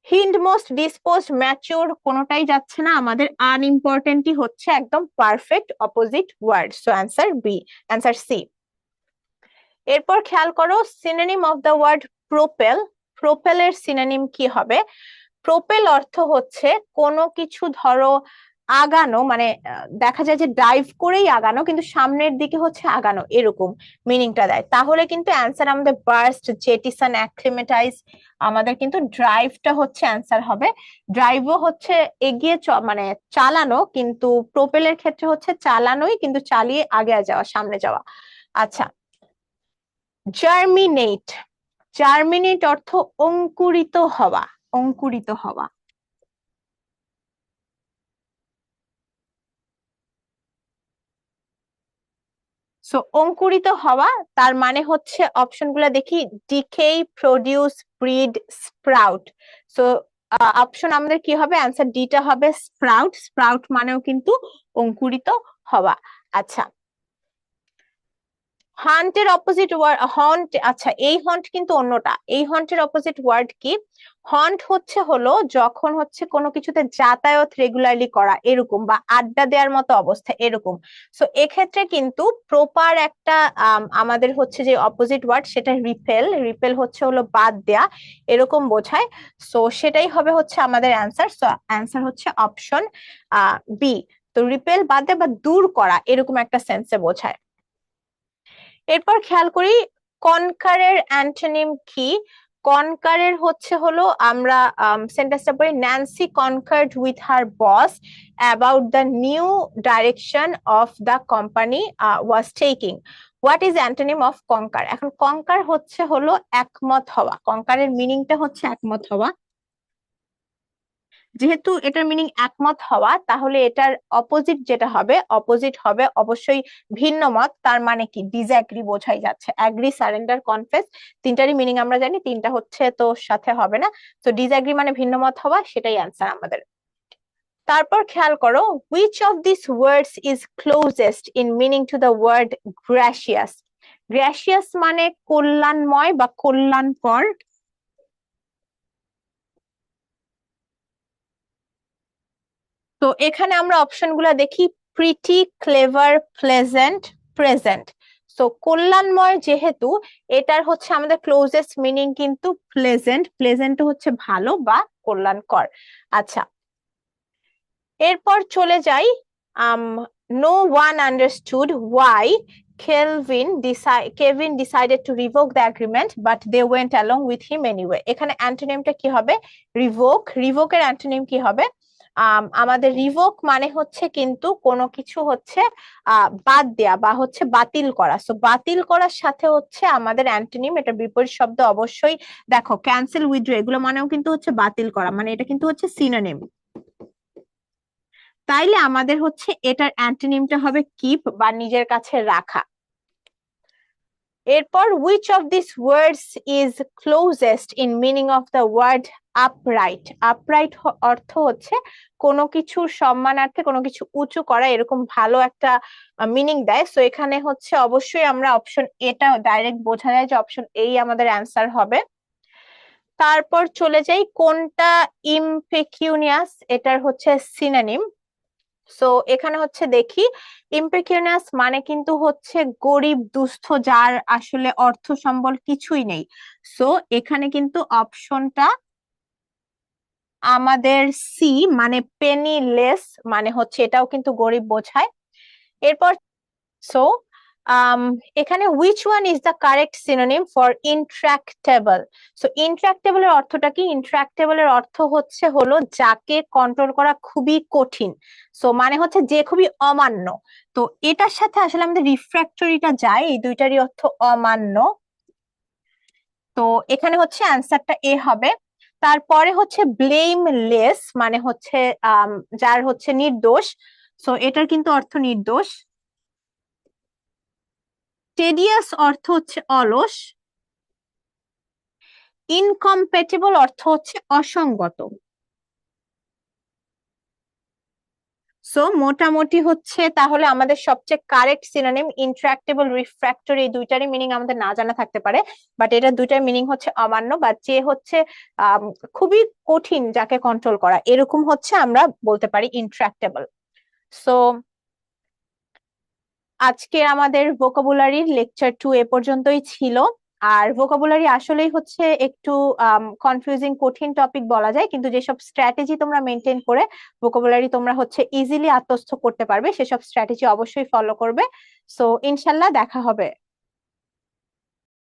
Hind, most, disposed, mature, কোনোটাই যাচ্ছে না, আমাদের আনইম্পর্টেন্টই হচ্ছে একদম perfect opposite word. So answer B, answer C. এরপর খেয়াল করো synonym of the word propel. প্রোপেলের সিনোনিম কি হবে? প্রোপেল অর্থ হচ্ছে কোনো কিছু ধরো আগানো, মানে দেখা যায় যে ডাইভ করেই আগানো, কিন্তু সামনের দিকে হচ্ছে আগানো, এরকম মিনিংটা দেয়। তাহলে কিন্তু অ্যান্সার আমাদের বার্স্ট, জেটিসন, অ্যাক্লিমেটাইজ, আমাদের কিন্তু ড্রাইভটা হচ্ছে অ্যান্সার হবে। ড্রাইভও হচ্ছে এগিয়ে মানে চালানো, কিন্তু প্রোপেলের ক্ষেত্রে হচ্ছে চালানোই, কিন্তু চালিয়ে আগে যাওয়া, সামনে যাওয়া। আচ্ছা, জার্মিনেট। জার্মিনেট অর্থ অঙ্কুরিত হওয়া, অঙ্কুরিত হওয়া। সো অঙ্কুরিত হওয়া, তার মানে হচ্ছে অপশনগুলো দেখি, decay, produce, breed, sprout. So option আমাদের কি হবে? অ্যান্সার ডিটা হবে, স্প্রাউট। স্প্রাউট মানেও কিন্তু অঙ্কুরিত হওয়া। আচ্ছা, হান্টের অপোজিট ওয়ার্ড হন্ট। আচ্ছা, এই হন্ট কিন্তু অন্যটা। এই হন্টের অপোজিট ওয়ার্ড কি? হন্ট হচ্ছে হলো যখন হচ্ছে কোনো কিছুতে যাতায়াত রেগুলারলি করা, এরকম, বা আড্ডা দেওয়ার মতো অবস্থা, এরকম। সো এক্ষেত্রে কিন্তু প্রপার একটা আমাদের হচ্ছে যে অপোজিট ওয়ার্ড, সেটা রিপেল। রিপেল হচ্ছে হলো বাদ দেয়া, এরকম বোঝায়। সো সেটাই হবে হচ্ছে আমাদের অ্যান্সার। সো অ্যান্সার হচ্ছে অপশন বি। তো রিপেল বাদ দেয়া বা দূর করা, এরকম একটা সেন্সে বোঝায়। এরপর খেয়াল করি কনকারের অ্যান্টোনিম কি? কনকারের হচ্ছে হলো, আমরা সেন্টেন্সটা পড়ি, Nancy concurred with her boss about the new direction of the company was taking. What is antonym of concur? এখন কনকার হচ্ছে হলো একমত হওয়া। কনকারের মিনিংটা হচ্ছে একমত হওয়া। যেহেতু এটার মিনিং একমত হওয়া, তাহলে এটার অপোজিট যেটা হবে, অপোজিট হবে অবশ্যই ভিন্ন মত। তার মানে কি? ডিসঅ্যাগ্রি বোঝাই যাচ্ছে। অ্যাগ্রি, সারেন্ডার, কনফেস, তিনটারই মিনিং আমরা জানি, তিনটা হচ্ছে তো সাথে হবে না। তো ডিসঅ্যাগ্রি মানে ভিন্ন মত হওয়া, সেটাই অ্যান্সার আমাদের। তারপর খেয়াল করো, which of these words is closest in meaning to the word gracious? গ্র্যাসিয়াস মানে কল্যাণময় বা কল্যাণকর। তো এখানে আমরা অপশন গুলা দেখি, প্রিটি, ক্লেভার, প্লেজেন্ট, প্রেজেন্ট। তো কল্যাণময় যেহেতু, এটার হচ্ছে আমাদের ক্লোজেস্ট মিনিং কিন্তু প্লেজেন্ট। প্লেজেন্ট হচ্ছে ভালো বা কল্যাণকর। আচ্ছা, এরপর চলে যাই, no one understood why Kevin decided to revoke the agreement but they went along with him anyway. এখানে অ্যান্টোনিমটা কি হবে? রিভোক। রিভোকের অ্যান্টোনিম কি হবে? আমাদের রিভোক মানে হচ্ছে কিন্তু কোনো কিছু হচ্ছে বাদ দেয়া বা হচ্ছে বাতিল করা। সো বাতিল করার সাথে হচ্ছে আমাদের অ্যান্টোনিম, এটা বিপরীত শব্দ অবশ্যই। দেখো, ক্যান্সেল, উইথড্র, এগুলো মানেও কিন্তু হচ্ছে বাতিল করা, মানে এটা কিন্তু হচ্ছে সিনোনিম। তাইলে আমাদের হচ্ছে এটার অ্যান্টোনিমটা হবে কিপ বা নিজের কাছে রাখা। এরপর which of these words is closest in meaning of the word upright? upright অর্থ হচ্ছে কোনো কিছুর সম্মানার্থে কোনো কিছু উঁচু করা, এরকম ভালো একটা মিনিং দেয়। সো এখানে হচ্ছে অবশ্যই আমরা অপশন এটা ডাইরেক্ট বোঝা যায় যে অপশন এই আমাদের অ্যান্সার হবে। তারপর চলে যাই, কোনটা ইমপেকিউনিয়াস? এটার হচ্ছে সিনোনিম। সো এখানে হচ্ছে দেখি, ইম্পেকিউনিয়াস মানে কিন্তু হচ্ছে গরিব, দুস্থ, যার আসলে অর্থ সম্বল কিছুই নেই। সো এখানে কিন্তু অপশনটা আমাদের সি, মানে পেনিলেস, মানে হচ্ছে এটাও কিন্তু গরিব বোঝায়। এরপর সো এখানে which one is the correct synonym for intractable? So intractable এর অর্থটা কি? ইন্ট্রাক্টেবল এর অর্থ হচ্ছে হলো যাকে কন্ট্রোল করা খুবই কঠিন। সো মানে হচ্ছে যে খুবই অমান্য। তো এটার সাথে আসলে আমাদের রিফ্র্যাক্টরিটা যায়, এই দুইটারই অর্থ অমান্য। তো এখানে হচ্ছে অ্যান্সারটা এ হবে। তারপরে হচ্ছে ব্লেমলেস, মানে হচ্ছে যার হচ্ছে নির্দোষ। সো এটার কিন্তু অর্থ নির্দোষ। টেডিয়াস অর্থ হচ্ছে অলস। ইনকম্প্যাটিবল অর্থ হচ্ছে অসঙ্গত। সো মোটামুটি হচ্ছে তাহলে আমাদের সবচেয়ে কারেক্ট সিনোনিম ইন্ট্রাক্টেবল, রিফ্র্যাক্টরি, এই দুইটারই মিনিং আমাদের না জানা থাকতে পারে, বাট এটা দুইটার মিনিং হচ্ছে অমান্য বা যে হচ্ছে খুবই কঠিন যাকে কন্ট্রোল করা, এরকম হচ্ছে আমরা বলতে পারি ইন্ট্রাক্টেবল। সো আজকে আমাদের ভোকাবুলারির লেকচার 2 এ পর্যন্তই ছিল। আর ভোকাবুলারি আসলেই হচ্ছে একটু কনফিউজিং কঠিন টপিক বলা যায়, কিন্তু যেসব স্ট্র্যাটেজি তোমরা মেনটেন করে ভোকাবুলারি তোমরা হচ্ছে ইজিলি আত্মস্থ করতে পারবে, সেসব স্ট্র্যাটেজি অবশ্যই ফলো করবে। সো ইনশাল্লাহ দেখা হবে।